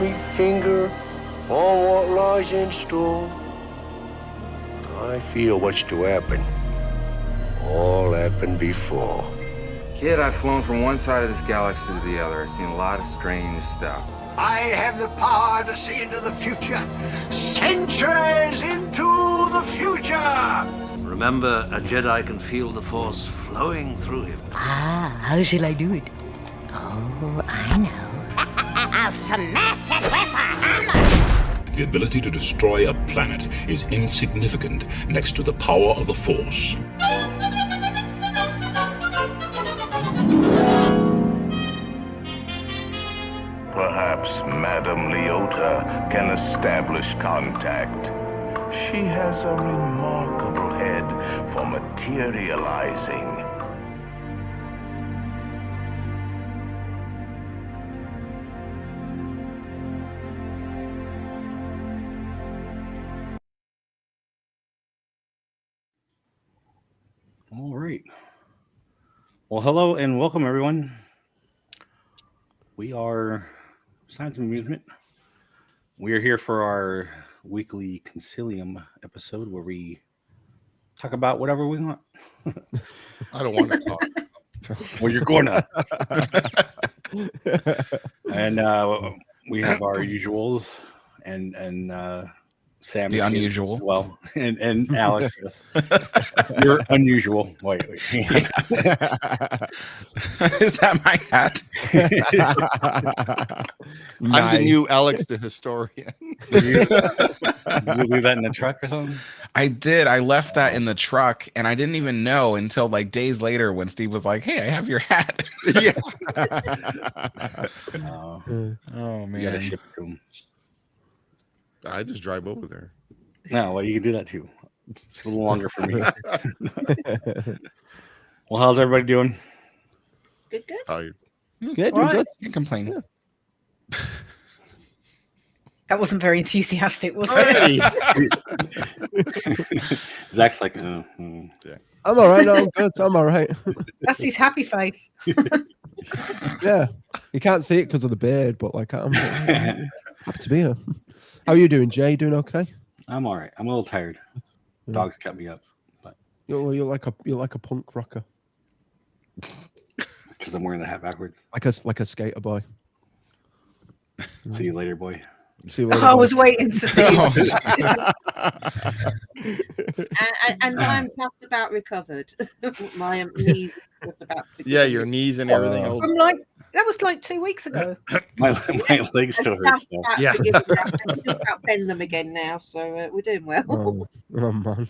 me finger on what lies in store. I feel what's to happen. All happened before. Kid, I've flown from one side of this galaxy to the other. I've seen a lot of strange stuff. I have the power to see into the future. Centuries into the future. Remember, a Jedi can feel the Force flowing through him. Ah, how shall I do it? Oh, I know. I'll smash it with a hammer! The ability to destroy a planet is insignificant next to the power of the Force. Perhaps Madame Leota can establish contact. She has a remarkable head for materializing. All right. Well, hello and welcome, everyone. We are Science and Amusement. We are here for our weekly Concilium episode where we talk about whatever we want. I don't want to talk. Well, you're going to. And we have our usuals and Sam. The unusual. Well, and Alex. Yes. You're unusual. Wait. Is that my hat? I'm the new Alex the historian. Did you leave that in the truck or something? I did. I left that in the truck, and I didn't even know until like days later when Steve was like, "Hey, I have your hat." Yeah. Oh You gotta man. ship it to him. I just drive over there. No, well, you can do that too. It's a little longer for me. Well, how's everybody doing? Good. Tired. Good. All right. Good. Can't complain. Yeah. That wasn't very enthusiastic, was it? Hey. Zach's like, I'm all right. No, I'm good. I'm all right. That's his happy face. Yeah, you can't see it because of the beard, but like I'm happy to be here. How are you doing, Jay? Doing okay? I'm all right. I'm a little tired. Dogs kept me up, but You're like a punk rocker, because I'm wearing the hat backwards. like a skater boy. See you later, boy. See you later, I boy. was waiting to see. And I'm just about recovered. My knees just about. Yeah, your knees and everything. else. I'm like, that was like 2 weeks ago. My legs still hurt. Still. Yeah. I can just about bend them again now, so we're doing well. Oh man.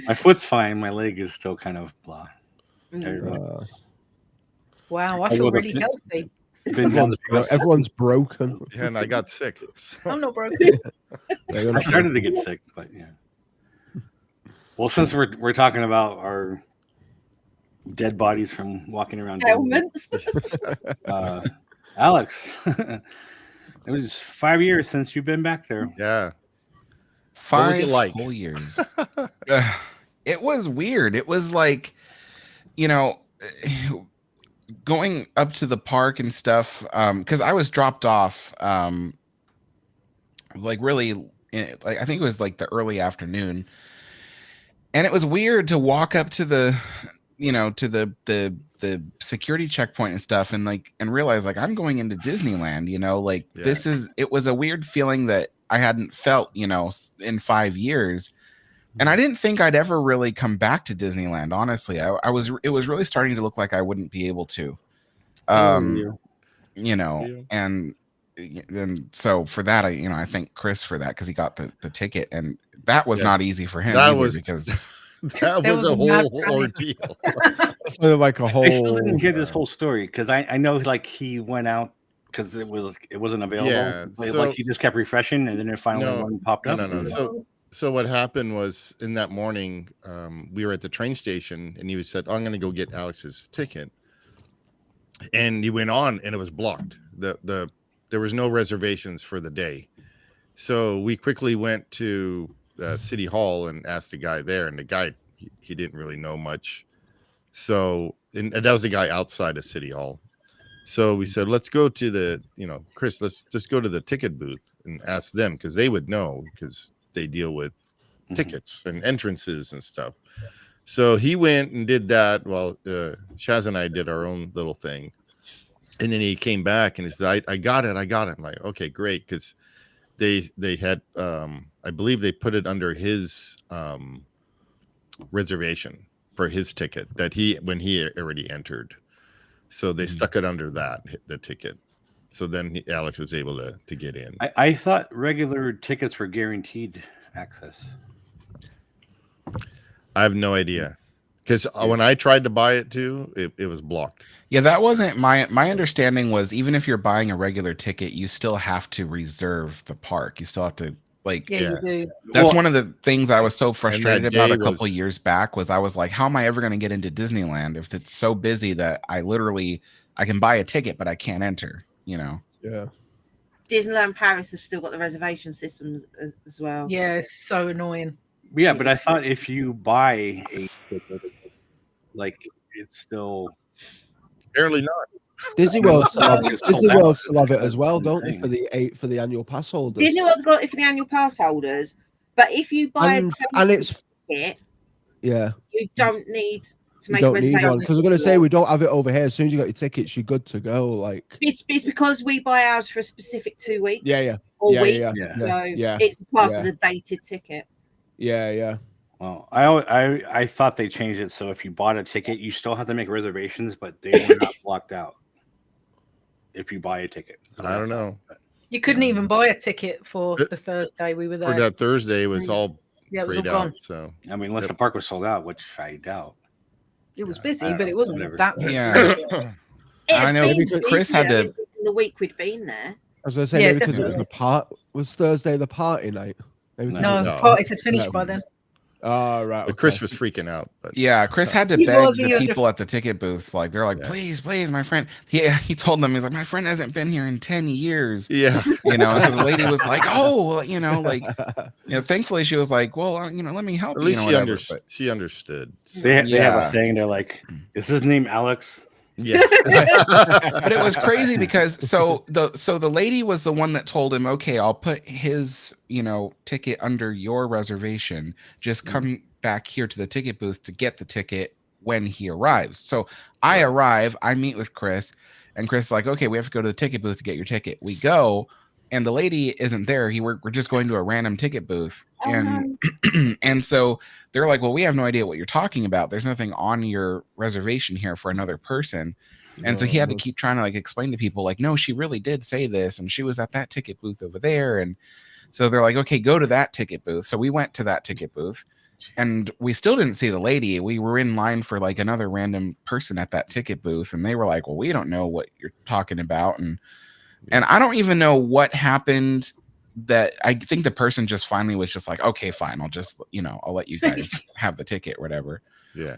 My foot's fine. My leg is still kind of blah. Wow, I feel really healthy. Everyone's broken. Yeah, and I got sick. I'm not broken. I started to get sick, but yeah. Well, since we're talking about our dead bodies from walking around, Ailments. Alex, it was 5 years since you've been back there. Yeah. 5 like? whole years. It was weird. It was like, going up to the park and stuff, because I was dropped off like really like I think it was like the early afternoon, and it was weird to walk up to the to the security checkpoint and stuff and realize like I'm going into Disneyland. It was a weird feeling that I hadn't felt in 5 years. And I didn't think I'd ever really come back to Disneyland. Honestly, it was really starting to look like I wouldn't be able to, and so for that, I thank Chris for that because he got the ticket, and that was not easy for him. That was because that was a whole ordeal. Like a whole. I still didn't hear this whole story because I know like he went out because it wasn't available. Yeah, like he just kept refreshing, and then it finally one popped up. No. So what happened was in that morning, we were at the train station, and he said, "I'm going to go get Alex's ticket," and he went on, and it was blocked. There was no reservations for the day, so we quickly went to City Hall and asked the guy there, and the guy he didn't really know much. So and that was the guy outside of City Hall. So we said, let's go to the, Chris, let's just go to the ticket booth and ask them because they would know because they deal with tickets and entrances and stuff. So he went and did that while Shaz and I did our own little thing. And then he came back and he said, I got it. I'm like, okay, great. Because they had, I believe they put it under his reservation for his ticket when he already entered. So they stuck it under the ticket. So then Alex was able to get in. I thought regular tickets were guaranteed access. I have no idea. Because when I tried to buy it too, it was blocked. Yeah, that wasn't my understanding was even if you're buying a regular ticket, you still have to reserve the park. You still have to you do. That's one of the things I was so frustrated about a couple years back was I was like, how am I ever going to get into Disneyland if it's so busy that I can buy a ticket, but I can't enter, Yeah. Disneyland Paris have still got the reservation systems as well. Yeah, it's so annoying. Yeah, but I thought if you buy a ticket, it's still apparently not. Disney World still have it as well, don't they? For the annual pass holders. Disney World's got it for the annual pass holders, but if you buy and it's ticket, you don't need to make don't a need reservation. one because we're going to say we don't have it over here. As soon as you got your tickets, you're good to go. It's because we buy ours for a specific 2 weeks. Yeah. Or week. Yeah. So it's classed as a dated ticket. Yeah. Well, I thought they changed it so if you bought a ticket, you still have to make reservations, but they were not blocked out if you buy a ticket. So I don't know. You couldn't even buy a ticket for the Thursday we were there. For that Thursday, it was all it was all gone. gone. So I mean, unless the park was sold out, which I doubt. It was busy, but it wasn't that busy. Yeah. I know Chris had to. The week we'd been there. I was going to say maybe because it was the part. Was Thursday the party night? Maybe no, the parties had finished by then. Oh, right. But Chris was freaking out. But yeah, Chris had to beg the people at the ticket booths. They're like, please, my friend. He told them, he's like, my friend hasn't been here in 10 years. Yeah. So the lady was like, oh, thankfully she was like, well, let me help at you. At least she understood. They have a thing. They're like, is his name Alex? Yeah. But it was crazy because the lady was the one that told him, okay, I'll put his ticket under your reservation, just come back here to the ticket booth to get the ticket when he arrives. So I arrive, I meet with Chris, and Chris is like, okay, we have to go to the ticket booth to get your ticket. We go, and the lady isn't there. We're just going to a random ticket booth. And so they're like, well, we have no idea what you're talking about. There's nothing on your reservation here for another person. And so he had to keep trying to explain to people no, she really did say this. And she was at that ticket booth over there. And so they're like, okay, go to that ticket booth. So we went to that ticket booth and we still didn't see the lady. We were in line for another random person at that ticket booth. And they were like, well, we don't know what you're talking about. And I don't even know what happened that I think the person just finally was just like, okay, fine. I'll just, I'll let you guys have the ticket or whatever. Yeah.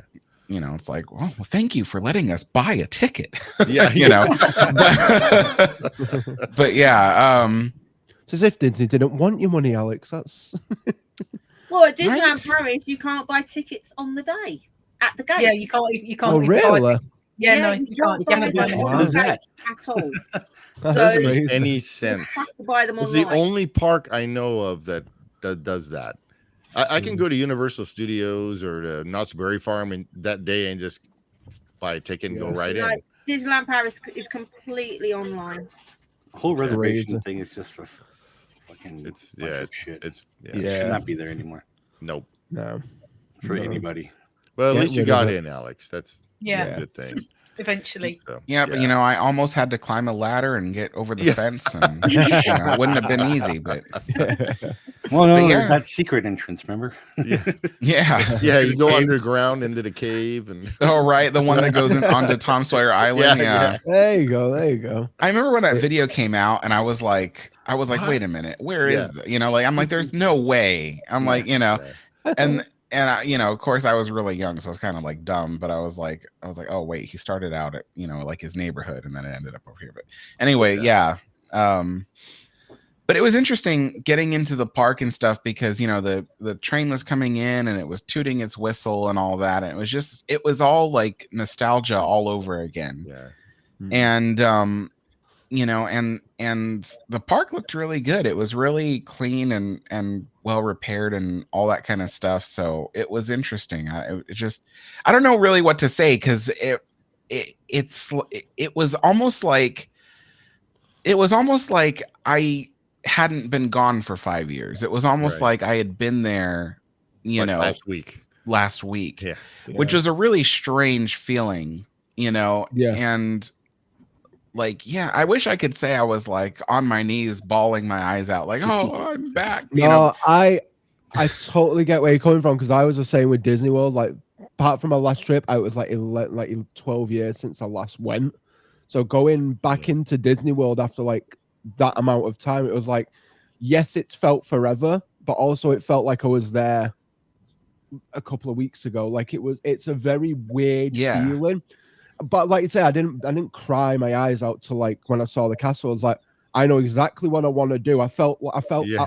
It's like, well, thank you for letting us buy a ticket. Yeah. But yeah. It's as if Disney didn't want your money, Alex. That's well, at Disneyland Paris, you can't buy tickets on the day at the gate. Yeah, you can't. Oh, really? Yeah, no, you can't. You can't buy them on the gate at all. That doesn't make any sense. You have to buy them it's online. the only park I know of that does that. I can go to Universal Studios or to Knott's Berry Farm and that day and just buy a ticket and go right in. Disneyland Paris is completely online. The whole reservation thing is just for fucking. It should not be there anymore. Nope. No. For anybody. Well, at least you got in, Alex. That's a good thing. Eventually. So, but I almost had to climb a ladder and get over the fence, and it wouldn't have been easy. But well, no, that secret entrance, remember? Yeah, you go underground into the cave, and the one that goes onto Tom Sawyer Island. Yeah. There you go. I remember when that video came out, and I was like, wait a minute, where is the? I'm like, there's no way. I'm like, And I, of course, I was really young, so I was kind of dumb. But I was like, oh wait, he started out at his neighborhood, and then it ended up over here. But anyway, yeah. But it was interesting getting into the park and stuff because the train was coming in and it was tooting its whistle and all that, and it was all nostalgia all over again. Yeah. And you know, and the park looked really good. It was really clean and well repaired and all that kind of stuff. So it was interesting. I don't know really what to say, because it was almost like I hadn't been gone for 5 years. It was almost like I had been there, you know, last week, which was a really strange feeling, you know. And like, I wish I could say I was like on my knees bawling my eyes out like, oh, I'm back, you know. I totally get where you're coming from, because I was the same with Disney World. Like, apart from my last trip, I was like 12 years since I last went. So going back into Disney World after like that amount of time, it was like, yes, it felt forever, but also it felt like I was there a couple of weeks ago. Like it's a very weird feeling. But like you say, I didn't cry my eyes out to like when I saw the castle. I was like, I know exactly what I want to do. I felt at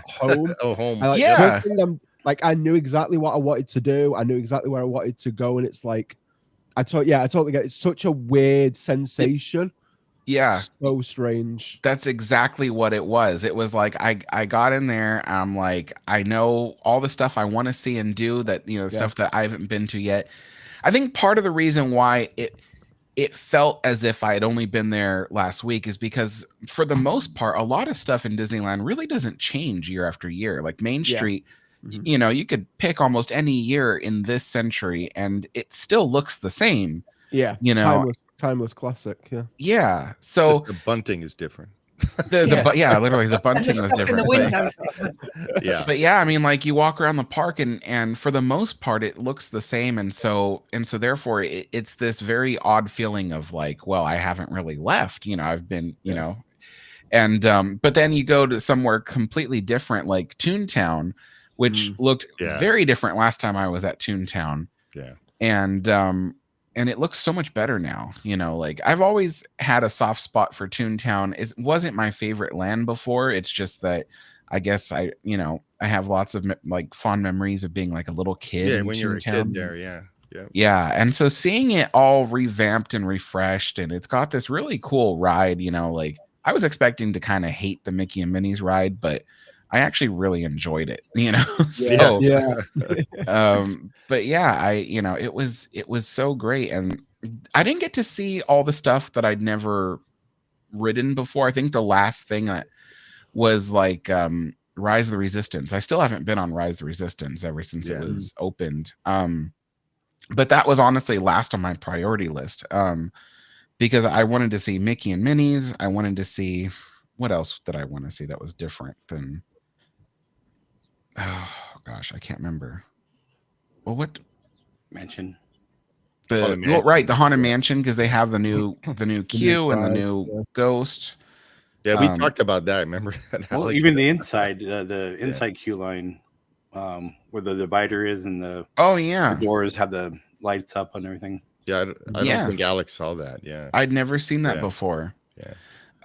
home. home. I knew exactly what I wanted to do. I knew exactly where I wanted to go, and it's like, I totally get it. It's such a weird sensation. So strange. That's exactly what it was. It was like I got in there. I'm like, I know all the stuff I want to see and do, that, you know, stuff that I haven't been to yet. I think part of the reason why it felt as if I had only been there last week is because, for the most part, a lot of stuff in Disneyland really doesn't change year after year. Like Main Street, you know, you could pick almost any year in this century and it still looks the same. Yeah. You know, timeless classic. Yeah. Yeah. So just the bunting is different. Literally the bunting was different. But yeah, I mean, like, you walk around the park and for the most part it looks the same, and so therefore it's this very odd feeling of like, well, I haven't really left, you know, I've been, you know, and but then you go to somewhere completely different, like Toontown, which looked very different last time I was at Toontown. And it looks so much better now, you know. Like, I've always had a soft spot for Toontown. It wasn't my favorite land before. It's just that I guess I have lots of like fond memories of being like a little kid. Yeah, in when Toontown. you were a kid there, And so seeing it all revamped and refreshed, and it's got this really cool ride, you know, like I was expecting to kind of hate the Mickey and Minnie's ride, but I actually really enjoyed it, you know. But yeah, it was so great, and I didn't get to see all the stuff that I'd never ridden before. I think the last thing that was like Rise of the Resistance. I still haven't been on Rise of the Resistance ever since it was opened. But that was honestly last on my priority list, because I wanted to see Mickey and Minnie's. I wanted to see, what else did I want to see that was different than? Oh gosh, I can't remember. Well, what mansion? The Haunted Mansion, because they have the new queue and the new ghost. Yeah, we talked about that. Remember that? Well, even the inside, the inside queue line, where the divider is, and the the doors have the lights up and everything. Yeah, I don't think Alex saw that. Yeah, I'd never seen that before.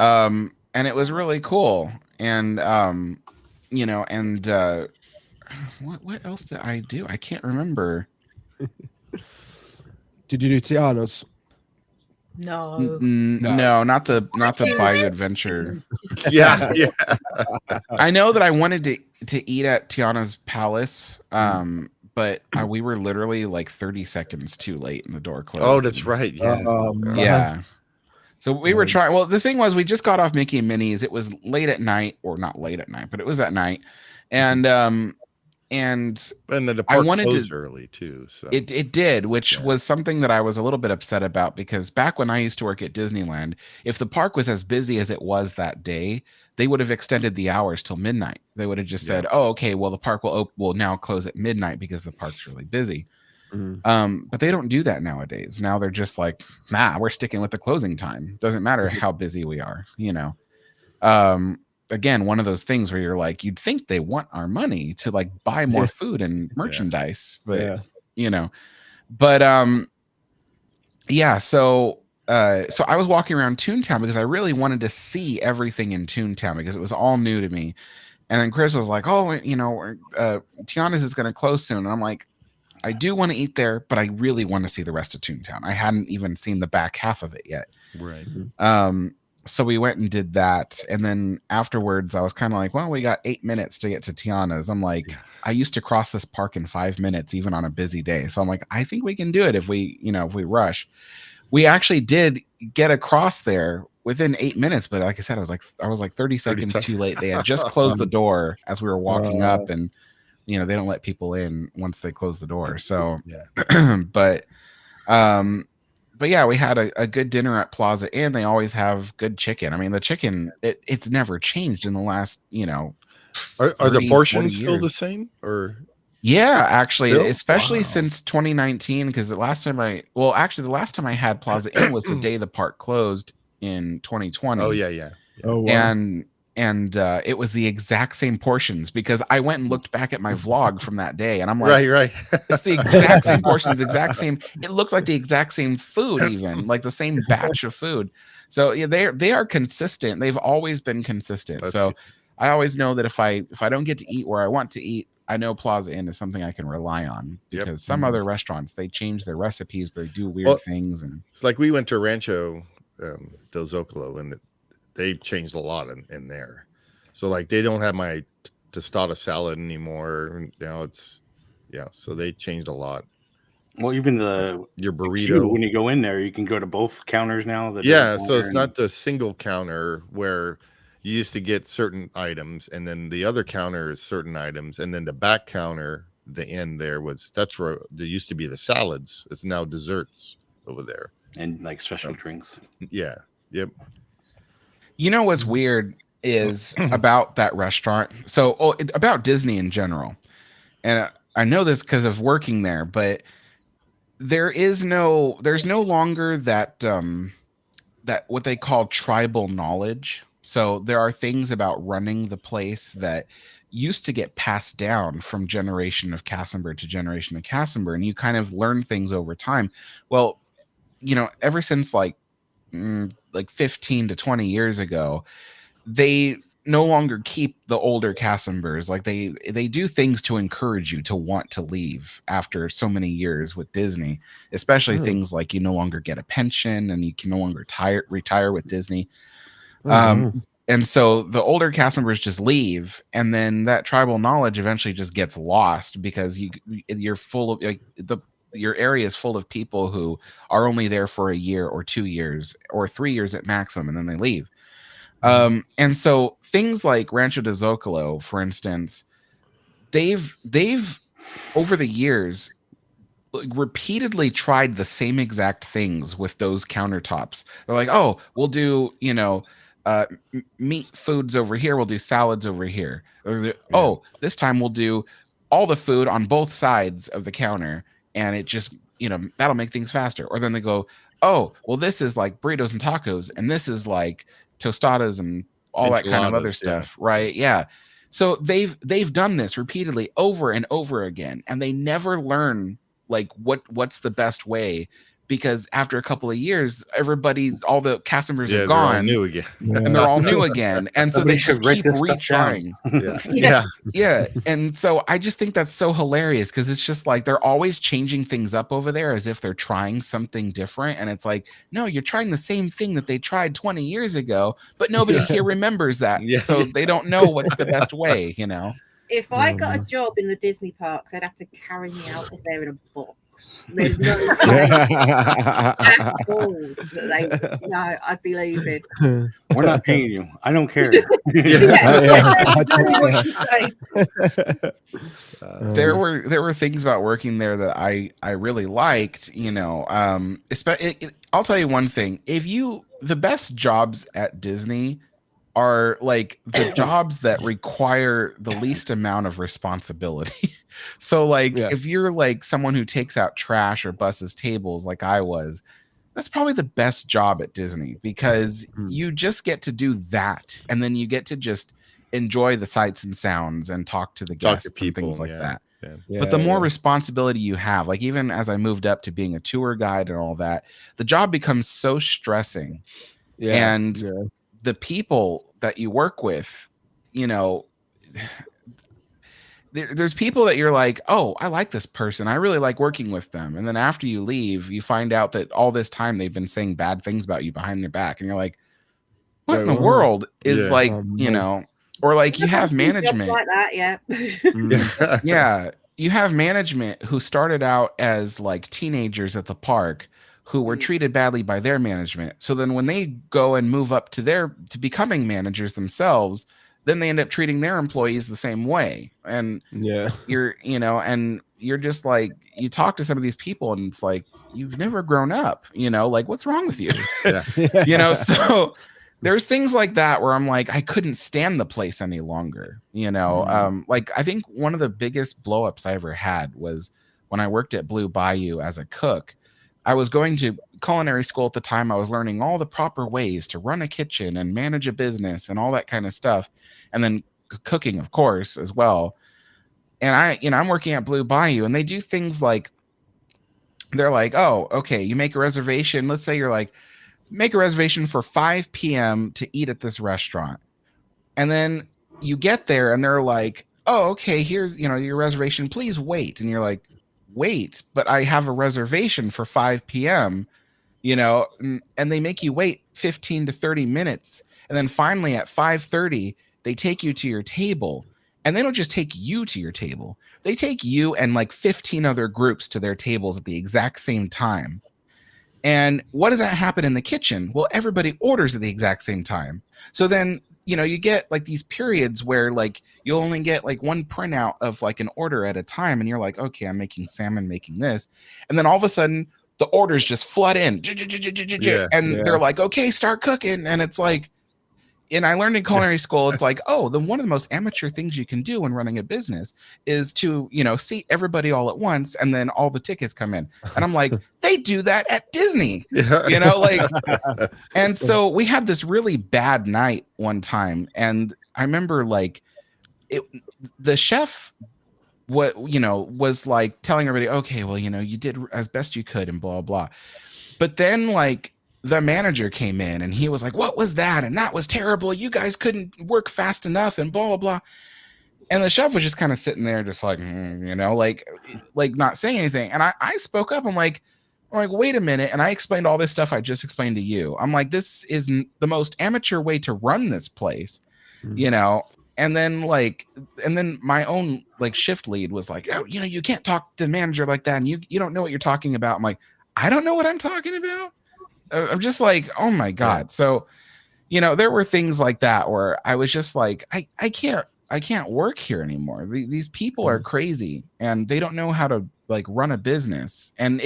And it was really cool. And you know, and what else did I do? I can't remember. Did you do Tiana's? No. No, not the Bayou Adventure. Yeah. I know that I wanted to eat at Tiana's Palace, but we were literally like 30 seconds too late and the door closed. Oh, that's right. Yeah. Yeah. So we were trying. Well, the thing was, we just got off Mickey and Minnie's. It was late at night, or not late at night, but it was at night, and the park closed early too. So it did, which was something that I was a little bit upset about, because back when I used to work at Disneyland, if the park was as busy as it was that day, they would have extended the hours till midnight. They would have just said, "Oh, okay, well the park will now close at midnight because the park's really busy." But they don't do that nowadays. Now they're just like, nah, we're sticking with the closing time. Doesn't matter how busy we are, you know. Again, one of those things where you're like, you'd think they want our money to like buy more food and merchandise, but you know. But so I was walking around Toontown because I really wanted to see everything in Toontown because it was all new to me. And then Chris was like, "Oh, you know, Tiana's is going to close soon," and I'm like, I do want to eat there, but I really want to see the rest of Toontown. I hadn't even seen the back half of it yet. Right. So we went and did that, and then afterwards I was kind of like, well, we got 8 minutes to get to Tiana's. I'm like, I used to cross this park in 5 minutes even on a busy day, so I'm like, I think we can do it if we rush. We actually did get across there within 8 minutes, but like I said, I was like 30 seconds too late. They had just closed the door as we were walking up, and they don't let people in once they close the door. So but yeah, we had a good dinner at Plaza Inn. They always have good chicken. I mean, the chicken, it's never changed in the last, Are 30, the portions 40 still years. the same? Or Yeah, actually, Still? especially Wow. since 2019, because the last time I had Plaza Inn was the day the park closed in 2020. Oh yeah. Oh, wow. And it was the exact same portions, because I went and looked back at my vlog from that day, and I'm like, Right. it's the exact same portions, exact same. It looked like the exact same food, even like the same batch of food. So yeah, they are consistent. They've always been consistent. That's So good. I always know that if I don't get to eat where I want to eat, I know Plaza Inn is something I can rely on, because some other restaurants, they change their recipes, they do weird things, and It's like we went to Rancho del Zocalo, and they changed a lot in there. So like they don't have my tostada salad anymore. Now it's so they changed a lot. Well, even Your the burrito, queue, when you go in there, you can go to both counters now. The yeah. dinner So it's counter not the single counter where you used to get certain items, and then the other counter is certain items, and then the back counter, the end there that's where there used to be the salads. It's now desserts over there, and like special drinks. Yeah. Yep. you know what's weird is about that restaurant. So about Disney in general, and I know this because of working there, but there's no longer that that what they call tribal knowledge. So there are things about running the place that used to get passed down from generation of cast member to generation of cast member, and you kind of learn things over time. Well, ever since like 15 to 20 years ago, they no longer keep the older cast members. Like they do things to encourage you to want to leave after so many years with Disney, especially things like you no longer get a pension and you can no longer retire with Disney. And so the older cast members just leave, and then that tribal knowledge eventually just gets lost, because you're full of your area is full of people who are only there for a year or 2 years or 3 years at maximum, and then they leave. And so things like Rancho de Zocalo, for instance, they've over the years repeatedly tried the same exact things with those countertops. They're like, oh, we'll do meat foods over here, we'll do salads over here. Oh, this time we'll do all the food on both sides of the counter, and it just that'll make things faster. Or then they go, oh, well, this is like burritos and tacos, and this is like tostadas and all that kind of other stuff, right? Yeah. So they've done this repeatedly over and over again, and they never learn like what's the best way, because after a couple of years, all the cast members are gone, all new again. And they're all new again, and so they just keep retrying. Yeah. And so I just think that's so hilarious, because it's just like they're always changing things up over there as if they're trying something different, and it's like, no, you're trying the same thing that they tried 20 years ago, but nobody here remembers that, so they don't know what's the best way. If I got a job in the Disney parks, they'd have to carry me out of there in a box. There's no way at all that no, I'd be leaving. We're not paying you. I don't care. There were things about working there that I really liked. I'll tell you one thing: the best jobs at Disney are like the jobs that require the least amount of responsibility. So if you're like someone who takes out trash or busses tables like I was, that's probably the best job at Disney, because you just get to do that, and then you get to just enjoy the sights and sounds and talk to the guests and things like that. But the more responsibility you have, like even as I moved up to being a tour guide and all that, the job becomes so stressing. The people that you work with, there's people that you're like, oh, I like this person, I really like working with them, and then after you leave, you find out that all this time they've been saying bad things about you behind their back, and you're like, what in the world is like, you know, or like you have management like that, yeah. yeah, you have management who started out as like teenagers at the park who were treated badly by their management. So then when they go and move up to becoming managers themselves, then they end up treating their employees the same way. And you're just like, you talk to some of these people and it's like, you've never grown up, like what's wrong with you? So there's things like that where I'm like, I couldn't stand the place any longer, like I think one of the biggest blow-ups I ever had was when I worked at Blue Bayou as a cook. I was going to culinary school at the time. I was learning all the proper ways to run a kitchen and manage a business and all that kind of stuff. And then cooking, of course, as well. And I'm working at Blue Bayou and they do things like, they're like, oh, okay, you make a reservation. Let's say you're like, make a reservation for 5 p.m. to eat at this restaurant. And then you get there and they're like, oh, okay, here's, your reservation, please wait. And you're like, wait, but I have a reservation for 5 p.m., and they make you wait 15 to 30 minutes. And then finally at 5:30, they take you to your table. And they don't just take you to your table. They take you and like 15 other groups to their tables at the exact same time. And what does that happen in the kitchen? Well, everybody orders at the exact same time. So then, you get like these periods where like you'll only get like one printout of like an order at a time. And you're like, okay, I'm making salmon, making this. And then all of a sudden the orders just flood in. They're like, okay, start cooking. And it's like, and I learned in culinary school, it's like, oh, one of the most amateur things you can do when running a business is to, seat everybody all at once and then all the tickets come in. And I'm like, they do that at Disney, and so we had this really bad night one time. And I remember like the chef, was like telling everybody, okay, well, you did as best you could and blah, blah. But then like, the manager came in and he was like, what was that? And that was terrible. You guys couldn't work fast enough and blah, blah, blah. And the chef was just kind of sitting there just like, like not saying anything. And I spoke up. I'm like, wait a minute. And I explained all this stuff I just explained to you. I'm like, this is the most amateur way to run this place, And then my own like shift lead was like, oh, you can't talk to the manager like that. And you don't know what you're talking about. I'm like, I don't know what I'm talking about. I'm just like, oh my God. Yeah. So, there were things like that where I was just like, I can't work here anymore. These people are crazy and they don't know how to like run a business. And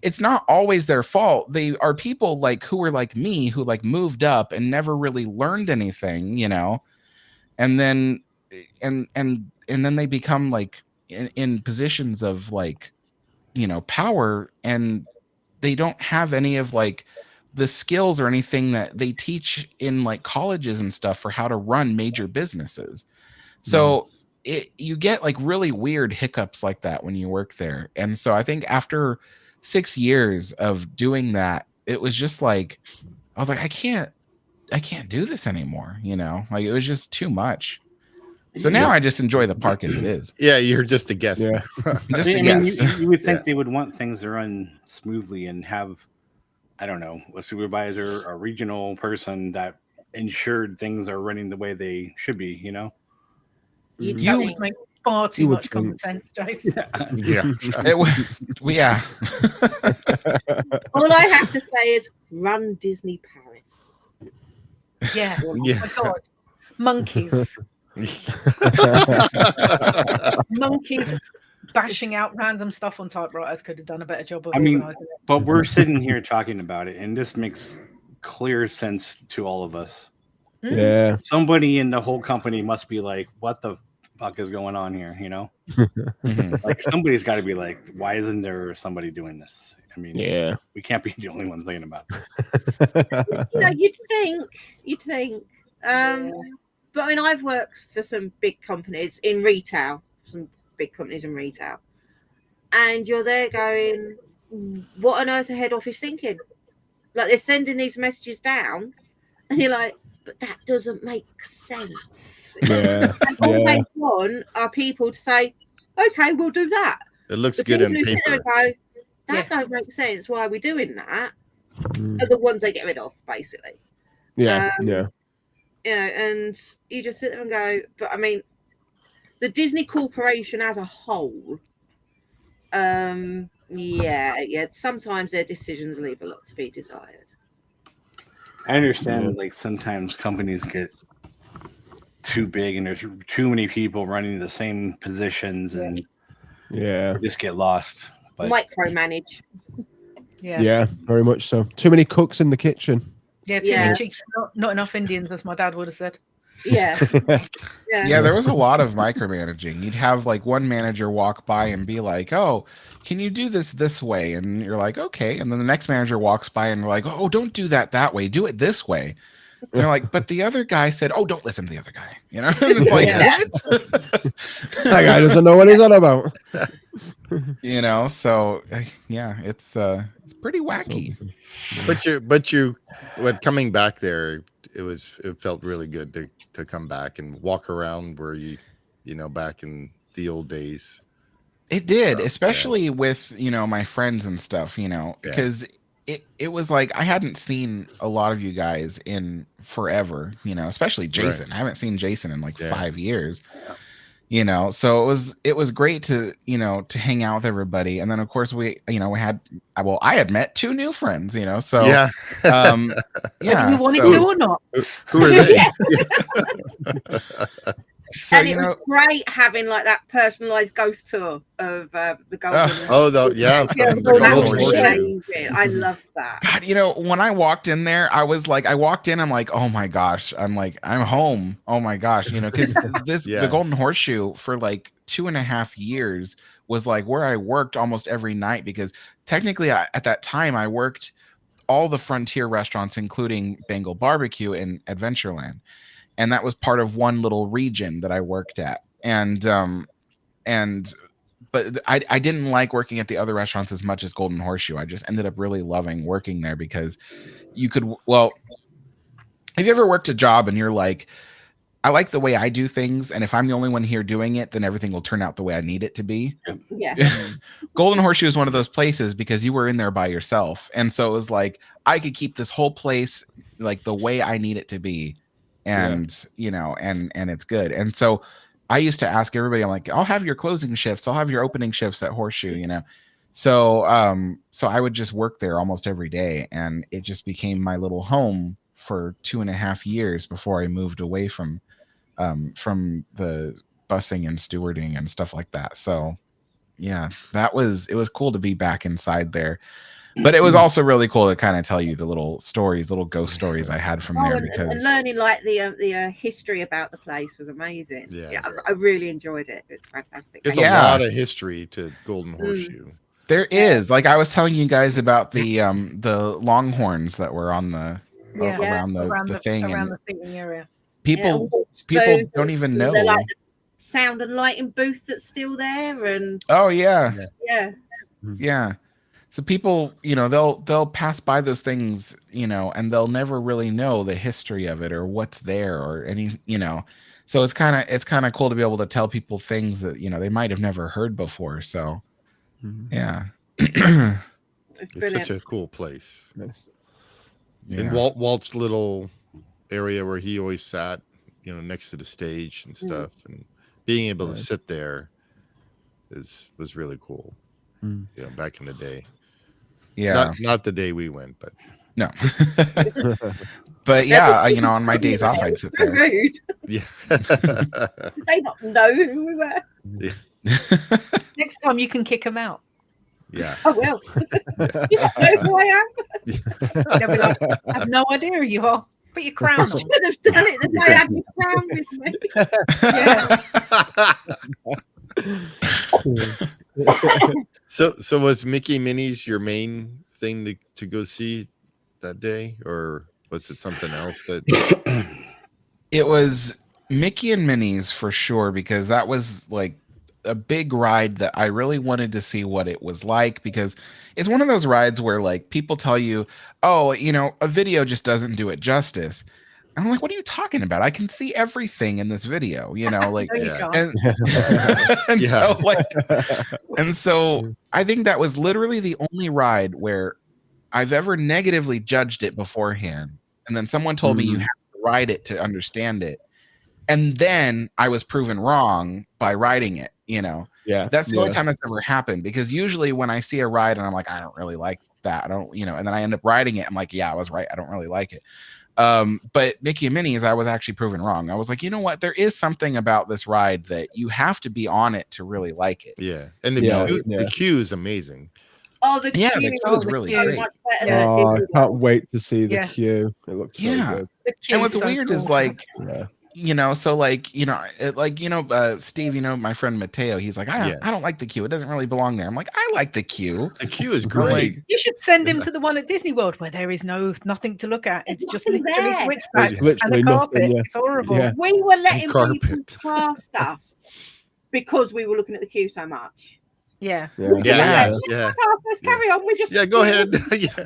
it's not always their fault. They are people like who were like me, who like moved up and never really learned anything, and then, and then they become like in positions of like, power, and they don't have any of like the skills or anything that they teach in like colleges and stuff for how to run major businesses. So you get like really weird hiccups like that when you work there. And so I think after 6 years of doing that, it was just like, I was like, I can't do this anymore. Like it was just too much. So now I just enjoy the park as it is. Yeah, you're just a guest. Yeah. Just a guest. You would think they would want things to run smoothly and have, I don't know, a supervisor, a regional person that ensured things are running the way they should be, You would make far too much common sense, Jace. Yeah. All I have to say is run Disney Paris. Yeah. Oh my God. Monkeys. Monkeys bashing out random stuff on typewriters could have done a better job of organizing it. But we're sitting here talking about it, and this makes clear sense to all of us. Yeah. Somebody in the whole company must be like, what the fuck is going on here? Like somebody's got to be like, why isn't there somebody doing this? I mean, we can't be the only ones thinking about this. You'd think. But I mean, I've worked for some big companies in retail, and you're there going, what on earth are head office thinking? Like they're sending these messages down, and you're like, but that doesn't make sense. Yeah. And all they want are people to say, okay, we'll do that. It looks The good on people who sit there paper. and go, that don't make sense. Why are we doing that? Are the ones they get rid of, basically. Yeah. You know, and you just sit there and go, but I mean, the Disney Corporation as a whole, yeah, sometimes their decisions leave a lot to be desired. I understand, like, sometimes companies get too big and there's too many people running the same positions and just get lost. But micromanage. Yeah, very much so. Too many cooks in the kitchen. Yeah, too many cheeks, not enough Indians, as my dad would have said. Yeah. Yeah, there was a lot of micromanaging. You'd have like one manager walk by and be like, "Oh, can you do this way?" And you're like, "Okay." And then the next manager walks by and they're like, "Oh, don't do that way. Do it this way." And you're like, "But the other guy said, oh, don't listen to the other guy." You know, and it's like, what? That guy doesn't know what he's on about. You know, so yeah, it's pretty wacky. But coming back there, it felt really good to come back and walk around where you know, back in the old days. It did, especially with, you know, my friends and stuff, you know, because it was like I hadn't seen a lot of you guys in forever, you know, especially Jason. Right. I haven't seen Jason in like 5 years. You know, so it was great to, you know, to hang out with everybody. And then of course I had met 2 new friends, you know, so Whether you wanted to or not. Who are they? So, and it was great having like that personalized ghost tour of the Golden. The Golden Horseshoe. I loved that. God, you know, when I walked in there, I'm like, oh my gosh, I'm home. Oh my gosh, you know, because the Golden Horseshoe for like 2.5 years was like where I worked almost every night, because technically at that time I worked all the Frontier restaurants, including Bengal Barbecue in Adventureland. And that was part of one little region that I worked at. But I didn't like working at the other restaurants as much as Golden Horseshoe. I just ended up really loving working there because you could, well, have you ever worked a job and you're like, I like the way I do things, and if I'm the only one here doing it, then everything will turn out the way I need it to be. Yeah. Golden Horseshoe is one of those places because you were in there by yourself. And so it was like, I could keep this whole place like the way I need it to be. And you know, and it's good. And so I used to ask everybody, I'm like, I'll have your closing shifts, I'll have your opening shifts at Horseshoe, you know. So I would just work there almost every day, and it just became my little home for 2.5 years before I moved away from the busing and stewarding and stuff like that. So yeah, it was cool to be back inside there. But it was also really cool to kind of tell you the little ghost stories I had from there, because and learning like the history about the place was amazing. Yeah, I really enjoyed it. It's fantastic. There's a lot of history to Golden Horseshoe. There is, like I was telling you guys about the longhorns that were on the around the thing around the seating area. People don't even know. Like the sound and lighting booth that's still there, and yeah. So people, you know, they'll pass by those things, you know, and they'll never really know the history of it or what's there or any, you know. So it's kind of cool to be able to tell people things that, you know, they might have never heard before. So yeah. It's such a cool place. Yeah. And Walt's little area where he always sat, you know, next to the stage and stuff, and being able to sit there was really cool. You know, back in the day. Yeah. Not the day we went, but no. But yeah, you know, on my days off, I'd sit there. Rude. Yeah. Did they not know who we were? Yeah. Next time you can kick them out. Yeah. Oh well. You don't know who I am. They'll be like, I have no idea who you are. Put your crown on. I should have done it the day I had my crown with me. So was Mickey Minnie's your main thing to go see that day, or was it something else that? It was Mickey and Minnie's for sure, because that was like a big ride that I really wanted to see what it was like, because it's one of those rides where like people tell you, oh, you know, a video just doesn't do it justice. I'm like, what are you talking about? I can see everything in this video, you know, like, No, you can't. and so like, and so I think that was literally the only ride where I've ever negatively judged it beforehand, and then someone told me you have to ride it to understand it, and then I was proven wrong by riding it. You know, that's the only time that's ever happened, because usually when I see a ride and I'm like, I don't really like that, I don't, you know, and then I end up riding it, I'm like, yeah, I was right, I don't really like it. But Mickey and Minnie's, I was actually proven wrong. I was like, you know what? There is something about this ride that you have to be on it to really like it. Yeah, and the queue is amazing. Oh, the queue, the queue is really great. much better I than can't wait to see the queue. It looks so good. And what's weird is like, you know, so like, you know, Steve, you know, my friend Mateo, he's like, I don't like the queue. It doesn't really belong there. I'm like, I like the queue. The queue is great. You should send him to the one at Disney World where there is nothing to look at. It's just literally switchbacks and a carpet. It's horrible. We were letting people past us because we were looking at the queue so much. Yeah. Let's carry on. We just go ahead.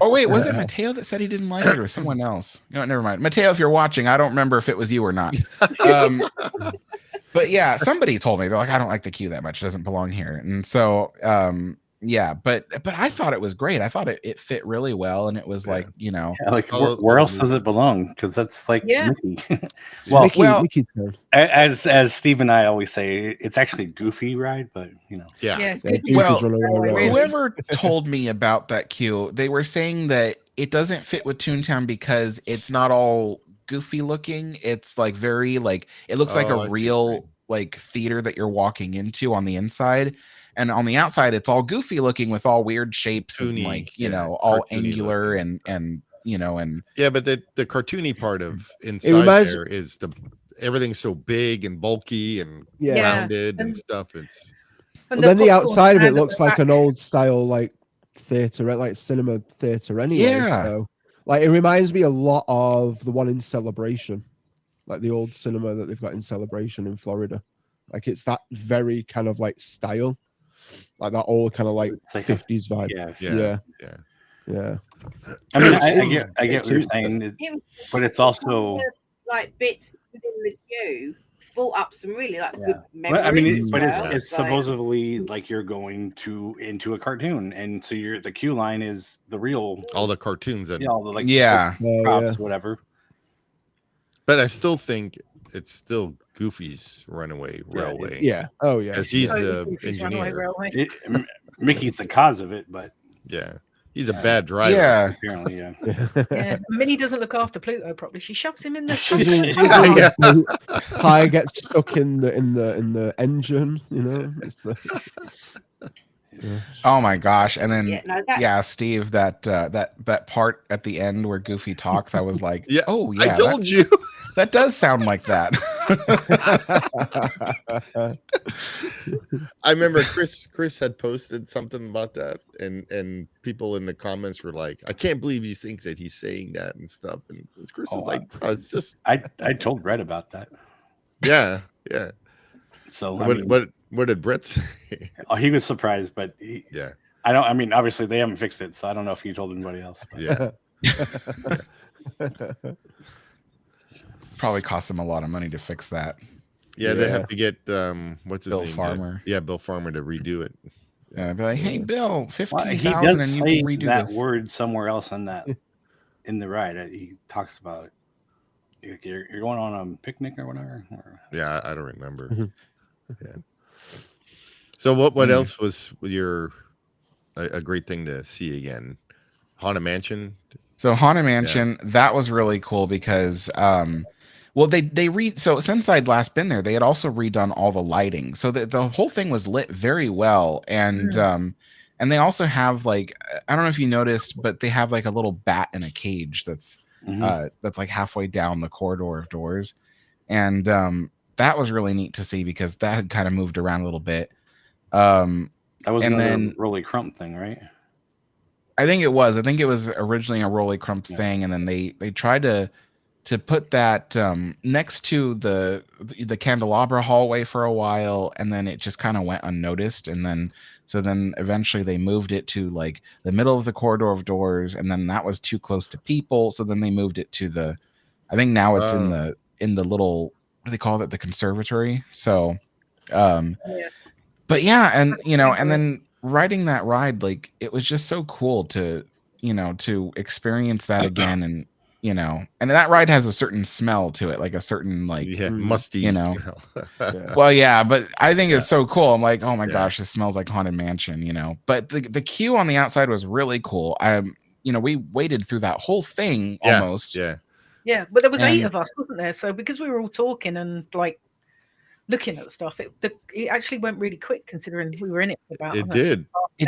Oh wait, was it Mateo that said he didn't like it, or someone else? No, never mind. Mateo, if you're watching, I don't remember if it was you or not. But yeah, somebody told me, they're like, I don't like the queue that much. It doesn't belong here. And so yeah, but I thought it was great. I thought it fit really well, and it was like, you know, like where else does it belong? Because that's like Mickey. Mickey's as Steve and I always say, it's actually a goofy ride, but you know, well, whoever told me about that queue, they were saying that it doesn't fit with Toontown because it's not all goofy looking. It's like very like, it looks like a real like theater that you're walking into on the inside. And on the outside, it's all goofy looking with all weird shapes and like, you know, all angular and you know, and but the cartoony part of inside there is everything's so big and bulky and rounded and stuff. It's then the outside of it looks like an old style like theater, like cinema theater anyway. So like it reminds me a lot of the one in Celebration, like the old cinema that they've got in Celebration in Florida. Like it's that very kind of like style. Like that old kind of like 50s vibe. Yeah. I mean, I get what you're saying, but it's also like bits within the queue brought up some really like good memories. I mean, but it's supposedly like you're going into a cartoon, and so the queue line is the real all the cartoons and all the like props, whatever. But I still think it's still Goofy's Runaway Railway. Yeah. Oh yeah. As he's the engineer. Mickey's the cause of it, but he's a bad driver. Yeah. Apparently, Minnie doesn't look after Pluto properly. She shoves him in the Pie gets stuck in the engine, you know. Oh my gosh. And then Steve, that part at the end where Goofy talks, I was like, I told you. That does sound like that. I remember Chris had posted something about that, and people in the comments were like, I can't believe you think that he's saying that and stuff. And Chris was like, I told Brett about that. Yeah. So what did Brett say? Oh, he was surprised, but I mean, obviously they haven't fixed it, so I don't know if you told anybody else. But. Yeah. Probably cost them a lot of money to fix that. Yeah, they have to get what's his Bill name? Farmer. Bill Farmer to redo it. Yeah, I'd be like, hey Bill, 15,000 and you can redo that word somewhere else in the ride. He talks about you're going on a picnic or whatever. Yeah, I don't remember. Yeah. So what else was a great thing to see again? Haunted Mansion. So Haunted Mansion, that was really cool because so since I'd last been there, they had also redone all the lighting. So the whole thing was lit very well. And they also have like, I don't know if you noticed, but they have like a little bat in a cage that's like halfway down the corridor of doors. And that was really neat to see because that had kind of moved around a little bit. That was another Rolly Crump thing, right? I think it was originally a Rolly Crump thing, and then they tried to put that next to the candelabra hallway for a while, and then it just kind of went unnoticed, and then eventually they moved it to like the middle of the corridor of doors, and then that was too close to people, so then they moved it to I think now it's in the little, what do they call it, the conservatory. So but yeah, and and then riding that ride, like it was just so cool to to experience that again. And and that ride has a certain smell to it, like a certain musty smell. Well, yeah, but I think it's so cool. I'm like, oh my gosh, this smells like Haunted Mansion, but the queue on the outside was really cool. We waited through that whole thing almost. Yeah, but there was 8 of us, wasn't there? So because we were all talking and like looking at stuff, it actually went really quick considering we were in it for about. It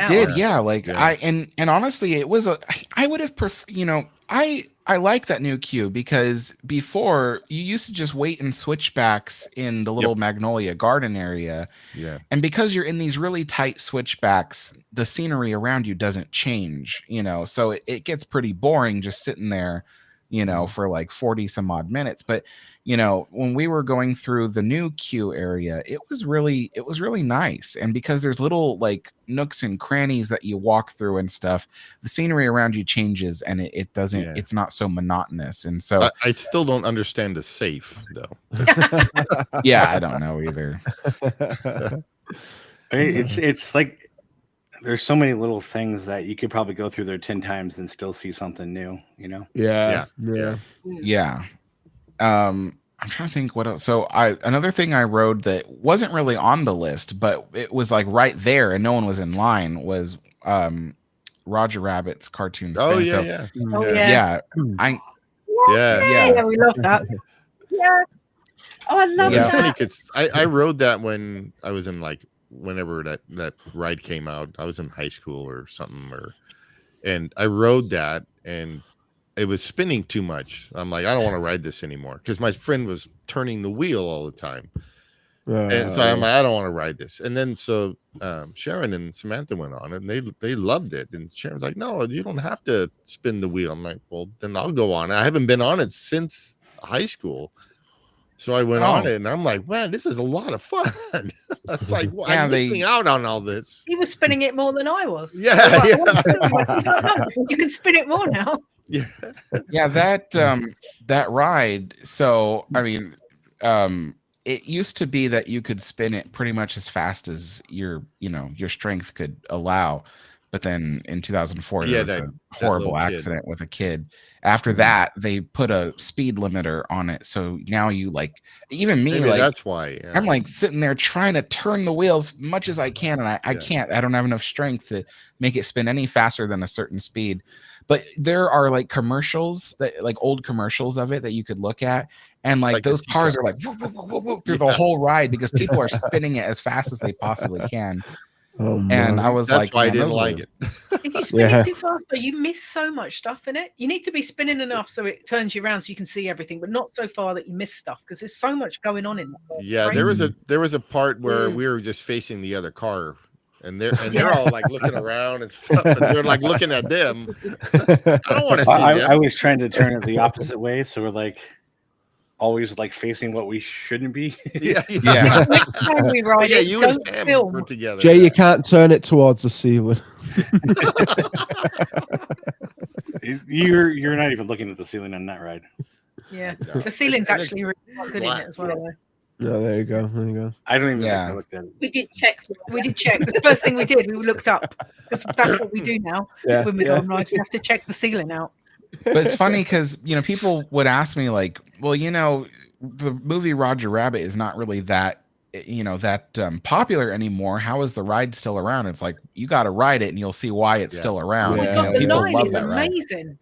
did. Yeah. Like and honestly, it was I would have I like that new queue, because before you used to just wait in switchbacks in the little Magnolia Garden area. Yeah. And because you're in these really tight switchbacks, the scenery around you doesn't change, so it gets pretty boring just sitting there, for like 40 some odd minutes. But when we were going through the new queue area, it was really nice. And because there's little like nooks and crannies that you walk through and stuff, the scenery around you changes, and it doesn't it's not so monotonous. And so I still don't understand the safe though. Yeah, I don't know either. It's like there's so many little things that you could probably go through there 10 times and still see something new, Yeah. I'm trying to think what else. So another thing I rode that wasn't really on the list, but it was like right there and no one was in line, was Roger Rabbit's cartoon spin. Oh yeah, so, yeah. Yeah. Yeah, we love that. Yeah. Oh, I love It's that. funny 'cause I rode that when I was in whenever that ride came out. I was in high school or something, and I rode that, and it was spinning too much. I'm like, I don't want to ride this anymore, because my friend was turning the wheel all the time. And so I'm like, I don't want to ride this. And then so Sharon and Samantha went on it, and they loved it. And Sharon's like, no, you don't have to spin the wheel. I'm like, well, then I'll go on. I haven't been on it since high school. So I went on it, and I'm like, man, this is a lot of fun. It's like, well, I'm missing out on all this. He was spinning it more than I was. Yeah, You can spin it more now. Yeah. That ride. So I mean, it used to be that you could spin it pretty much as fast as your strength could allow. But then in 2004, there was a horrible accident with a kid. After that, they put a speed limiter on it. So now you even me, maybe that's why. Yeah. I'm like sitting there trying to turn the wheel as much as I can. And I can't, I don't have enough strength to make it spin any faster than a certain speed. But there are commercials that old commercials of it that you could look at. And those cars are whoop, whoop, whoop, whoop, through the whole ride, because people are spinning it as fast as they possibly can. And I was that's why I didn't like it. If you spin it too fast, you miss so much stuff in it. You need to be spinning enough so it turns you around so you can see everything, but not so far that you miss stuff, because there's so much going on in that. Yeah, there was a part where we were just facing the other car, and they're all looking around and stuff, and we're looking at them. I don't want to see them. I was trying to turn it the opposite way, so we're always facing what we shouldn't be. Yeah. Next time we ride it, you don't and Sam film. were together. Jay, you can't turn it towards the ceiling. You're not even looking at the ceiling on that ride. Yeah, the ceiling's actually really good in it as well. No, there you go. I don't even think I looked at it. We did check. The first thing we did, we looked up, because that's what we do now. When we go on rides, we have to check the ceiling out. But it's funny because people would ask me well, the movie Roger Rabbit is not really that popular anymore. How is the ride still around? It's you got to ride it and you'll see why it's still around. People love that ride. Amazing.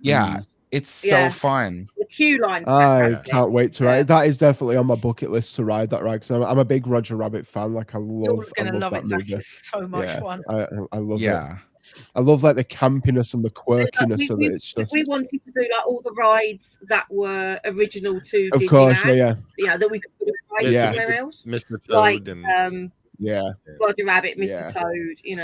Yeah, it's so fun. The queue line. I can't wait to ride. That is definitely on my bucket list to ride that ride, because I'm a big Roger Rabbit fan. I love. You're gonna love it. Movie. It's so much fun. I love it. I love the campiness and the quirkiness of it. It's just... We wanted to do all the rides that were original to of Disneyland. Course, that we could put a ride somewhere else. Mr. Toad and Roger Rabbit, Mr. Toad, and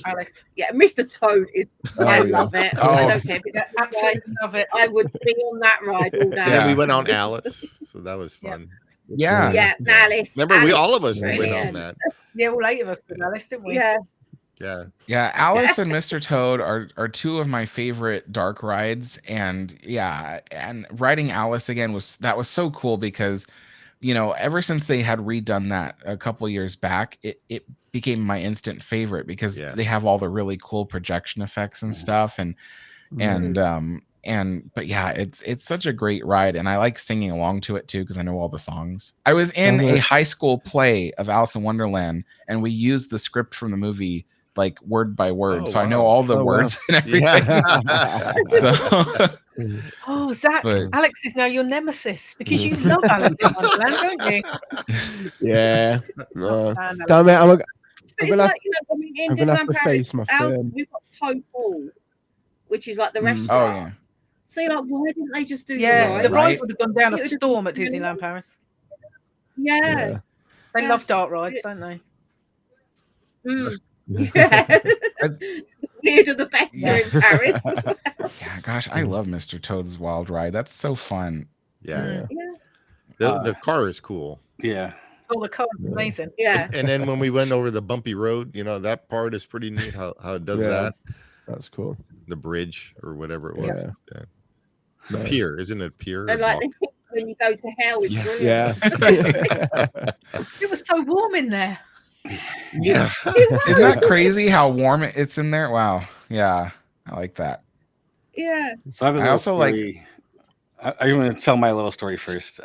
Alice. Yeah, Mr. Toad is. I love it. I don't care if it's absolutely love it. I would be on that ride all day. Yeah, we went on Alice, so that was fun. Yeah, Alice. Remember, all of us went on that. Yeah, all 8 of us did Alice, didn't we? Yeah. Yeah, Alice and Mr. Toad are two of my favorite dark rides, and riding Alice again was so cool because, you know, ever since they had redone that a couple years back, it became my instant favorite because they have all the really cool projection effects and stuff, but yeah, it's such a great ride, and I like singing along to it too because I know all the songs. I was in a high school play of Alice in Wonderland, and we used the script from the movie like word by word, so I know all the words and everything. Oh, Zach, Alex is now your nemesis because you love Alice in Wonderland, don't you? Yeah. Damn Damn it! I'm It's gonna like, you know, when we in I'm gonna have Disneyland to Paris, face my film. we've got Toad Hall, which is like the restaurant. Oh yeah. See, like, why didn't they just do the The ride? ride would have gone down a storm at Disneyland Paris. Yeah. They love dark rides, don't they? Yeah. Weirder the better in Paris. Yeah, gosh, I love Mr. Toad's Wild Ride. That's so fun. Yeah. The car is cool. Yeah. Oh, the car is amazing. Yeah. And then when we went over the bumpy road, you know, that part is pretty neat how it does that. That's cool. The bridge or whatever it was. Yeah. The pier, isn't it? Pier. And like when you go to hell, it's brilliant. Yeah. It was so warm in there. Yeah. Isn't that crazy how warm it's in there? Wow. Yeah. I like that. Yeah. So I also like. I want to tell my little story first.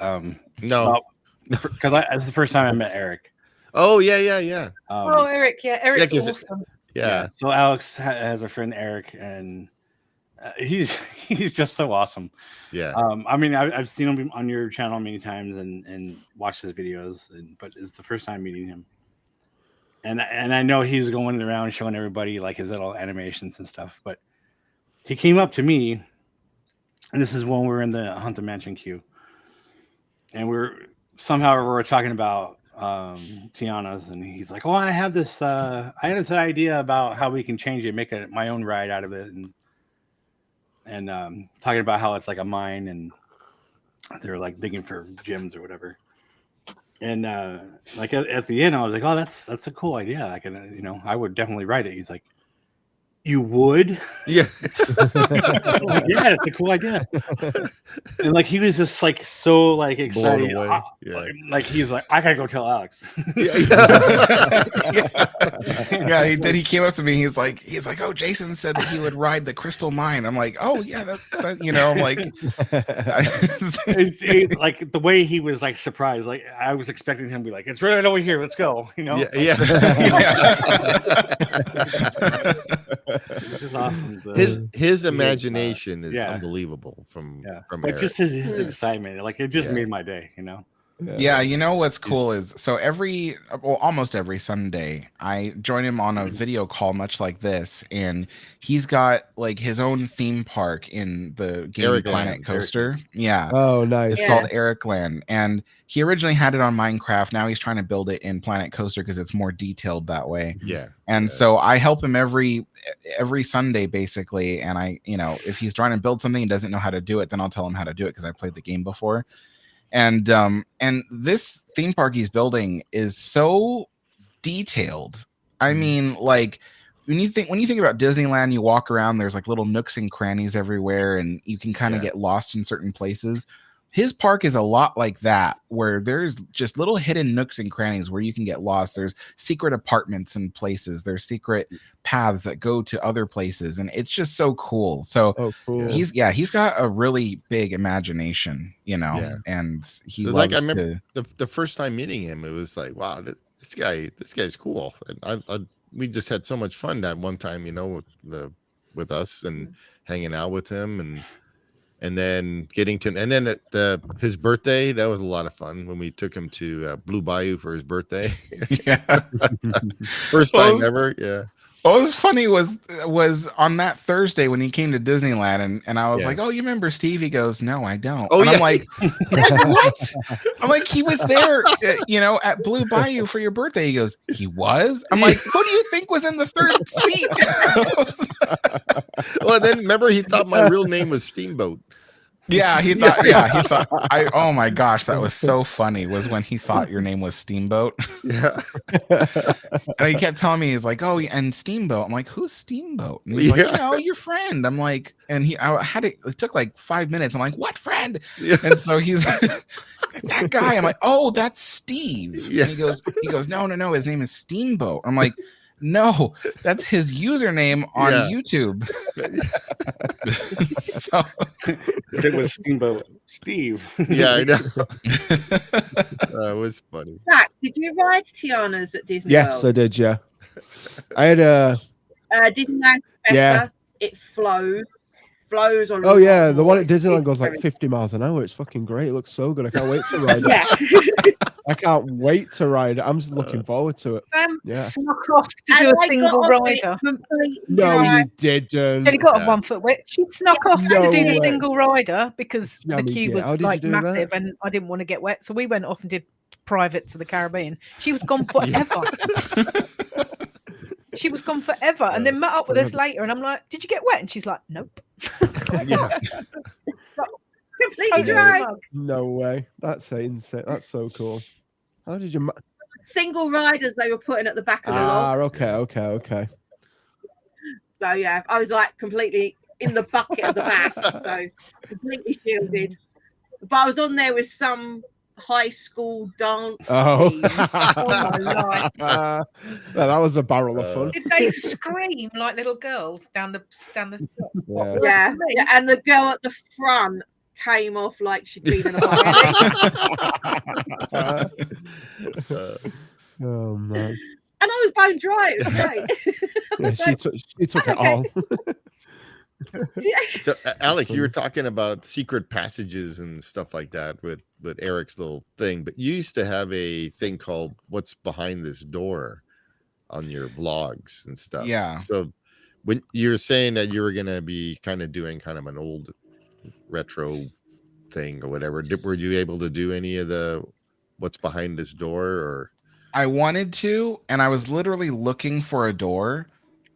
No. Because it's the first time I met Eric. Oh, yeah. Oh, Eric. Yeah. Eric's awesome. Yeah. So Alex has a friend, Eric, and he's just so awesome. Yeah. I mean, I've seen him on your channel many times and watched his videos, but it's the first time meeting him. And I know he's going around showing everybody like his little animations and stuff, but he came up to me, and this is when we were in the Haunted Mansion queue, and we were talking about Tiana's, and he's like, "Oh, I had this idea about how we can change it, make my own ride out of it," and talking about how it's like a mine, and they're like digging for gems or whatever. And like at the end, I was like, "Oh, that's a cool idea. I can, I would definitely write it." He's like, "You would?" Yeah. Like, yeah, it's a cool idea. And like he was just like so like excited. Like he's like, "I gotta go tell Alex." Yeah, he did. He came up to me. He's like, "Oh, Jason said that he would ride the Crystal Mine." I'm like, "Oh yeah, that I'm like, it's like the way he was like surprised. Like I was expecting him to be like, "It's right over here. Let's go." Yeah. Which is awesome. His imagination is unbelievable from but Eric. just his excitement, like it just made my day. Yeah, you know what's cool is so almost every Sunday I join him on a video call much like this, and he's got like his own theme park in the game Planet Coaster. Yeah. Oh, nice. It's called Eric Land, and he originally had it on Minecraft. Now he's trying to build it in Planet Coaster because it's more detailed that way. Yeah. And so I help him every Sunday basically, and I, if he's trying to build something and doesn't know how to do it, then I'll tell him how to do it because I played the game before. And this theme park he's building is so detailed. I mean, like when you think about Disneyland, you walk around, there's like little nooks and crannies everywhere, and you can kind of get lost in certain places. His park is a lot like that, where there's just little hidden nooks and crannies where you can get lost. There's secret apartments and places. There's secret paths that go to other places, and it's just so cool. So he's got a really big imagination, and he loves like I remember the first time meeting him, it was like, wow, this guy's cool. And we just had so much fun that one time, with us and hanging out with him and then at his birthday, that was a lot of fun when we took him to Blue Bayou for his birthday. First time ever. Yeah. What was funny was on that Thursday when he came to Disneyland, and I was like, "Oh, you remember Steve?" He goes, "No, I don't." Oh, and I'm like, "What?" I'm like, "He was there, at Blue Bayou for your birthday." He goes, "He was?" I'm like, "Who do you think was in the third seat?" Well, then remember he thought my real name was Steamboat. Yeah, he thought. Yeah, he thought. Oh my gosh, that was so funny. Was when he thought your name was Steamboat. Yeah. And he kept telling me, he's like, "Oh, and Steamboat." I'm like, "Who's Steamboat?" And he's like, your friend. I'm like, and I had it. It took like 5 minutes. I'm like, "What friend?" Yeah. And so he's that guy. I'm like, "Oh, that's Steve." Yeah. And he goes, no. His name is Steamboat. I'm like, "No, that's his username on YouTube." So it was Steamboat Steve. Yeah, I know. It was funny. Zach, did you ride Tiana's at Disney Yes, World? I did. Yeah, I had Disneyland better. Yeah. It flows on. Oh yeah, the one at It's Disneyland goes like very- 50 miles an hour. It's fucking great. It looks so good. I can't wait to ride it. Yeah. I can't wait to ride it. I'm just looking forward to it. Sam Yeah. snuck off to And do a I got single off on it rider. completely No, dry. you didn't. She got a 1 foot width. She snuck off to No do the way. single rider because Yeah, the me queue get- was how did you like do that? massive and I didn't want to get wet. So we went off and did private to the Caribbean. She was gone forever. She was gone forever and then met up with us later and I'm like, "Did you get wet?" And she's like, "Nope." Yeah. Completely dry. No way. That's insane. That's so cool. How did you? Single riders they were putting at the back of the log. Okay. So yeah, I was like completely in the bucket at the back, so completely shielded. But I was on there with some high school dance team. Oh my life. Well, that was a barrel of fun. Did they scream like little girls down the Yeah, and the girl at the front came off like she'd been in a Oh man. and I was bone dry. It was great. Yeah, she took it all. So, Alex, you were talking about secret passages and stuff like that with Eric's little thing, but you used to have a thing called "What's Behind This Door" on your vlogs and stuff. Yeah. So when you're saying that you were going to be kind of doing kind of an old retro thing or whatever, were you able to do any of the "What's Behind This Door" or? I wanted to, and I was literally looking for a door,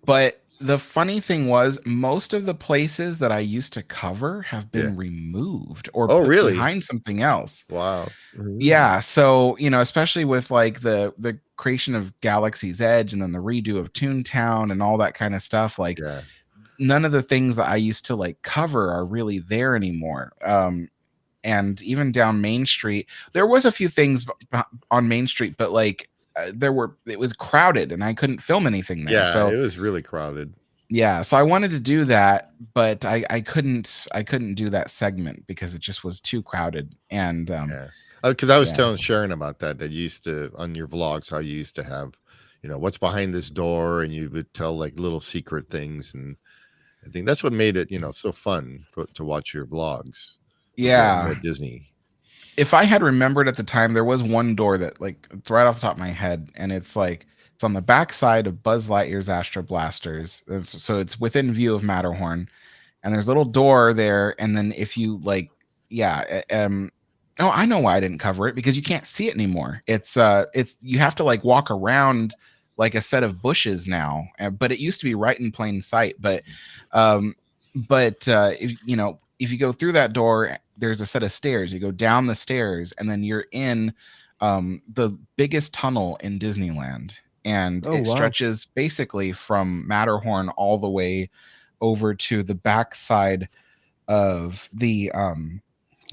but the funny thing was most of the places that I used to cover have been removed or put really behind something else. Wow. Yeah. So, especially with like the creation of Galaxy's Edge and then the redo of Toontown and all that kind of stuff, like none of the things that I used to like cover are really there anymore. And even down Main Street, there was a few things on Main Street, but like it was crowded and I couldn't film anything there. Yeah, So it was really crowded. Yeah, so I wanted to do that, but I couldn't do that segment because it just was too crowded. And because I was telling Sharon about that you used to on your vlogs how you used to have, what's behind this door, and you would tell like little secret things, and I think that's what made it so fun to watch your vlogs. Yeah, at Disney. If I had remembered at the time, there was one door that like it's right off the top of my head, and it's on the back side of Buzz Lightyear's Astro Blasters. So it's within view of Matterhorn, and there's a little door there. And then if you oh, I know why I didn't cover it, because you can't see it anymore. It's you have to like walk around like a set of bushes now, but it used to be right in plain sight. But if you go through that door, there's a set of stairs. You go down the stairs, and then you're in the biggest tunnel in Disneyland. And it stretches basically from Matterhorn all the way over to the backside of the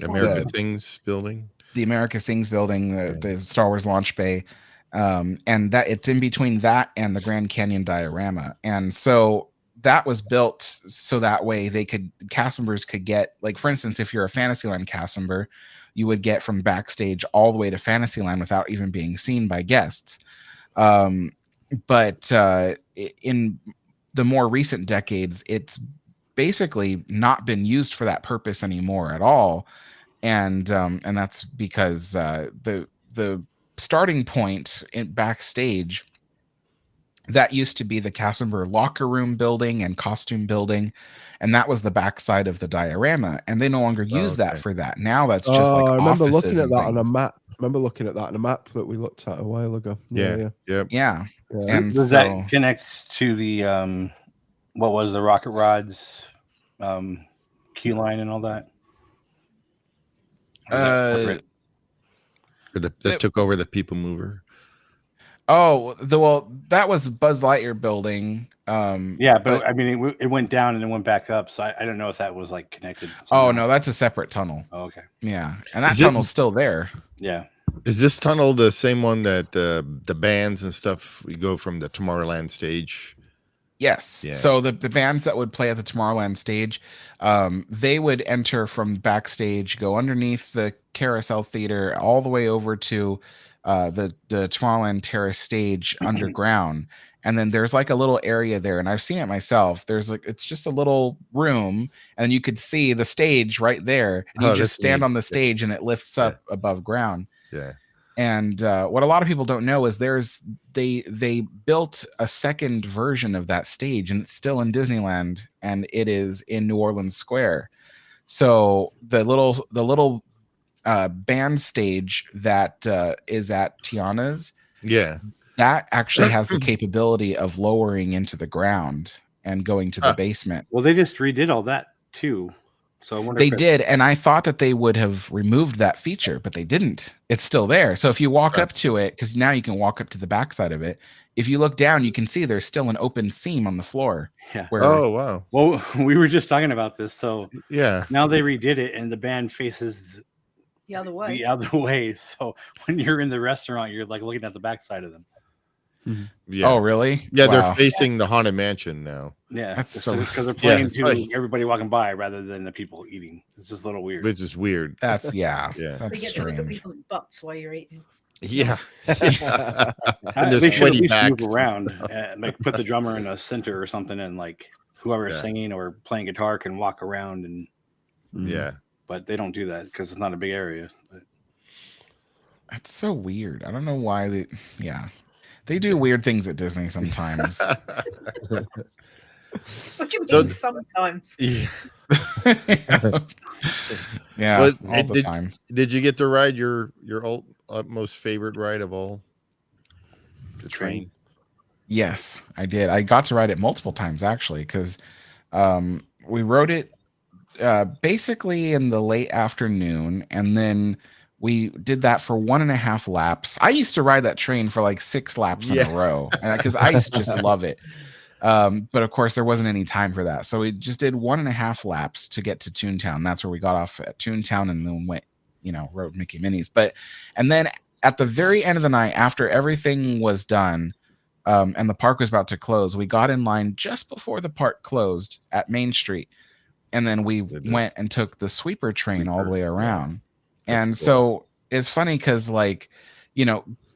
America Sings building. The America Sings building, the Star Wars launch bay. And that it's in between that and the Grand Canyon diorama. And so that was built so that way cast members could get, like, for instance, if you're a Fantasyland cast member, you would get from backstage all the way to Fantasyland without even being seen by guests. But in the more recent decades, it's basically not been used for that purpose anymore at all. And that's because the starting point in backstage, that used to be the cast member locker room building and costume building, and that was the backside of the diorama, and they no longer use that for that. Now that's just like I remember offices looking at that and on a things. map. that we looked at a while ago. Yeah. And does that connect to the what was the Rocket Rods key line and all that? Or that took over the People Mover. Oh, that was Buzz Lightyear building. Yeah, but I mean, it went down and it went back up, so I don't know if that was like connected. Oh no, that's a separate tunnel. Oh, okay. Yeah, and that tunnel's still there. Yeah. Is this tunnel the same one that the bands and stuff we go from the Tomorrowland stage? Yes. Yeah. So the bands that would play at the Tomorrowland stage, they would enter from backstage, go underneath the Carousel Theater, all the way over to the Tomorrowland Terrace stage underground. And then there's like a little area there, and I've seen it myself. There's like, it's just a little room, and you could see the stage right there. And you just stand on the stage, and it lifts up above ground. Yeah. And what a lot of people don't know is they built a second version of that stage, and it's still in Disneyland, and it is in New Orleans Square. So the little band stage that is at Tiana's, that actually has the capability of lowering into the ground and going to the basement. Well, they just redid all that too. So I wonder they did, and I thought that they would have removed that feature, but they didn't. It's still there. So if you walk up to it, because now you can walk up to the backside of it, if you look down, you can see there's still an open seam on the floor. Yeah. Oh wow. Well, we were just talking about this. So yeah, now they redid it, and the band faces the other way. The other way. So when you're in the restaurant, you're like looking at the backside of them. Yeah. Oh, really? Yeah, Wow. they're facing the Haunted Mansion now. Yeah, That's so because they're playing it's to funny. everybody walking by rather than the people eating. It's just a little weird. Which is weird. That's Yeah. That's You get to look at strange. people's butts while you're eating. Yeah. They And there's should at sweaty least backs. move around, like put the drummer in a center or something, and like whoever is Yeah. singing or playing guitar can walk around. And Yeah. but they don't do that because it's not a big area. But That's so weird. I don't know why they. Yeah, they do weird things at Disney sometimes. What do you mean So- sometimes? Yeah. Yeah, Well, all the did, time. Did you get to ride your most favorite ride of all? The train. Yes, I did. I got to ride it multiple times actually, because we rode it basically in the late afternoon, and then we did that for 1.5 laps. I used to ride that train for like 6 laps in a row because I used to just love it. But of course, there wasn't any time for that, so we just did 1.5 laps to get to Toontown. That's where we got off at Toontown, and then went, rode Mickey Minnie's. And then at the very end of the night, after everything was done, and the park was about to close, we got in line just before the park closed at Main Street, and then we went and took the sweeper train all the way around. And so it's funny because, like,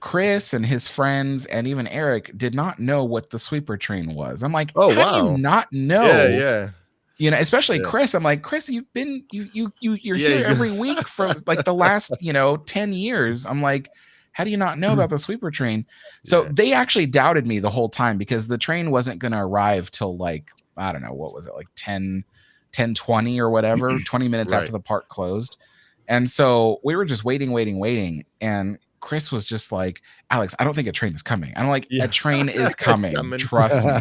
Chris and his friends and even Eric did not know what the sweeper train was. I'm like, Oh, how do wow. you not know? Yeah. Especially Yeah. Chris. I'm like, Chris, you've been you're Yeah, here you- every week for like the last 10 years. I'm like, how do you not know about the sweeper train? So they actually doubted me the whole time because the train wasn't going to arrive till like, I don't know, what was it, like 10:20 or whatever, 20 minutes after Right. the park closed. And so we were just waiting. And Chris was just like, Alex, I don't think a train is coming. I'm like, a train is coming. Trust me.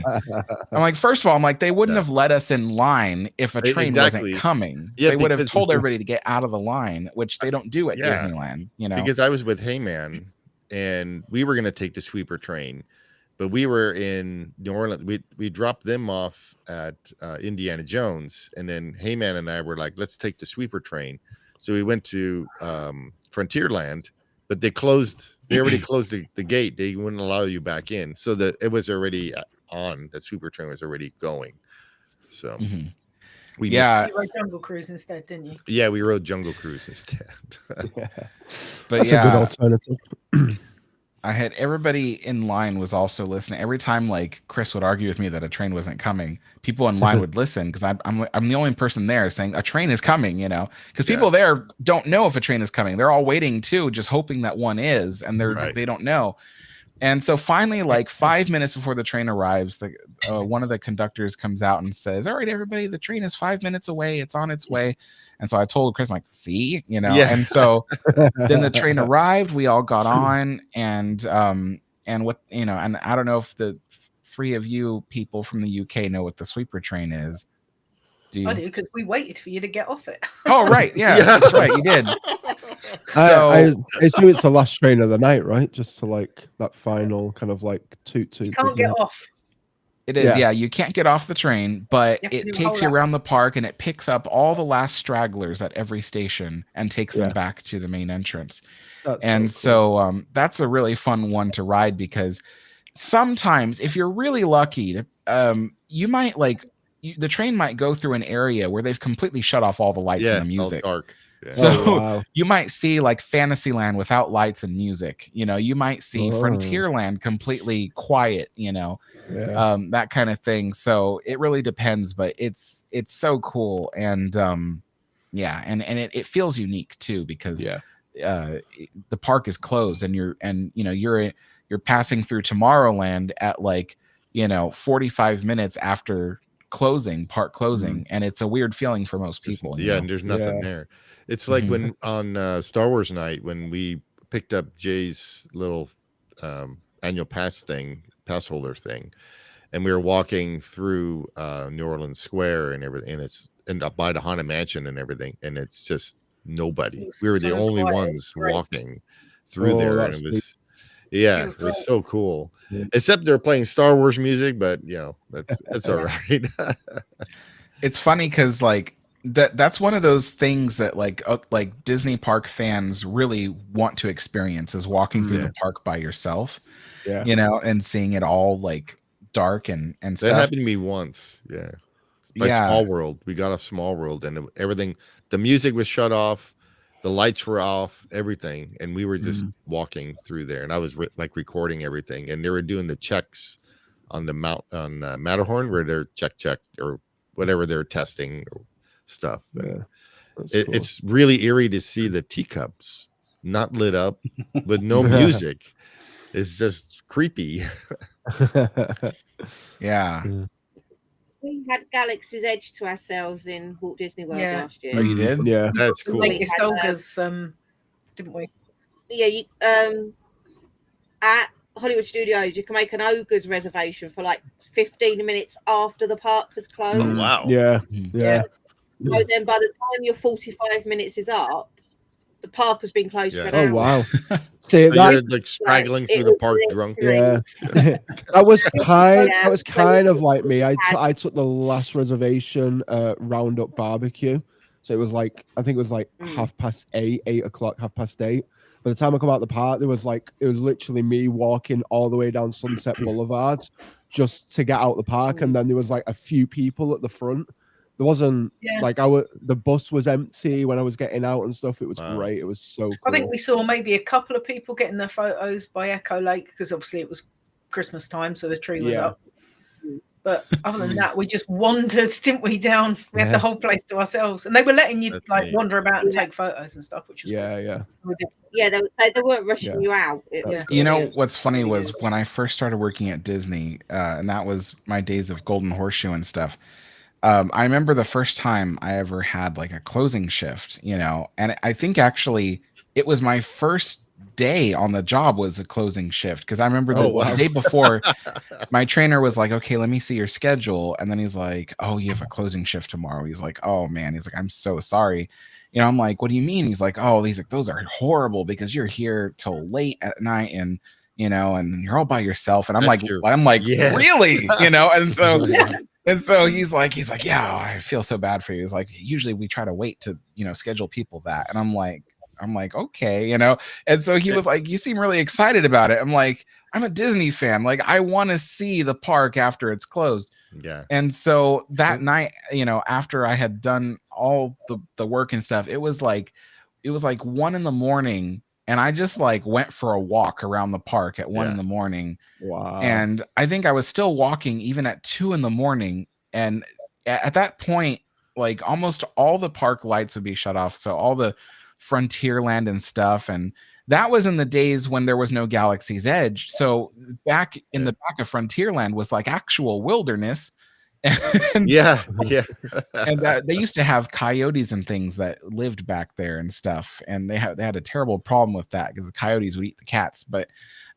I'm like, first of all, I'm like, they wouldn't have let us in line if a train Exactly. wasn't coming. Yeah, they would have because- told everybody to get out of the line, which they don't do at Yeah. Disneyland, Because I was with Heyman, and we were going to take the sweeper train, but we were in New Orleans. We dropped them off at Indiana Jones, and then Heyman and I were like, let's take the sweeper train. So we went to Frontierland, but they already closed the gate. They wouldn't allow you back in. So it was already on. The sweeper train was already going. So we You rode Jungle Cruise instead, didn't you? Yeah, we rode Jungle Cruise instead. But That's a good alternative. I had everybody in line was also listening. Every time like Chris would argue with me that a train wasn't coming, people in line would listen because I'm the only person there saying a train is coming, because people there don't know if a train is coming. They're all waiting too, just hoping that one is, and they don't know. And so finally, like 5 minutes before the train arrives, one of the conductors comes out and says, "All right, everybody, the train is 5 minutes away. It's on its way." And so I told Chris, I'm like, "See, And so then the train arrived. We all got on, and what and I don't know if the 3 of you people from the UK know what the sweeper train is. I do, because we waited for you to get off it. Oh, right. Yeah, that's right. You did. So I assume it's the last train of the night, right? Just to like that final kind of like toot. You can't get off. it is, yeah. You can't get off the train, but You have to it do a takes whole you lap. around the park and it picks up all the last stragglers at every station and takes them back to the main entrance. That's So that's a really fun one to ride, because sometimes if you're really lucky, you might the train might go through an area where they've completely shut off all the lights and the music. All dark. Yeah. So you might see like Fantasyland without lights and music. You might see Frontierland completely quiet. That kind of thing. So it really depends, but it's so cool, and and it feels unique too, because the park is closed, and you're passing through Tomorrowland at 45 minutes after park closing, and it's a weird feeling for most people. And there's nothing there. It's like when on Star Wars night, when we picked up Jay's little annual pass holder thing, and we were walking through New Orleans Square and everything, and up by the Haunted Mansion and everything, and it's just nobody. We were the only ones walking through there, and it was it was so cool. Except they're playing Star Wars music, but that's all right. It's funny because that's one of those things that like Disney park fans really want to experience, is walking through the park by yourself, and seeing it all dark and stuff. That happened to me once. Small World. We got off Small World, and everything, the music was shut off, the lights were off, everything, and we were just walking through there, and I was recording everything, and they were doing the checks on the Matterhorn, where they're check or whatever they're testing or stuff. It's really eerie to see the teacups not lit up with no music. It's just creepy. We had Galaxy's Edge to ourselves in Walt Disney World last year. Oh, you did? Yeah, that's cool. Like Ogres, didn't we? Yeah, at Hollywood Studios, you can make an Ogres reservation for 15 minutes after the park has closed. Oh, wow. Yeah. So then by the time your 45 minutes is up, the park has been closed for an hour. Oh wow! See, so you're straggling through the park drunk. Yeah, that was kind of like me. I took the last reservation Roundup Barbecue, so it was I think it was 8:30, 8 o'clock, 8:30. By the time I come out the park, it was literally me walking all the way down Sunset Boulevard just to get out the park, and then there was a few people at the front. There wasn't the bus was empty when I was getting out and stuff. It was great. It was so cool. I think we saw maybe a couple of people getting their photos by Echo Lake, because obviously it was Christmas time, so the tree was up. But other than that, we just wandered, didn't we, down? We had the whole place to ourselves, and they were letting you wander about and take photos and stuff, which was they weren't rushing you out. You know what's funny was when I first started working at Disney, and that was my days of Golden Horseshoe and stuff. I remember the first time I ever had a closing shift, and I think actually it was my first day on the job was a closing shift, because I remember the day before my trainer was like, okay, let me see your schedule, and then he's like, oh, you have a closing shift tomorrow. He's like, oh man, he's like, I'm so sorry. I'm like, what do you mean? He's like, those are horrible, because you're here till late at night, and and you're all by yourself. And I'm like, yes. Really? And so he's like, yeah, I feel so bad for you. He's like, usually we try to wait to, schedule people that. And I'm like, okay, And so he was like, you seem really excited about it. I'm like, I'm a Disney fan. I want to see the park after it's closed. Yeah. And so that night, after I had done all the work and stuff, it was like 1 a.m. And I just went for a walk around the park at 1 a.m. Wow. And I think I was still walking even at 2 a.m. And at that point, almost all the park lights would be shut off. So all the Frontierland and stuff. And that was in the days when there was no Galaxy's Edge. So back in the back of Frontierland was actual wilderness. And they used to have coyotes and things that lived back there and stuff, and they had a terrible problem with that, because the coyotes would eat the cats. But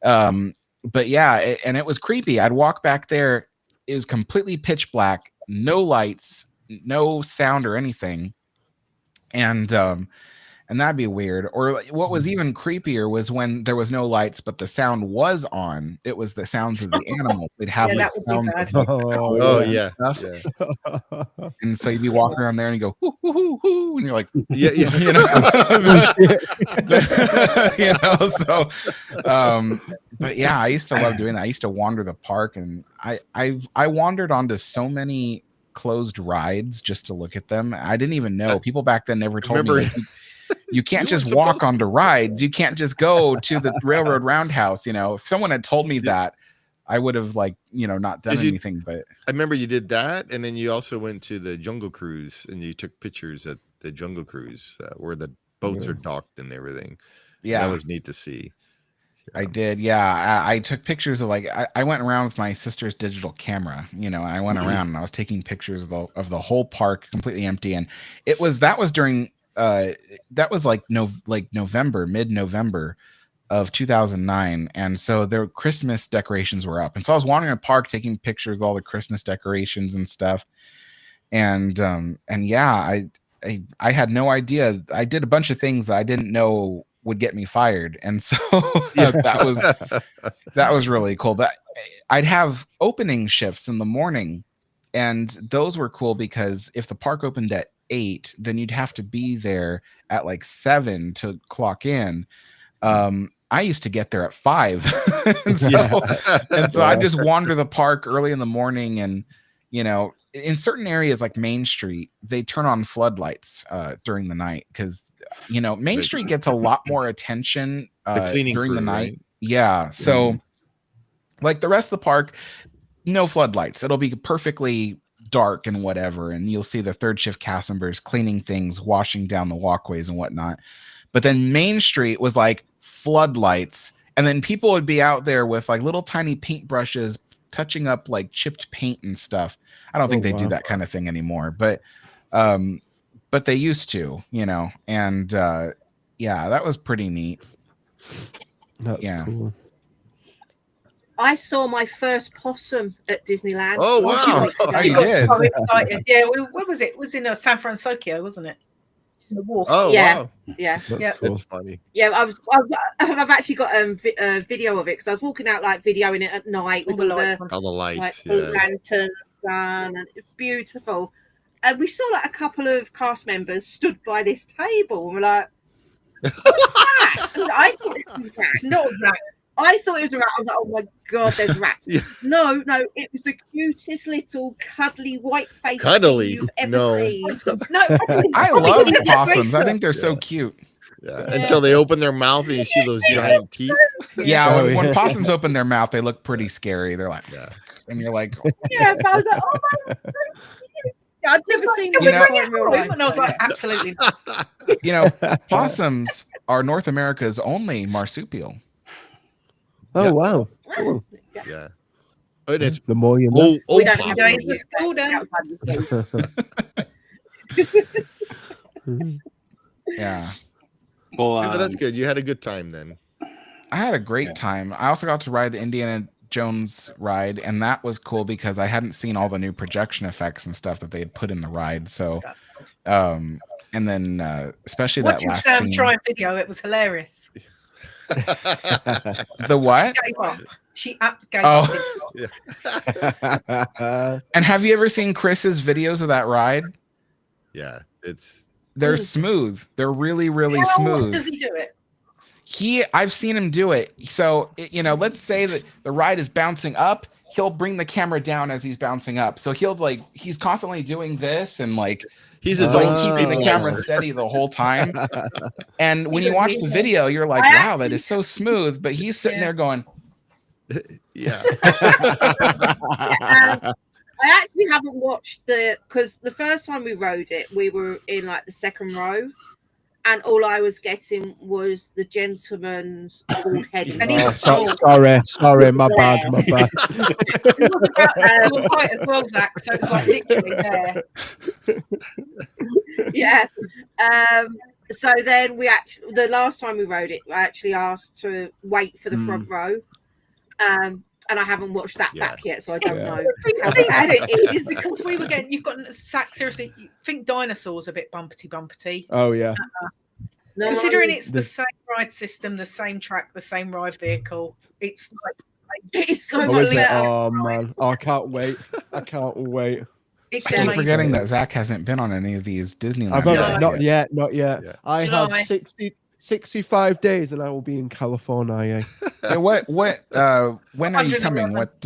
yeah, and it was creepy. I'd walk back there, it was completely pitch black, no lights, no sound or anything, and that'd be weird. Or what was even creepier was when there was no lights, but the sound was on. It was the sounds of the animals. They'd have like sounds of stuff. And so you'd be walking around there and you go, hoo, hoo, hoo, hoo, and you're like, you know, so, but yeah, I used to love doing that. I used to wander the park, and I wandered onto so many closed rides just to look at them. I didn't even know. People back then never told me. You can't just walk onto rides. You can't just go to the railroad roundhouse. You know, if someone had told me that, I would have not done anything. But I remember you did that, and then you also went to the Jungle Cruise, and you took pictures at the Jungle Cruise where the boats are docked and everything. Yeah, that was neat to see. I did. Yeah, I took pictures of I went around with my sister's digital camera. And I went around and I was taking pictures of the whole park completely empty, and that was during. That was November, mid-November of 2009, and so their Christmas decorations were up, and so I was wandering the park taking pictures of all the Christmas decorations and stuff, and yeah, I had no idea. I did a bunch of things that I didn't know would get me fired, and so that was really cool. But I'd have opening shifts in the morning, and those were cool because if the park opened at 8, then you'd have to be there at 7 to clock in. I used to get there at 5. and so I just wander the park early in the morning, and in certain areas like Main Street, they turn on floodlights during the night because Main Street gets a lot more attention during the night. Right? Yeah. So like the rest of the park, no floodlights. It'll be perfectly dark and whatever, and you'll see the third shift cast members cleaning things, washing down the walkways and whatnot. But then Main Street was like floodlights, and then people would be out there with little tiny paintbrushes touching up chipped paint and stuff. I don't think they do that kind of thing anymore, but they used to, and yeah, that was pretty neat. That's cool. I saw my first possum at Disneyland. Oh wow! You did. So excited. Yeah, where was it? It was in San Francisco, wasn't it? The wharf. Oh yeah, wow! Yeah, That's funny. Yeah, I've actually got a video of it because I was walking out videoing it at night with all the lights, lanterns, sun, and it's beautiful. And we saw a couple of cast members stood by this table, and we're like, "What's that?" I thought it was rats. Not rats. I thought it was a rat. I was like, "Oh my god, there's rats!" No, it was the cutest little cuddly white face you've ever seen. No, I love possums. I think they're so cute. Yeah. Until they open their mouth and you see those giant teeth. Yeah, when possums open their mouth, they look pretty scary. They're like, and you're like, yeah. But I was like, "Oh my, that's so cute." I'd never seen it before in real life. And I was like, absolutely not. Possums are North America's only marsupial. Oh wow! Cool. Yeah, it's the more you know. We don't have to school Yeah. Well, that's good. You had a good time then. I had a great time. I also got to ride the Indiana Jones ride, and that was cool because I hadn't seen all the new projection effects and stuff that they had put in the ride. So, and then especially that last scene. Try video. It was hilarious. The what? Gave up. She gave up. And have you ever seen Chris's videos of that ride? Yeah, they're smooth. They're really, really smooth. How does he do it? I've seen him do it. So let's say that the ride is bouncing up. He'll bring the camera down as he's bouncing up. So he's constantly doing this and he's just keeping the camera steady the whole time. And when you watch the video, you're like, wow, that is so smooth. But he's sitting there going, yeah. I actually haven't watched because the first time we rode it, we were in the second row. And all I was getting was the gentleman's bald head. Sorry, my bad. It wasn't about quite as well, Zach. So it was literally there. Yeah. So then the last time we rode it, I actually asked to wait for the front row. and I haven't watched that Yeah. back yet, so I don't Yeah. know how bad it is. Because we were getting, you've got Zach, seriously, you think dinosaurs a bit bumpety. Oh yeah. No, Considering it's the The- same ride system, the same track, the same ride vehicle, it's like it's so Oh, much is it? better. Oh man. Oh, I can't wait. I can't wait. it's I keep amazing. forgetting that Zach hasn't been on any of these Disneyland I've rides not yet. yet. Yeah. I July. have 65 days and I will be in California. Yeah, when are you 111. coming? What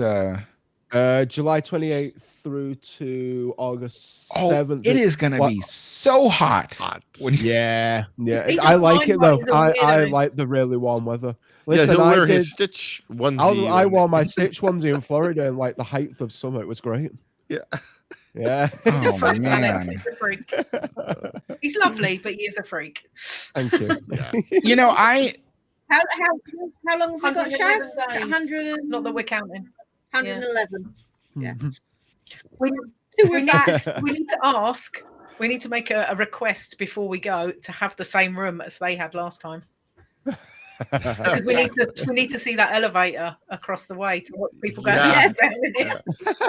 July 28th through to August oh 7th. it is gonna be so hot. When Yeah. He I doesn't like mind it though. what he's a I weirdo. like the really warm weather. Yeah, Listen, he'll I wear did. his Stitch onesie. I when- wore my Stitch onesie in Florida in like the height of summer. It was great. Yeah. Yeah. Oh Freak, Alex, man. he's a freak. He's lovely, but he is a freak. Thank you. Yeah. You know, How long have we got, 111 Shaz? days. 100, Not that we're counting. 111. Yeah. We, Till we, we're need back. to, we need to ask. We need to make a request before we go to have the same room as they had last time. Because we need to see that elevator across the way to watch people go Yeah. down with it.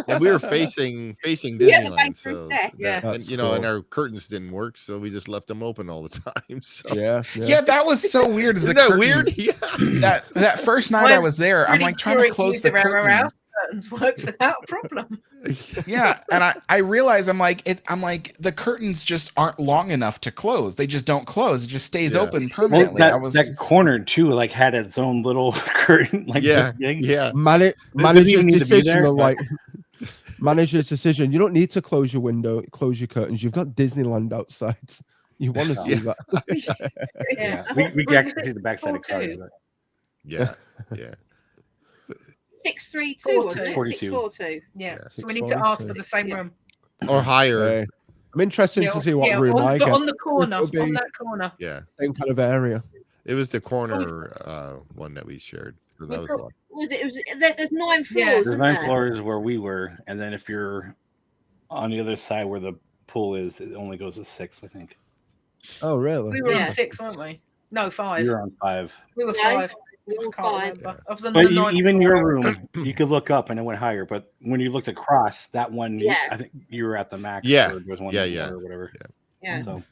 And we were facing Yeah, Disneyland, like so there. Yeah. and That's you know, and cool. our curtains didn't work, so we just left them open all the time. So yeah, that was so weird. As the isn't that curtains- weird? Yeah. That first night I was there, I'm Pretty like trying to sure close it the used our curtains. curtains work without a problem. Yeah, and I realize I'm like the curtains just aren't long enough to close. They just don't close. It just stays Yeah. open Well, permanently. I was that just- corner too, like had its own little curtain. Like Yeah, this big. yeah. Manager's even need to be decision. there, Of, but- like manager's decision. You don't need to close your window, close your curtains. You've got Disneyland outside. You want to see that? Yeah. We can actually see the backside of cars. 42. but- Yeah. Yeah. 632 was it? 42. 642. Yeah. Yeah. So we need to ask for the same room. Or higher. Okay. I'm interested Yeah, to see what yeah, room I on, get. on the corner. It would On be- that corner. Yeah. Same kind of area. It was the corner one that we shared. So that was a lot. There's 9 floors, Yeah. There's isn't 9 there? floors where we were, and then if you're on the other side where the pool is, it only goes to 6, I think. Oh, really? We were Yeah. on 6, weren't we? No, 5. You're on 5. We were Yeah. 5. We were I can't 5. remember. I was on But the 9th even floor. your room, you could look up and it went higher. But when you looked across, that one, Yeah. I think you were at the max. Yeah. Or there was one Yeah, more yeah. or whatever. Yeah. So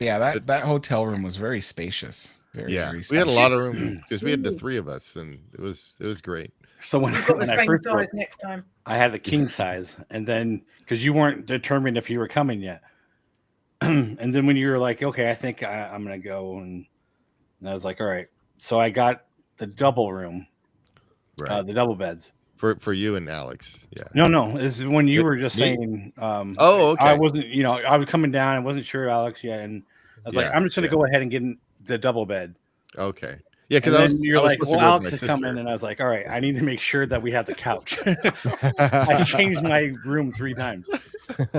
yeah, that hotel room was very spacious. Very, Yeah. very We spacious. had a lot of room because we had the 3 of us, and it was great. So when, We've got the when I same first size looked, next time. I had the king size, and then because you weren't determined if you were coming yet, and then when you were like, okay, I think I'm gonna go, and I was like, all right. So I got the double room, Right. the double beds. For you and Alex. Yeah. No, this is when you Me- were just me? saying. Oh, okay. I wasn't, I was coming down. I wasn't sure, Alex, yet, and I was like, Yeah, I'm just gonna yeah. go ahead and get in the double bed. Okay. Yeah, And because I was. then you're I was like, supposed to well, go with Alex my is sister. coming, and I was like, all right, I need to make sure that we have the couch. I changed my room 3 times.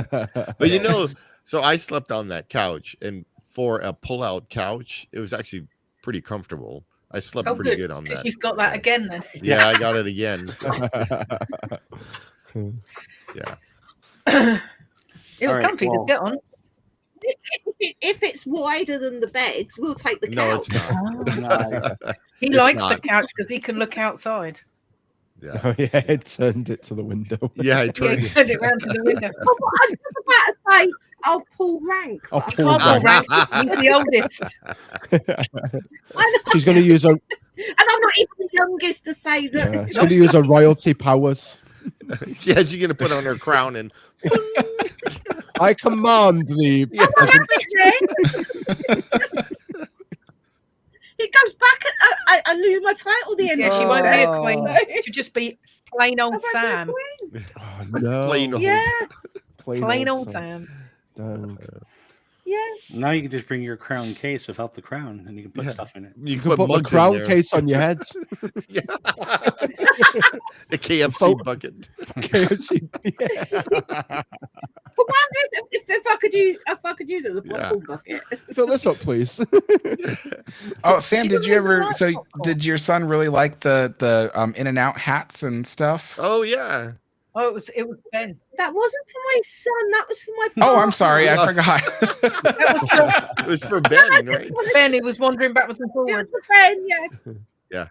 But you know, so I slept on that couch, and for a pull-out couch, it was actually pretty comfortable. I slept Oh, pretty good. good on 'Cause that. you've got that again then. Yeah, I got it again. So, yeah. It was All right, comfy well- to sit on. If it's wider than the beds, we'll take the No, couch. it's not. He It's likes the not. couch because he can look outside. Yeah. Oh, yeah, it turned it to the window. Yeah, I Yeah, turned. he turned it round to the window. Oh, I was just about to say, I'll pull rank. Oh, but I pull Can't can't. go rank. He's the oldest. I know, She's going to use a and I'm not even the youngest to say that. she's going to use her royalty powers. Yeah, she's gonna put on her crown and I command the. It goes back. I lose my title the end. Yeah, she of won't the be a Oh. queen. She'll just be plain old Am I still Sam. queen? Oh, no. plain old. Yeah. Plain old Sam. Dang. Yes. Now you can just bring your crown case without the crown, and you can put Yeah. stuff in it. You You can can put the mugs in crown there. case on your heads. Yeah. The KFC Vote. bucket. I wonder if I could use it as a popcorn bucket. Fill this up, please. Oh, Sam, She did doesn't you even ever? like So, popcorn. did your son really like the In-N-Out hats and stuff? Oh yeah. Oh, it was Ben. That wasn't for my son. That was for my. Oh, I'm partner. sorry, I forgot. That was for It was for Ben, right? Ben. He was wandering backwards and It forwards. was for Ben. Yeah.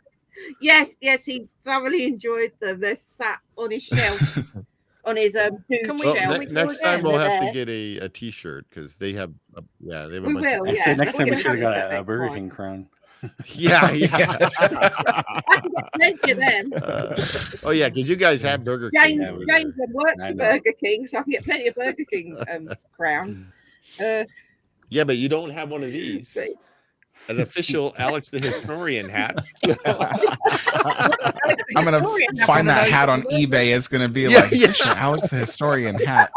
Yes, he thoroughly enjoyed them. They're sat on his shelf, on his dude shelf. Next time we'll have to get a T-shirt because they have they have a We bunch will, of. yeah. So next time we We're should have gonna got have a next Burger time. King crown. Yeah. I can get plenty of them. Oh yeah, because you guys have Burger James King. works I for know. Burger King, so I can get plenty of Burger King crowns. Yeah, but you don't have one of these. But- An official Alex the Historian hat. I'm gonna find that hat on eBay. It's gonna be like official Alex the Historian hat.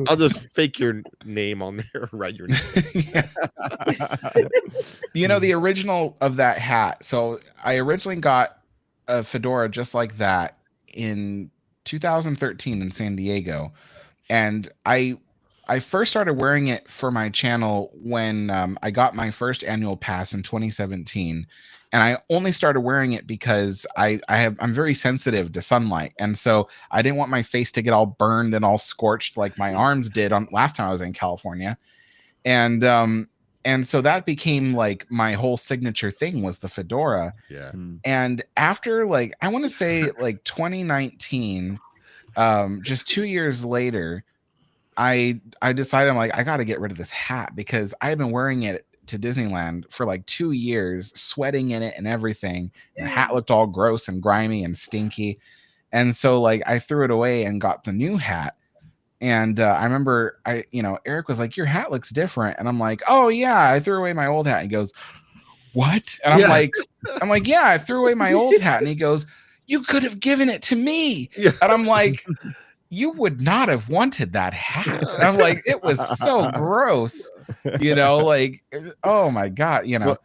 I'll just fake your name on there, write your name. You know, the original of that hat. So I originally got a fedora just like that in 2013 in San Diego, and I first started wearing it for my channel when I got my first annual pass in 2017, and I only started wearing it because I'm very sensitive to sunlight, and so I didn't want my face to get all burned and all scorched like my arms did on last time I was in California, and so that became like my whole signature thing was the fedora. Yeah. And after like I want to say like 2019, just 2 years later, I decided I'm like, I got to get rid of this hat because I've been wearing it to Disneyland for like 2 years, sweating in it and everything. And the hat looked all gross and grimy and stinky. And so like I threw it away and got the new hat. And I remember Eric was like, your hat looks different. And I'm like, oh yeah, I threw away my old hat. And he goes, what? And I'm like, yeah, I threw away my old hat. And he goes, you could have given it to me. Yeah. And I'm like, you would not have wanted that hat. And I'm like, it was so gross, like, oh my God, Well,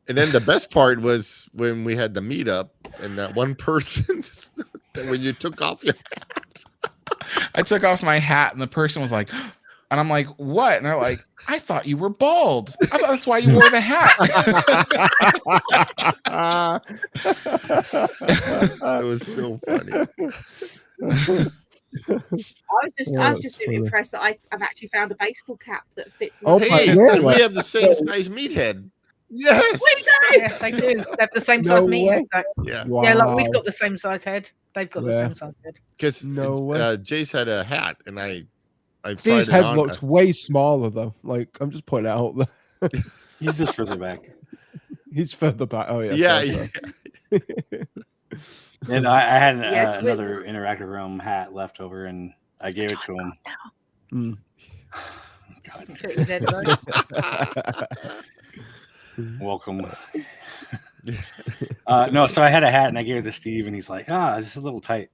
and then the best part was when we had the meetup and that one person, when you took off your hat. I took off my hat and the person was like, and I'm like, what? And they're like, I thought you were bald. I thought that's why you wore the hat. It was so funny. I was just impressed that I've actually found a baseball cap that fits me. Oh, hey, we have the same size meathead. Yes, we do. Yes, they do. They have the same size meat. Yeah, yeah. Like we've got the same size head. They've got the same size head. Because Jace had a hat, and I His head looks way smaller though. Like I'm just pointing it out there. He's just further back. He's further back. Oh yeah. Yeah. And I had another Interactive Realm hat left over, and I gave it to him. Welcome. No, so I had a hat, and I gave it to Steve, and he's like, "This is a little tight."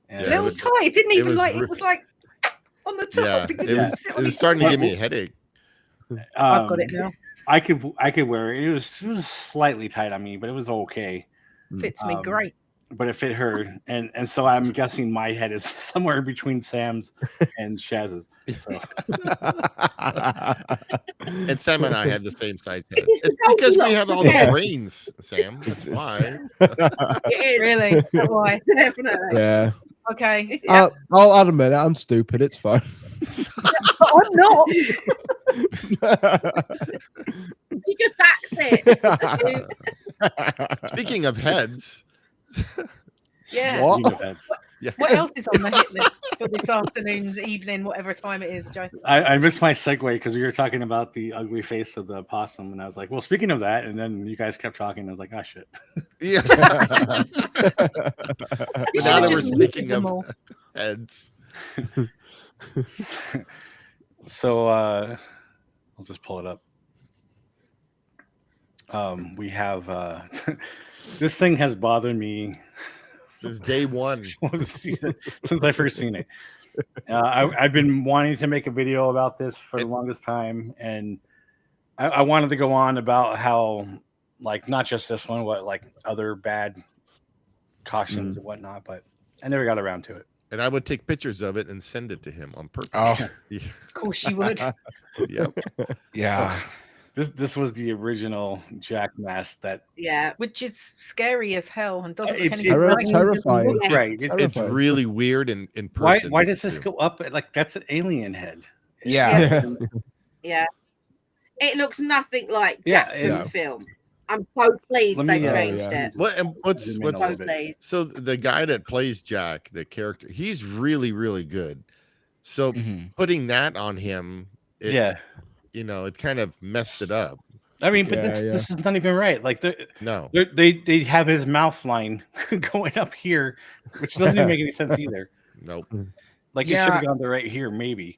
And a little tight. It didn't even it was like on the top. Yeah, it was starting to give me a headache. I've got it now. I could wear it. It was slightly tight on me, but it was okay. Fits me great. But it fit her, and so I'm guessing my head is somewhere between Sam's and Shaz's. So. And Sam and I had the same size head. It's because we have all the brains, Sam. That's why. Really? That's why. Definitely. Yeah. Okay. I'll admit it. I'm stupid. It's fine. I'm not. You just acts it. Speaking of heads. Yeah. What else is on the hit list for this afternoon's evening, whatever time it is, Jason? I missed my segue because we were talking about the ugly face of the possum, and I was like, well, speaking of that, and then you guys kept talking. I was like, oh shit. Yeah. Now that we're speaking of heads. So I'll just pull it up. We have this thing has bothered me since day one. Since I first seen it. I've been wanting to make a video about this for the longest time, and I wanted to go on about how, like, not just this one, but like other bad cautions and whatnot, but I never got around to it. And I would take pictures of it and send it to him on purpose. Oh, of course you would. Yep. Yeah. So, this was the original Jack mask which is scary as hell and doesn't look terrifying. Right. It's really weird in person. Why does this go up? Like, that's an alien head. Yeah. Yeah. It looks nothing like Jack from the film. I'm so pleased Let they me, changed yeah. it. What and what's Zoom in a So little bit. pleased. so the guy that plays Jack, the character, he's really, really good. So Mhm. putting that on him, it, Yeah. it kind of messed it up. I mean, but Yeah, this is not even right. Like No, they have his mouth line going up here, which doesn't even make any sense either. nope. Like it should Yeah, have gone to right here, maybe.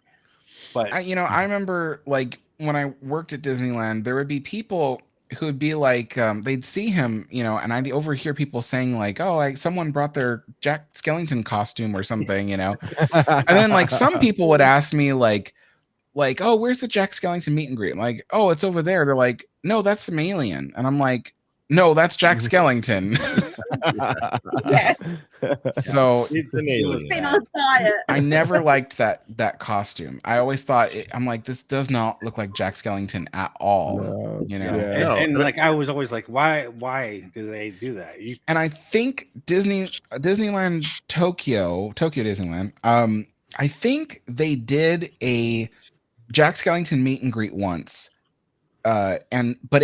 But I remember like when I worked at Disneyland, there would be people who would be like, they'd see him, and I'd overhear people saying like, "Oh, someone brought their Jack Skellington costume or something," and then like some people would ask me like, "Oh, where's the Jack Skellington meet and greet?" I'm like, "Oh, it's over there." They're like, "No, that's some alien," and I'm like, "No, that's Jack Skellington." Yeah. So He's an alien. Been on diet. I never liked that costume. I always thought I'm like, this does not look like Jack Skellington at all. No, Yeah. yeah. and like I was always like, why do they do that? And I think Disneyland Tokyo Disneyland, I think they did a Jack Skellington meet and greet once. But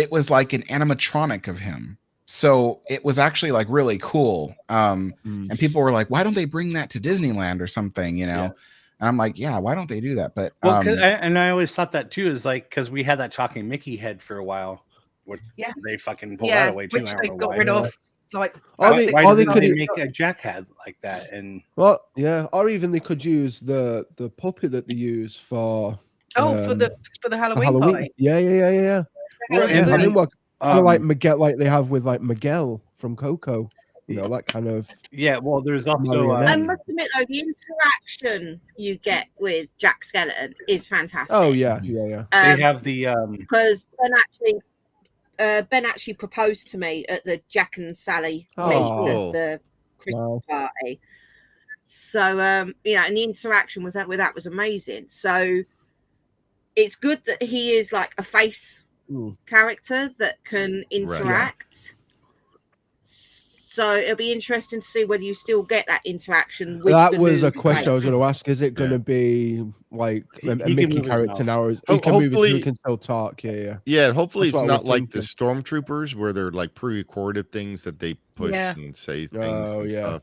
it was like an animatronic of him. So it was actually like really cool. And people were like, why don't they bring that to Disneyland or something, And I'm like, yeah, why don't they do that? But and I always thought that too, is like because we had that talking Mickey head for a while. Which they fucking pulled that away too. Which they got rid of. Like, why they didn't could they make a Jack head like that? And or even they could use the puppet that they use for for the Halloween party. Yeah. Well, And and kind of like Miguel, like they have with like Miguel from Coco. That kind of. Yeah, well, there's also. I must admit, though, the interaction you get with Jack Skeleton is fantastic. Oh yeah. They have the because Ben actually proposed to me at the Jack and Sally meet at the Christmas party. So and the interaction with that was amazing. So it's good that he is like a face character that can interact. Right. So it'll be interesting to see whether you still get that interaction with that the was new a question face. I was going to ask. Is it going to be like a Mickey character now? He can move, he can still talk. Yeah, hopefully it's not like the Stormtroopers where they're like pre-recorded things that they push and say things and stuff.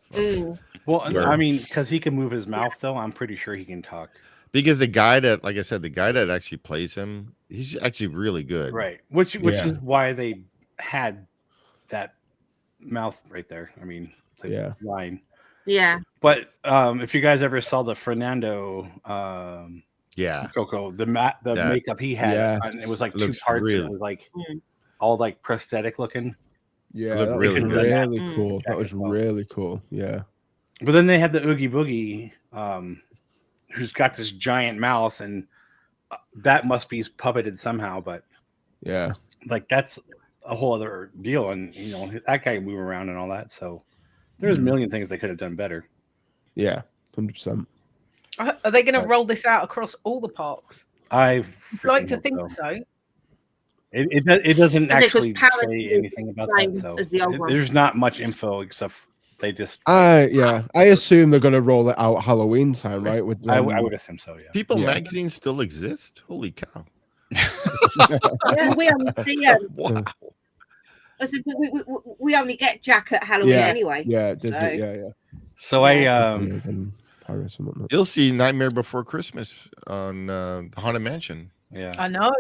Well, I mean, because he can move his mouth, though, I'm pretty sure he can talk. Because the guy that, like I said, the guy that actually plays him, he's actually really good. Right. Which is why they had that mouth right there. I mean, line. Yeah. But if you guys ever saw the Fernando Coco, the makeup he had, and it was like two parts. It was like all like prosthetic looking. Yeah, that was really cool. That was really cool. Yeah. But then they had the Oogie Boogie, who's got this giant mouth, and that must be puppeted somehow. But like that's a whole other deal, and that guy move around and all that. So there's a million things they could have done better. Yeah, 100%. Are they going to roll this out across all the parks? I'd like to think so. It doesn't actually say anything about that. So there's not much info except they just. I assume they're going to roll it out Halloween time, right? With I would assume so. Yeah. People magazine still exist. Holy cow! We only see him. Wow. We only get Jack at Halloween anyway. Yeah, So you'll see Nightmare Before Christmas on the Haunted Mansion. Yeah, I know.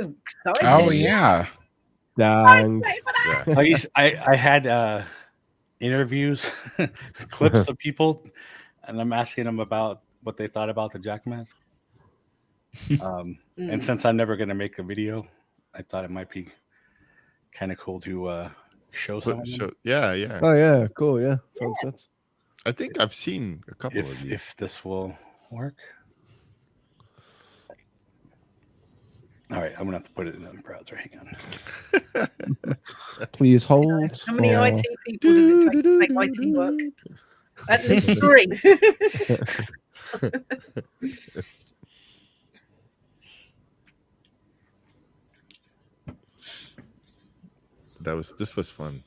Oh yeah. Dang. I had interviews, clips of people, and I'm asking them about what they thought about the Jack mask. And since I'm never going to make a video, I thought it might be kind of cool to show something. Yeah. Oh yeah, cool. Yeah. Sounds good. I think I've seen a couple of these. If this will work. All right, I'm gonna have to put it in the browser. Hang on. Please hold. How many IT people does it take to make IT work? At least 3. This was fun.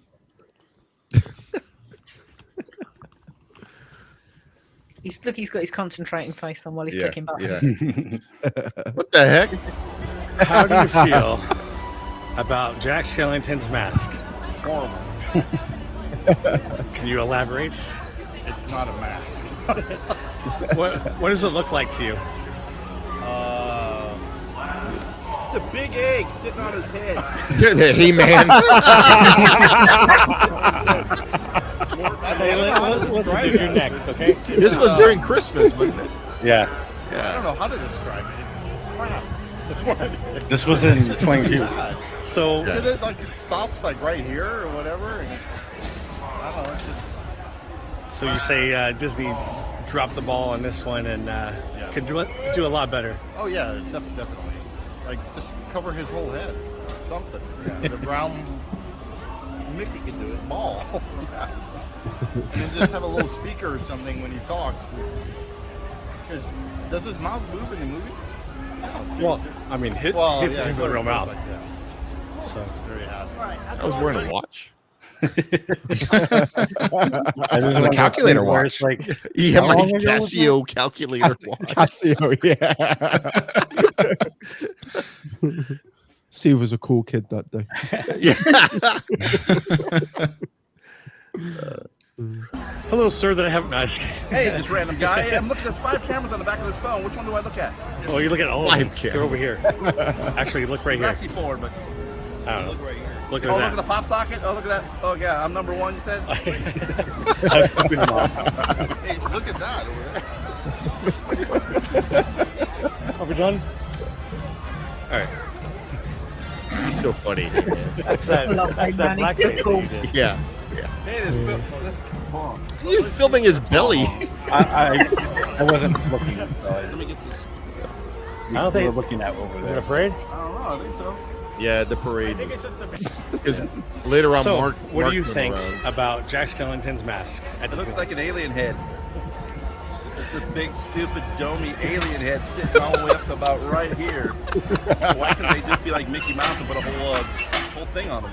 He's got his concentrating face on while he's clicking buttons. Yeah. What the heck? How do you feel about Jack Skellington's mask? horrible. Can you elaborate? It's not a mask. What does it look like to you? It's a big egg sitting on his head. Hey, man. Hey, let's do your next, okay? This was during Christmas, wasn't it? Yeah. Yeah. I don't know how to describe it. It's crap. This was in 22. So It stops like right here or whatever. And I don't know. It's just. So you say Disney dropped the ball on this one and could do a lot better. Oh yeah, definitely. Like just cover his whole head, something. Yeah. The brown Mickey can do it. Ball. Yeah. And then just have a little speaker or something when he talks. Because does his mouth move in the movie? Well, I mean, his a real mouth. Like that. So Very happy. I was wearing a watch. The calculator watch. Like, Yeah, my Casio calculator watch. Casio, yeah. Steve was a cool kid that day. hello, sir. That I haven't asked. Hey, just random guy. Hey, I'm looking. There's 5 cameras on the back of this phone. Which one do I look at? Well, you look at all of them. They're over here. Actually, look right here. Actually 4, but I don't know. look right here. Look at Look that. at the pop socket. Oh, look at that. Oh yeah, I'm number 1. You said. Hey, look at that over there. Are we done? All right. He's so funny. That's that blackface that you did. Yeah. Hey, this bomb. He's filming his belly. I wasn't looking. So Let me get this. I don't think we're looking at over Is it there. a parade? I don't know. I think so. Yeah, the parade. Because later on, So, Mark. what Mark do you went think around. about Jack Skellington's mask? It looks like an alien head. It's a big, stupid, domey alien head sitting all the way up to about right here. So why can't they just be like Mickey Mouse and put a whole thing on them?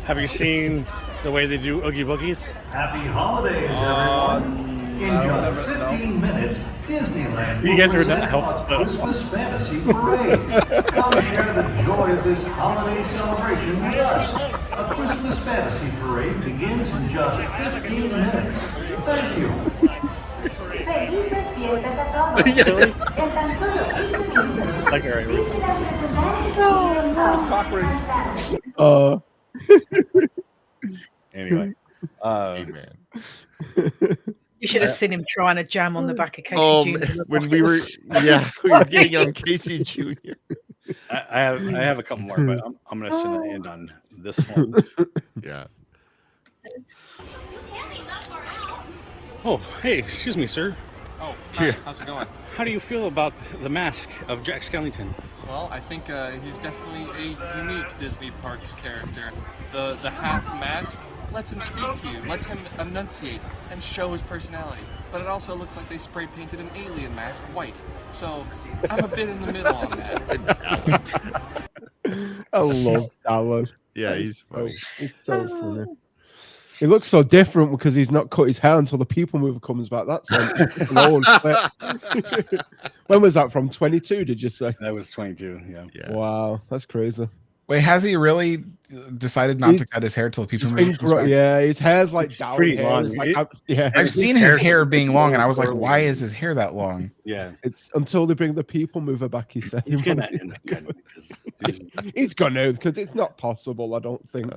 Have you seen the way they do Oogie Boogies? Happy holidays, everyone. In just 15 minutes, Disneyland You guys will are not present helpful. our Christmas Fantasy Parade. Come share the joy of this holiday celebration with us. A Christmas Fantasy Parade begins in just 15 minutes. Thank you. Felices fiestas a todos. En tan solo 15 minutos, Like, all right, anyway. Man. You should have seen him trying to jam on the back of Casey Jr. When we were, we were getting on Casey Jr. I have a couple more, but I'm going to end on this one. Yeah. Oh, hey, excuse me, sir. Oh, hi. How's it going? How do you feel about the mask of Jack Skellington? Well, I think he's definitely a unique Disney Parks character. The half mask lets him speak to you, lets him enunciate and show his personality. But it also looks like they spray painted an alien mask white. So I'm a bit in the middle on that. I love that one. Yeah, he's funny. He's so funny. He looks so different because he's not cut his hair until the people mover comes back. That's when was that from? 22? Did you say? That was 22. Yeah. Wow, that's crazy. Wait, has he really decided not to cut his hair till people move? Yeah, his hair's like down pretty here. long. Like, I've seen his hair being long, and I was like, why is his hair that long? Yeah. It's until they bring the people mover back. He said He's gonna end up he's gonna because it's not possible. I don't think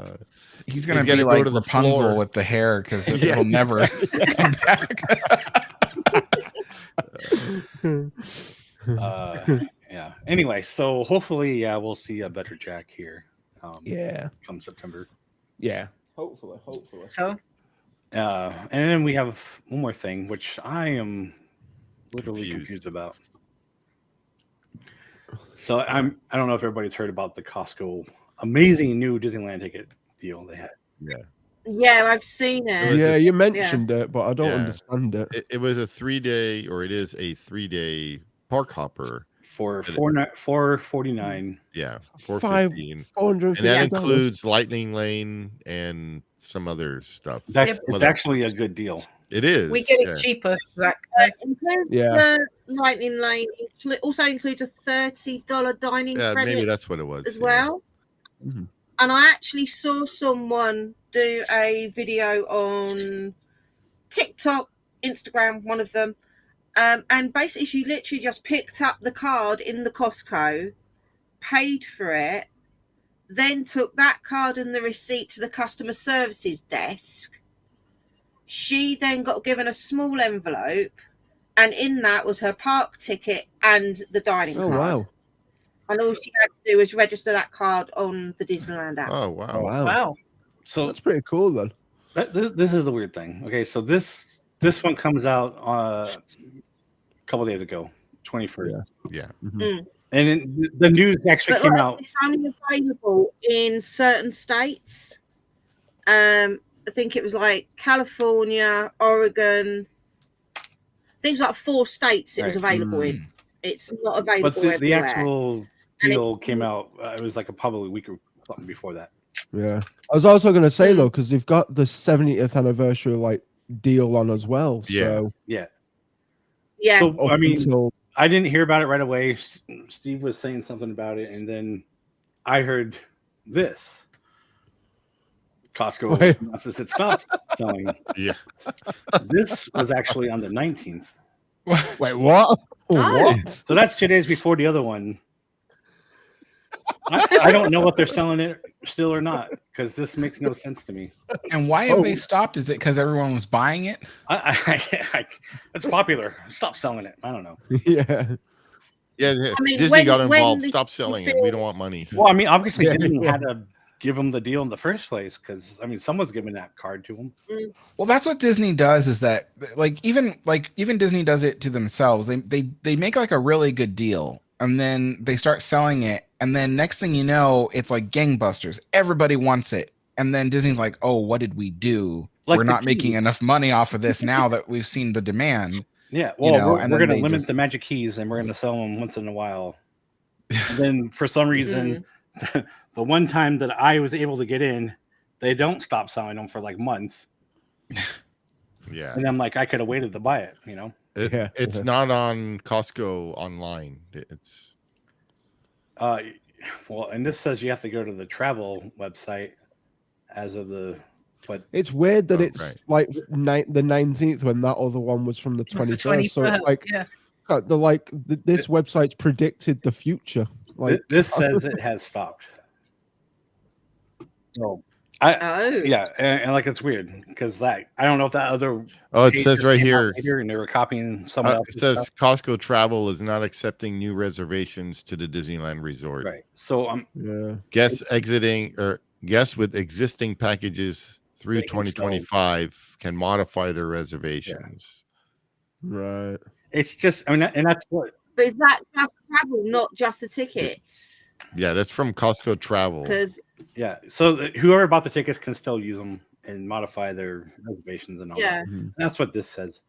he's gonna be like Rapunzel with the hair because it will never come back. Yeah. Anyway, so hopefully, we'll see a better Jack here. Come September. Yeah. Hopefully. So. And then we have one more thing, which I am literally confused about. So I don't know if everybody's heard about the Costco amazing new Disneyland ticket deal they had. Yeah, I've seen it. Yeah, you mentioned it, but I don't understand it. It was a 3-day, or it is a 3-day park hopper for $449. Yeah, $415. And that includes Lightning Lane and some other stuff. It's actually a good deal. It is. We get it cheaper. Includes the Lightning Lane. Also includes a $30 dining credit. Maybe that's what it was. as well. Mm-hmm. and I actually saw someone do a video on TikTok, Instagram, one of them, and basically she literally just picked up the card in the Costco, paid for it, then took that card and the receipt to the customer services desk. She then got given a small envelope, and in that was her park ticket and the dining card. Wow. And all she had to do was register that card on the Disneyland app. Oh wow. Wow. So that's pretty cool then. This is the weird thing. Okay, so this one comes out a couple days ago, 21st. Yeah. Mm. And then the news actually came out. It's only available in certain states. I think it was like California, Oregon. Things like 4 states it was available in. It's not available But the everywhere. actual deal came out. It was like probably a week or something before that. Yeah. I was also going to say though, because they've got the 70th anniversary like deal on as well. So Yeah. Yeah. So I Up mean, until- I didn't hear about it right away. Steve was saying something about it, and then I heard this. Costco Wait. announces it stops selling. Yeah. This was actually on the 19th. Wait, what? What? So that's 2 days before the other one. I don't know what they're selling it still or not, because this makes no sense to me. And why have they stopped? Is it because everyone was buying it? It's popular. Stop selling it. I don't know. Yeah. Yeah, I mean, Disney got when involved. the- Stop selling it. We don't want money. Well, I mean, obviously, Yeah. Disney had to give them the deal in the first place, because I mean, someone's giving that card to them. Well, that's what Disney does. Is that even Disney does it to themselves. They make like a really good deal, and then they start selling it, and then next thing you know, it's like gangbusters. Everybody wants it, and then Disney's like, "Oh, what did we do? Like We're the not making keys. enough money off of this now that we've seen the demand." Yeah, You well, know, we're and going then to they limit just- the magic keys, and we're going to sell them once in a while. And then, for some reason, the one time that I was able to get in, they don't stop selling them for like months. Yeah. And I'm like, I could have waited to buy it, you know? Yeah. It's not on Costco online. It's Well, and this says you have to go to the travel website as of the, but It's weird that Oh, it's right. like the 19th when that other one was from the It was the 21st. So it's 21st, like yeah. this website's predicted the future. Like this says it has stopped. So, Oh. yeah, and like it's weird because I don't know if that other. Oh, it page says just right came out here. later and they were copying someone else's It says stuff. Costco Travel is not accepting new reservations to the Disneyland Resort. Right. So yeah. Guests with existing packages through They can still- 2025 can modify their reservations. Right. It's just, I mean, and that's what. But is that just travel, not just the tickets? Yeah, that's from Costco Travel. Because Yeah. So whoever bought the tickets can still use them and modify their reservations and all Yeah. that. That's what this says.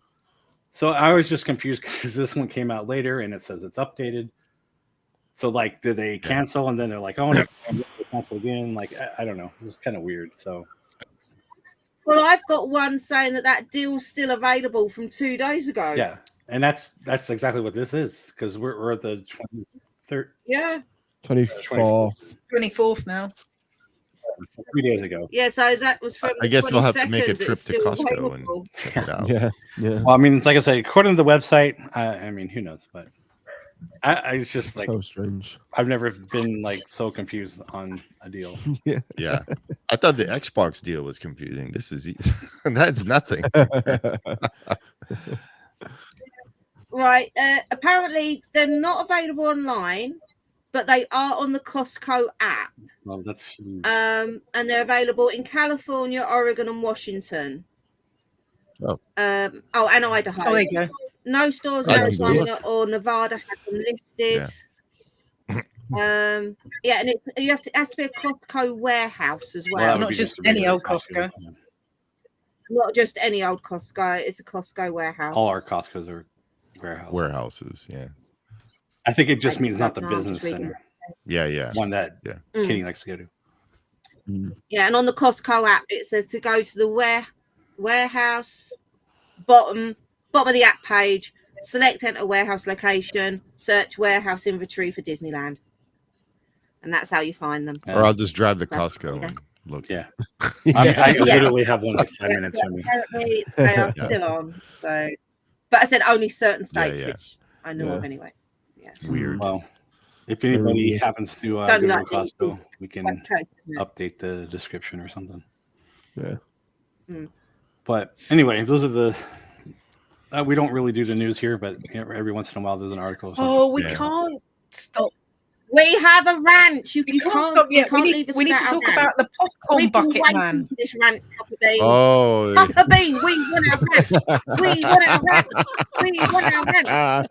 So I was just confused because this one came out later and it says it's updated. So like, did they cancel and then they're like, oh no, they cancel again? Like, I don't know. It was kind of weird. So well, I've got one saying that deal's still available from 2 days ago. yeah, and that's exactly what this is because we're at the 23rd, Yeah. 24. 24th now. 3 days ago. Yeah, so that was from I the guess we'll have to make a 22nd, trip it's to still Costco available. and check it out. Yeah. Yeah. Well, I mean, like I say, according to the website, I mean, who knows? But I it's just like So strange. I've never been like so confused on a deal. Yeah. Yeah. I thought the Xbox deal was confusing. This is that's nothing. Right. Apparently, they're not available online, but they are on the Costco app. Well, that's And they're available in California, Oregon, and Washington. Oh. And Idaho. Oh, there you go. No stores in I can go Arizona or Nevada have them listed. And it has to be a Costco warehouse as well. that would Not be just a regular any old Costco. Not just any old Costco. It's a Costco warehouse. All our Costco's are warehouses. Warehouses, yeah. I think it just I means not the don't know, I'm business just reading center. Yeah, yeah. One that Yeah. Kitty likes to go to. Yeah, and on the Costco app, it says to go to the warehouse, bottom of the app page, select enter warehouse location, search warehouse inventory for Disneyland. and that's how you find them. Or I'll just drive to So, Costco yeah. and look. Yeah. I literally have one like 5 minutes from me. Apparently they are still on. So, but I said only certain states, yeah. which I know of anyway. Yeah. Weird. Well, if anybody happens to go Sounded to like Costco, we can West Coast, isn't it? update the description or something. Yeah. Mm. But anyway, those are the. We don't really do the news here, but every once in a while there's an article. Or something. Oh, we can't stop. We have a rant. You can't stop yet. You can't We leave us need to without talk a rant. about the popcorn We've been bucket waiting man. for this rant, Papa Bean. Oh, Papa Bean, we want our rant. We want our rant. We want our rant.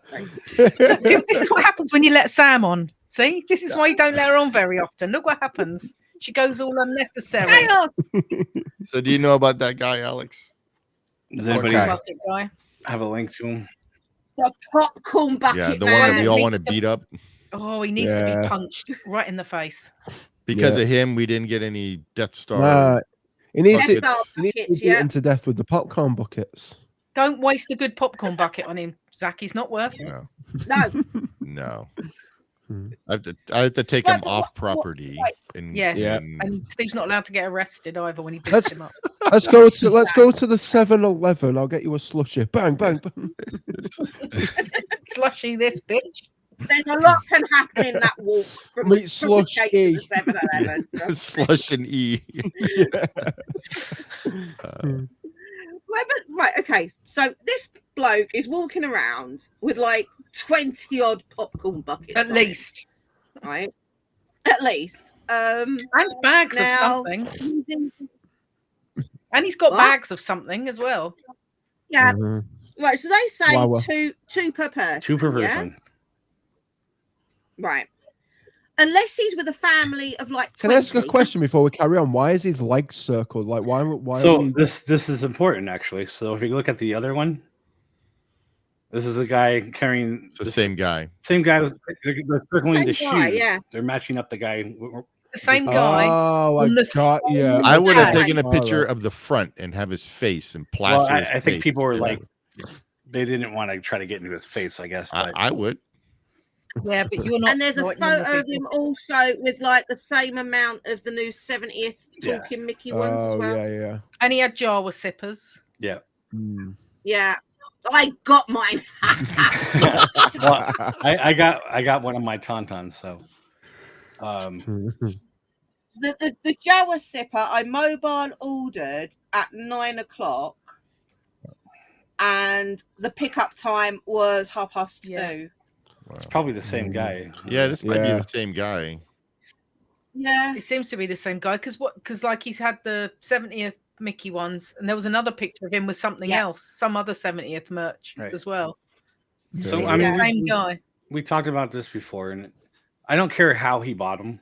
Look, see, this is what happens when you let Sam on. See, this is why you don't let her on very often. Look what happens. She goes all unnecessary. So do you know about that guy, Alex? Does anybody Bucket guy. have a link to him? The popcorn bucket Yeah, the man. one that we all want to beat up. Oh, he needs to be punched right in the face. Because of him, we didn't get any Death Star. Nah, he needs to, buckets. he needs to be beaten to death with the popcorn buckets. Don't waste a good popcorn bucket on him, Zach. He's not worth it. No. No. I have to take him off property. And, Yes. and- And Steve's not allowed to get arrested either when he picks him up. Let's go to the 7-Eleven. I'll get you a slushy. Bang, bang, bang. Slushy this bitch. There's a lot can happen in that walk from Meat the slush gate E. to the 7-Eleven. Slush and E. Right, okay. So this bloke is walking around with like 20 odd popcorn buckets. At on least. it, right? At least. And bags of something. And he's got What? bags of something as well. Yeah. Right. So they say Wow. two per person. 2 per yeah? person. Right. Unless he's with a family of like 20. Can I ask a question before we carry on? Why is his legs circled? Like, why? So are we... this is important actually. So if you look at the other one, this is a guy carrying the same guy. Same guy. They're circling the Same guy, shoes. yeah. They're matching up the guy. The same guy. Oh, I on the got same yeah. I would have guy. taken a All picture right. of the front and have his face and Well, plaster his I think face. people were Yeah. like, they didn't want to try to get into his face. I guess. But I would. Yeah, but you're not. And there's a right in the photo of middle. him also with like the same amount of the new 70th Yeah. talking Mickey ones as Oh, well. yeah. And he had Jawa sippers. yeah. Yeah. I got mine. Well, I got one of my tauntauns. So, the Jawa sipper I mobile ordered at 9 o'clock, and the pickup time was 2:30. Yeah. it's probably the same guy. Yeah, this might be Yeah. the same guy. Yeah. It seems to be the same guy because like he's had the 70th Mickey ones, and there was another picture of him with something else, some other 70th merch Right. as well. So It's I mean, the same guy. we talked about this before, and I don't care how he bought them.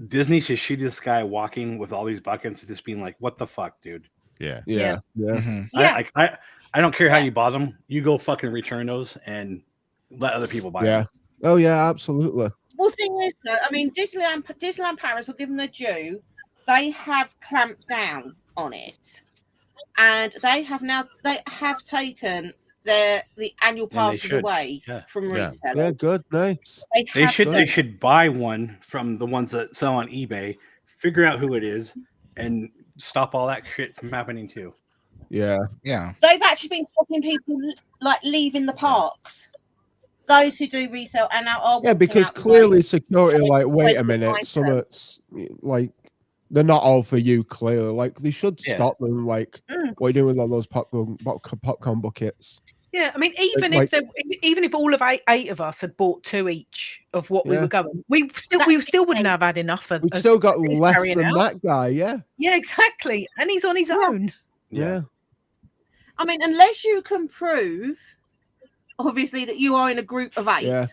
Disney should shoot this guy walking with all these buckets and just being like, "What the fuck, dude?" Yeah. Yeah. I don't care how you bought them. You go fucking return those and let other people buy Yeah. them. Oh yeah, absolutely. Well, thing is, though, I mean, Disneyland Paris will give them their due. They have clamped down on it, and they have taken the annual they passes should. away Yeah. from Yeah. resellers. Yeah, good, nice. They should done they it. should buy one from the ones that sell on eBay, figure out who it is, and stop all that shit from happening too. Yeah. Yeah. They've actually been stopping people like leaving the parks. Those who do resell and now are Yeah, walking because out the clearly way. security, So like, wait when a you minute, find some them. it's like they're not all for you. Clearly, like they should Yeah. stop them. Like, what are you doing with all those popcorn buckets? Yeah, I mean, even Like- if all of eight of us had bought 2 each of what we Yeah. were going, we still wouldn't have had enough. We've still got as he's less carrying than out. that guy. Yeah. Yeah, exactly, and he's on his own. Yeah. I mean, unless you can prove, obviously, that you are in a group of 8. Yeah.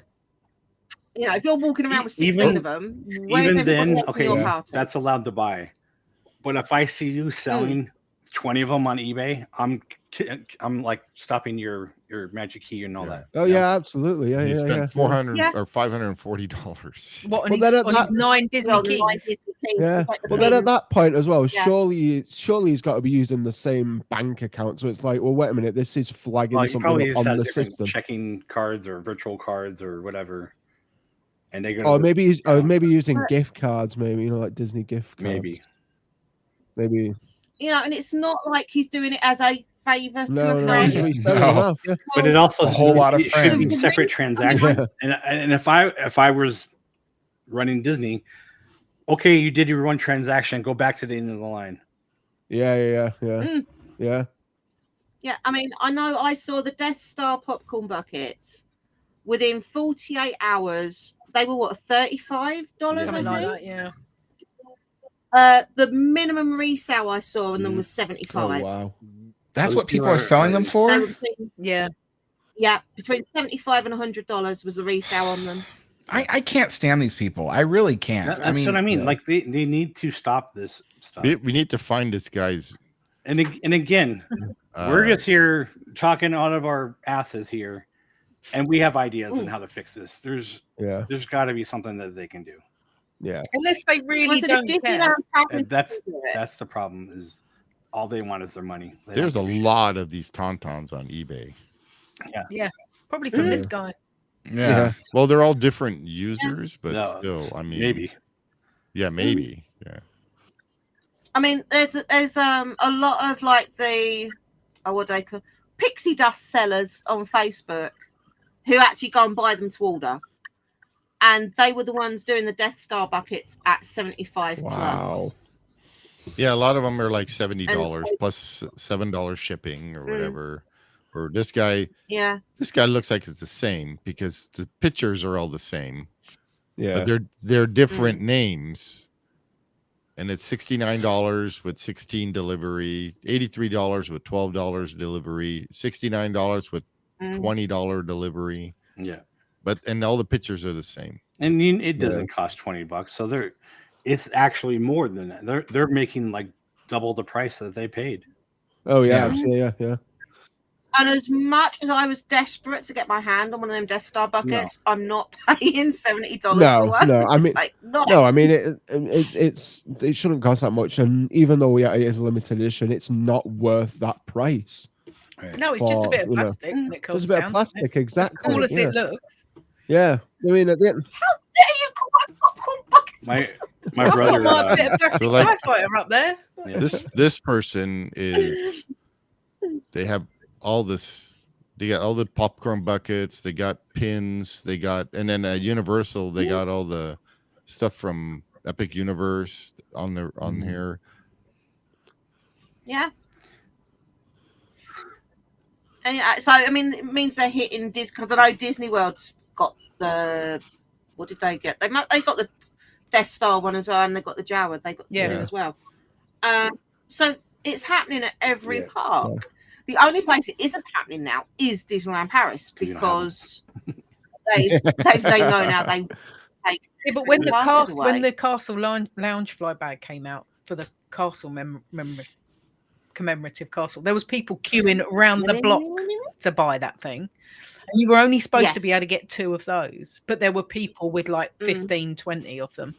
You know, if you're walking around with 16 of them, where's Even everybody then, else in okay, your party? that's allowed to buy. But if I see you selling 20 of them on eBay, I'm like stopping your magic key and all that. Oh yeah, absolutely. Yeah, He yeah, spent yeah. $400 Yeah. or $540. What on, Well, his, then at on his that- 9 Disney Well, keys? nine Disney keys, Yeah. like the Well, then at pins. that point as well, Yeah. surely he's got to be using the same bank account. So it's like, well, wait a minute, this is flagging Well, he something probably up just on has the different system. checking cards or virtual cards or whatever. and they go. Or maybe using gift cards, maybe like Disney gift cards. Maybe. And it's not like he's doing it as a favor to No, a no, friend. he's selling them off, yeah. But it also a whole lot of it should be friends. separate transactions. Yeah. And if I was running Disney, okay, you did your one transaction, go back to the end of the line. Yeah. Yeah, I mean, I know I saw the Death Star popcorn buckets within 48 hours. They were what, $35? I Something think. like that, yeah. The minimum resale I saw on them was $75. Oh wow. That's what people are selling them for? They were between, Yeah. Between $75 and $100 was the resale on them. I can't stand these people. I really can't. That's what I mean. Like they need to stop this stuff. We need to find this guy's. And again, we're just here talking out of our asses here, and we have ideas on how to fix this. There's got to be something that they can do. Yeah. Unless they really don't care. And that's the problem. Is all they want is their money. There's a lot of these tauntauns on eBay. Yeah. Probably from this guy. Yeah. Well, they're all different users, but No, still, I mean, maybe. Yeah, maybe. Yeah. I mean, there's a lot of like what do they call pixie dust sellers on Facebook who actually go and buy them to order, and they were the ones doing the Death Star buckets at 75 plus. Yeah, a lot of them are like $70 plus $7 shipping or whatever. Or this guy, this guy looks like it's the same because the pictures are all the same. Yeah, but they're different names, and it's $69 with 16 delivery, $83 with $12 delivery, $69 with $20 delivery. Yeah, and all the pictures are the same. And it doesn't cost $20, so it's actually more than that. They're making like double the price that they paid. Oh yeah, yeah. And as much as I was desperate to get my hand on one of them Death Star buckets, I'm not paying $70 for one. No, I mean, I mean it shouldn't cost that much, and even though it is a limited edition, it's not worth that price. No, it's just a bit of plastic. And it Just a bit of plastic, exactly. As cool as it looks. Yeah, I mean, at the end. How dare you call my popcorn buckets? My brother. A bit of plastic TIE fighter up there. This person is. They have all this. They got all the popcorn buckets. They got pins. They got, and then at Universal, they got all the stuff from Epic Universe on here. Yeah. And so I mean, it means they're hitting Disney, because I know Disney World's got the. What did they get? They got the Death Star one as well, and they got the Jawa. They got the two as well. So it's happening at every park. Yeah. The only place it isn't happening now is Disneyland Paris, because they know now they take. Yeah, but when the Castle Lounge fly bag came out for the Castle commemorative castle, there was people queuing around the block to buy that thing. And you were only supposed to be able to get 2 of those, but there were people with like 15, 20 of them.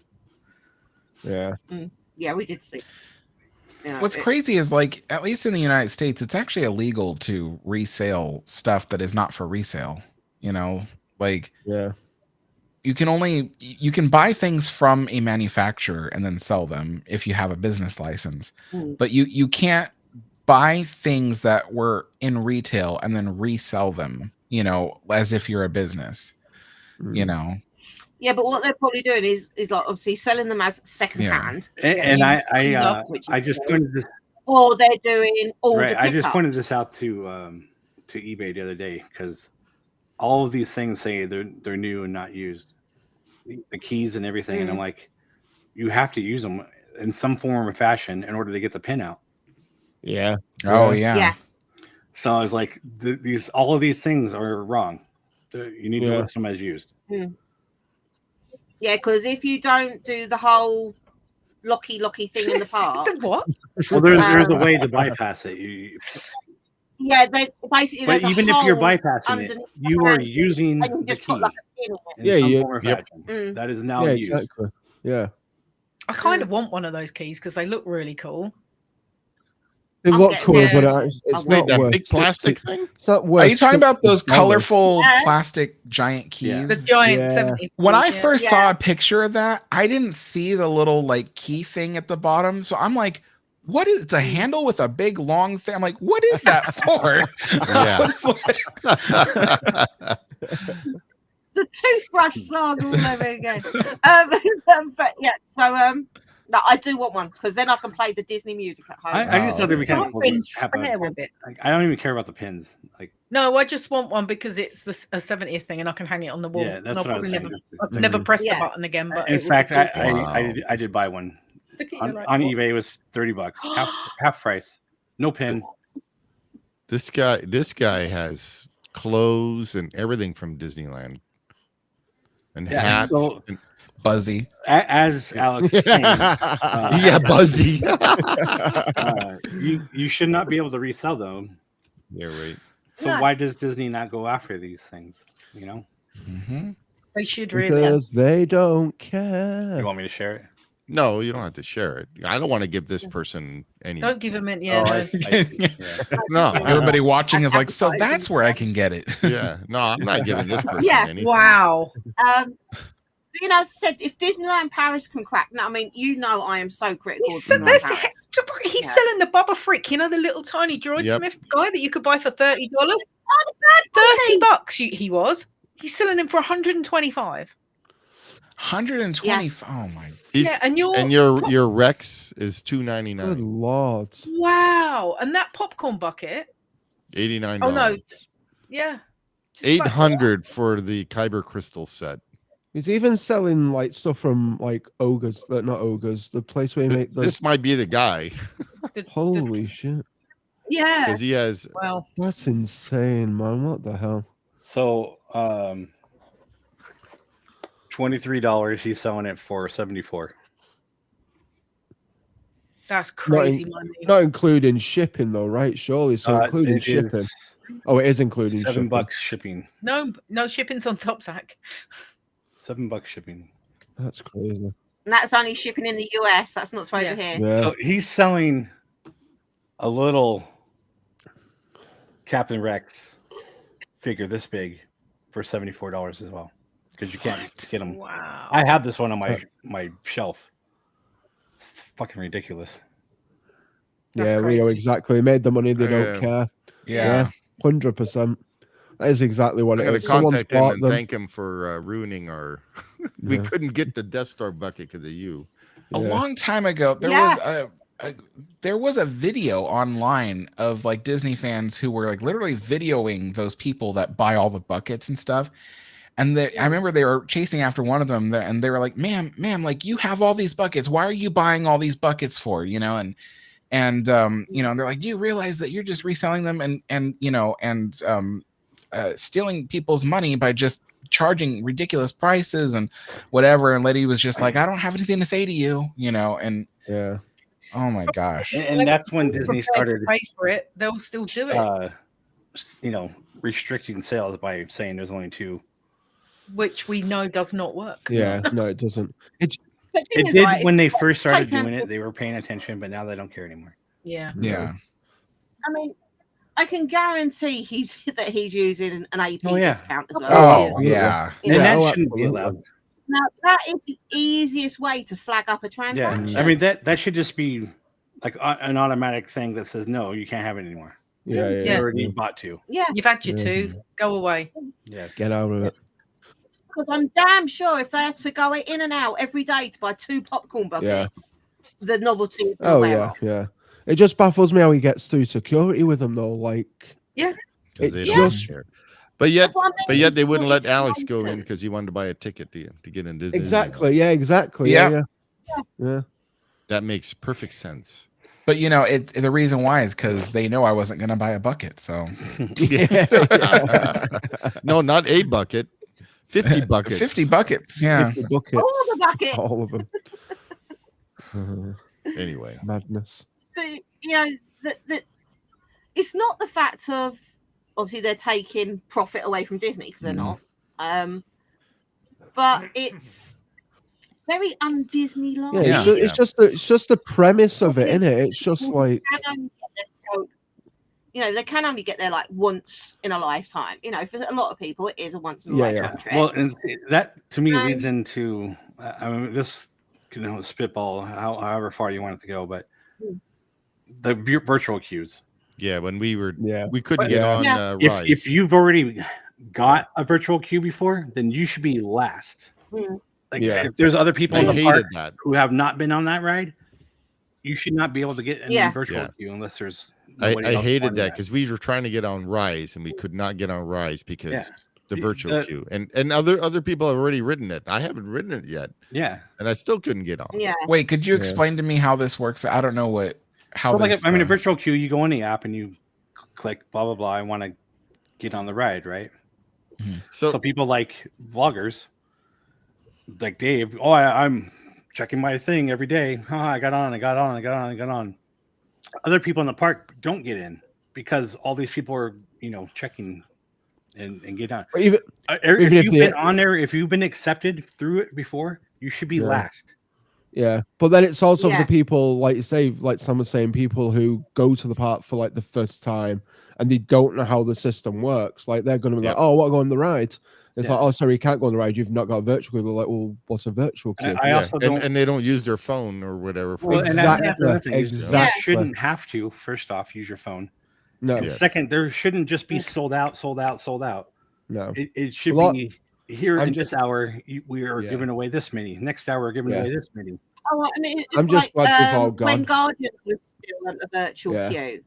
Yeah. Yeah, we did see. What's crazy is, like, at least in the United States, it's actually illegal to resale stuff that is not for resale. You know, like, you can buy things from a manufacturer and then sell them if you have a business license, but you can't buy things that were in retail and then resell them, you know, as if you're a business, you know. Yeah, but what they're probably doing is like obviously selling them as secondhand. And I just pointed this. Or they're doing order I just pointed this out to eBay the other day, because all of these things say they're new and not used, the keys and everything, and I'm like, you have to use them in some form or fashion in order to get the pin out. Yeah. Oh yeah. So I was like, all of these things are wrong. You need to list them as used. Yeah, because if you don't do the whole locky thing in the park, what? Well, there's a way to bypass it. Yeah, basically. But even if you're bypassing it, you are using the key. That is now used. Yeah. I kind of want one of those keys because they look really cool. They I'm look getting cool, one. but it's Wait, not that worth big plastic thing? It's not worth. Are you talking about those $60. colorful Yeah. plastic giant keys? The giant Yeah. 70. When I yeah. first Yeah. saw a picture of that, I didn't see the little like key thing at the bottom. So I'm like, what is it's a handle with a big long thing? I'm like, what is that for? Yeah. It's a toothbrush saga all over again. But yeah, so no, I do want one because then I can play the Disney music at home. I just thought they'd be kind of I've cool. been to have a- spare with it. like, I don't even care about the pins. Like, No, I just want one because it's a 70th thing and I can hang it on the wall. Yeah, that's And I'll what I was probably saying. I've never pressed Yeah. the button again. But in it would fact, be cool. I did buy one Look at you, on like, eBay. It was $30, half price, no pin. This guy has clothes and everything from Disneyland, and Yeah, hats. so- and, Buzzy. As Alex is saying, yeah, Buzzy. you should not be able to resell them. Yeah, right. So No. why does Disney not go after these things? You know, They should really. Because they don't you care. want me to share it? No, you don't have to share it. I don't want to give this person any. Don't give them any. Yeah, Oh, no. I see. Yeah. No, Everybody watching is like, so that's where I can get it. yeah, no, I'm not giving this person Yeah, anything. Wow. You know, as I said, if Disneyland Paris can crack, now I mean, you know, I am so critical of He's Disneyland Paris. he's selling the Bubba Frick, you know, the little tiny droid Yep. Smith guy that you could buy for $30. Oh, the bad $30 he was. He's selling him for 125. 120. Oh my. He's- Yeah, and your your Rex is Good $2.99, lord. wow, and that popcorn bucket. $89. Oh no, yeah, Just like, $800 for the Kyber crystal set. He's even selling like stuff from like Ogres, not Ogres, the place where you make the. This might be the guy Holy shit. Yeah. because he has. Well, That's insane, man. What the hell? So, $23. He's selling it for $74. that's Not, crazy money. not including shipping though, right? Surely. So including It shipping. is Oh, it is including shipping. $7 shipping. No shipping's on top, Zach. $7 shipping. That's crazy. And that's only shipping in the US. That's not over Yeah. here. Yeah. So he's selling a little Captain Rex figure this big for $74 as well, because you can't get them. Wow. I have this one on my shelf. It's fucking ridiculous. Yeah, Rio, exactly. Made the money, they Yeah. don't care. Yeah. 100%. That is exactly what I'm it going is. to Someone's contact him bought and them. thank him for ruining our. We Yeah. couldn't get the Death Star bucket because of you. A Yeah. long time ago, there was a video online of like Disney fans who were like literally videoing those people that buy all the buckets and stuff. And I remember they were chasing after one of them, and they were like, "Ma'am, like you have all these buckets. Why are you buying all these buckets for?" You know, and you know, and they're like, "Do you realize that you're just reselling them and you know and stealing people's money by just charging ridiculous prices and whatever?" And lady was just like, "I don't have anything to say to you," you know, and yeah. Oh my gosh. And that's when Disney started to pay for it. They'll still do it, you know, restricting sales by saying there's only 2. which we know does not work. Yeah, no, it doesn't. It did when they first started doing it. They were paying attention, but now they don't care anymore. Yeah. Yeah. I mean, I can guarantee he's using an AP discount as well. Oh, yeah. And that shouldn't be allowed. Now, that is the easiest way to flag up a transaction. Yeah, I mean that should just be like an automatic thing that says no, you can't have it anymore. Yeah, yeah. You already bought 2. Yeah. You've had your 2. Go away. Yeah. Get out of it. Because I'm damn sure if they had to go in and out every day to buy 2 popcorn buckets, the novelty is Oh wear yeah, off. yeah. It just baffles me how he gets through security with them though. Like, yeah, Because it they don't just care. But yet That's what I'm they thinking. wouldn't let It's Alex go in nonsense. because he wanted to buy a ticket to get in Disney. exactly, yeah, exactly, Yeah. yeah. That makes perfect sense. But you know, the reason why is because they know I wasn't going to buy a bucket. So No, not a bucket. 50 buckets. 50 buckets. Yeah. 50 buckets. All the buckets. All of them. Anyway. Madness. But, you know, it's not the fact of obviously they're taking profit away from Disney because they're not. But it's very un-Disney-like. Yeah, it's just the premise of it, isn't it? It's just like you know, they can only get there like once in a lifetime. You know, for a lot of people, it is a once in a Yeah, lifetime trip. Well, and that to me leads into, I mean, this, you know, spitball, however far you want it to go, but the virtual queues. Yeah, when we couldn't But get on Rise. if you've already got a virtual queue before, then you should be last. Like if there's other people in the park who have not been on that ride, you should not be able to get in the virtual queue unless there's. I hated that because we were trying to get on Rise and we could not get on Rise because the virtual queue and other people have already ridden it. I haven't ridden it yet. Yeah, and I still couldn't get on. Yeah. Wait, could you explain to me how this works? I don't know how so this. Like, I mean, a virtual queue, you go in the app and you click blah blah blah. I want to get on the ride, right? So people like vloggers, like Dave. Oh, I'm checking my thing every day. Oh, I got on. Other people in the park don't get in because all these people are, you know, checking and get on. Even if you've been on there, if you've been accepted through it before, you should be last. Yeah, but then it's also the people, like you say, like some are saying, people who go to the park for like the first time and they don't know how the system works. Like they're going to be like, "Oh, what, go on the ride?" It's like, "Oh, sorry, you can't go on the ride. You've not got a virtual queue." They're like, "Well, what's a virtual queue?" I also don't, and they don't use their phone or whatever. Well, and that's the other thing. You shouldn't have to. First off, use your phone. No. And second, there shouldn't just be sold out. No, it should be here in this hour. We are giving away this many. Next hour, we're giving away this many. Oh, I mean, I'm just glad we've all when gone. Guardians was still on a virtual queue,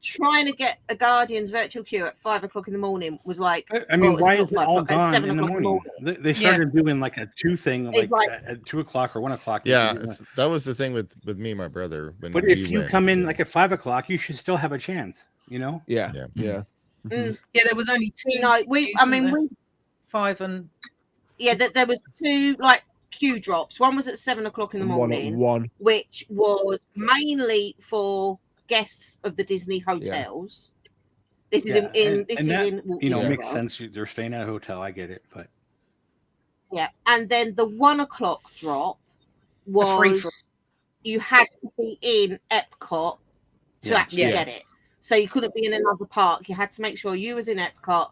trying to get a Guardians virtual queue at 5 o'clock in the morning was like, I mean, well, why it's is not it 5 all o'clock, it's gone 7 in the o'clock morning? They started doing like a 2 thing, It's like like- at 2 o'clock or 1 o'clock. Yeah, that was the thing with me and my brother. When But we if you went. come in like at 5 o'clock, you should still have a chance. You know? Yeah. Yeah, there was only 2. No, queues, we 5 and there was 2 like queue drops. One was at 7 o'clock in the morning, which was mainly for guests of the Disney hotels. This is in you know, Walking makes Dead. sense. They're staying at a hotel. I get it, but Yeah, and then the 1 o'clock drop was you had to be in Epcot to actually get it. So you couldn't be in another park. You had to make sure you was in Epcot,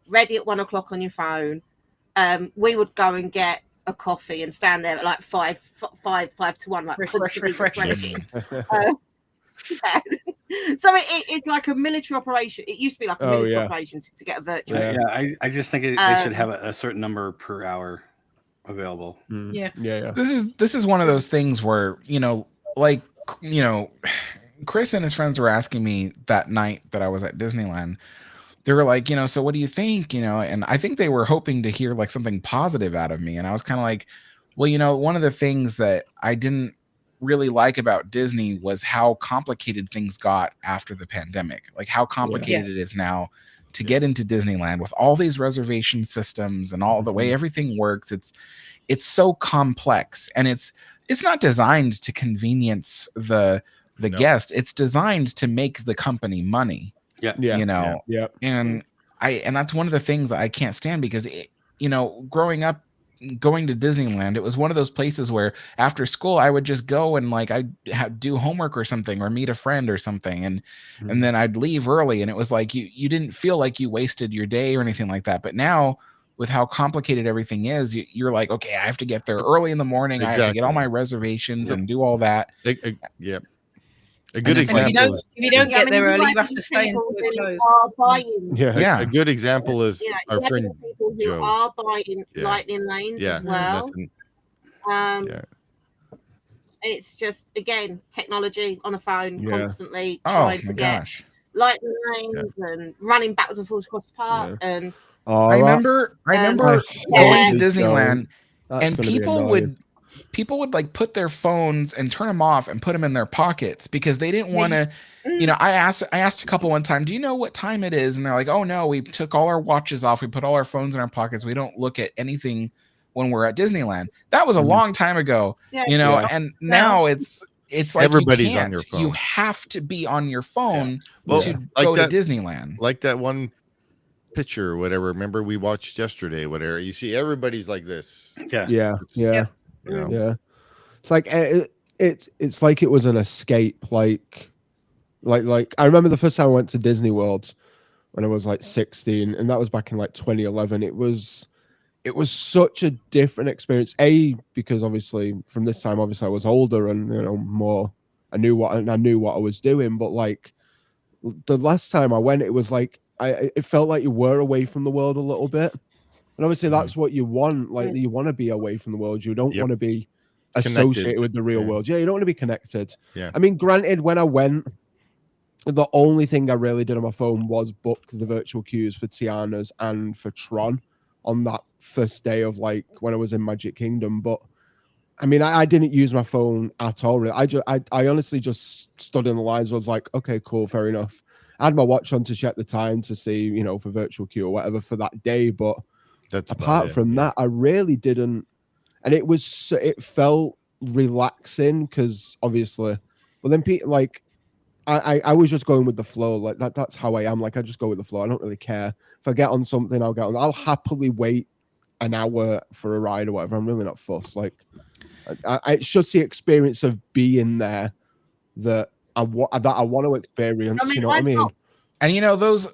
ready at 1 o'clock on your phone. We would go and get a coffee and stand there at like 5 to 1, like constantly refreshing. So it's like a military operation. It used to be like a military operation to get a virtual. I just think they should have a certain number per hour available. Yeah. This is one of those things where, you know, like, you know, Chris and his friends were asking me that night that I was at Disneyland. They were like, you know, so what do you think? You know, and I think they were hoping to hear like something positive out of me. And I was kind of like, well, you know, one of the things that I didn't really like about Disney was how complicated things got after the pandemic. Like how complicated it is now to get into Disneyland with all these reservation systems and all the way everything works. It's so complex, and it's not designed to convenience the guest. It's designed to make the company money. You know, and that's one of the things I can't stand, because you know, growing up going to Disneyland, it was one of those places where after school I would just go and like I'd do homework or something or meet a friend or something, and then I'd leave early, and it was like you didn't feel like you wasted your day or anything like that. But now with how complicated everything is, you're like, okay, I have to get there early in the morning. I have to get all my reservations and do all that. A good example. If you don't get there early, you have to stay until it closed. A good example is our friend people who Joe. are buying lightning lanes as well. It's just, again, technology on a phone, constantly trying to get lightning lanes and running backwards and forwards across the park. And I remember going to Disneyland, and people would like put their phones and turn them off and put them in their pockets because they didn't want to, you know, I asked a couple one time, do you know what time it is? And they're like, oh no, we took all our watches off. We put all our phones in our pockets. We don't look at anything when we're at Disneyland. That was a long time ago, you know, and now it's like everybody's on your phone. You have to be on your phone to like go that, to Disneyland. Like that one picture or whatever. Remember we watched yesterday, whatever. You see everybody's like this. You know? It's like it's like it was an escape. Like Like I remember the first time I went to Disney World when I was like 16, and that was back in like 2011. It was such a different experience. Because obviously from this time, obviously I was older and more. I knew what I was doing. But like the last time I went, it was like it felt like you were away from the world a little bit. And obviously that's what you want. Like you want to be away from the world. You don't want to be associated with the real world. Yeah, you don't want to be connected. Yeah. I mean, granted, when I went, the only thing I really did on my phone was book the virtual queues for Tiana's and for Tron on that first day of like when I was in Magic Kingdom. But I mean, I didn't use my phone at all. Really. I honestly just stood in the lines. Was like, okay, cool, fair enough. I had my watch on to check the time to see, for virtual queue or whatever for that day. But apart from that, I really didn't. And it felt relaxing because obviously, well, then Pete, like, I was just going with the flow. Like that's how I am. Like I just go with the flow. I don't really care. If I get on something, I'll get on. I'll happily wait an hour for a ride or whatever. I'm really not fussed. Like it's just the experience of being there that I want to experience. I mean, you know what I mean? And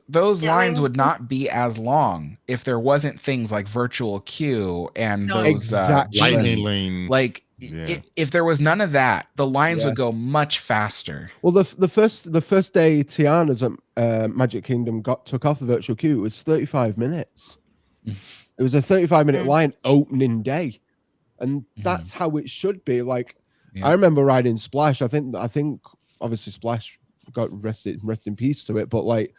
those lines would not be as long if there wasn't things like virtual queue and those lightning lane. Like if there was none of that, the lines would go much faster. Well, the first day Tiana's at Magic Kingdom took off the virtual queue, it was 35 minutes. It was a 35-minute line opening day, and that's how it should be. Like I remember riding Splash. I think obviously Splash got rest in peace to it, but like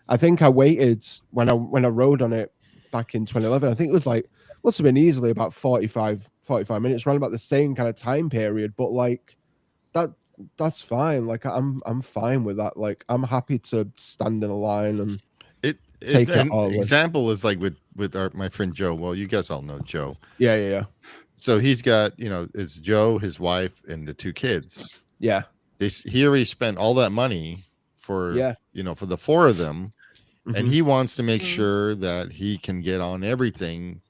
I think I waited when I rode on it back in 2011. I think it was like must have been easily about 45 minutes, around about the same kind of time period. But like that's fine. Like I'm fine with that. Like I'm happy to stand in a line and take it all. Example is like with my friend Joe. Well, you guys all know Joe. Yeah. So he's got it's Joe, his wife, and the 2 kids. Yeah. He already spent all that money for for the 4 of them, and he wants to make sure that he can get on everything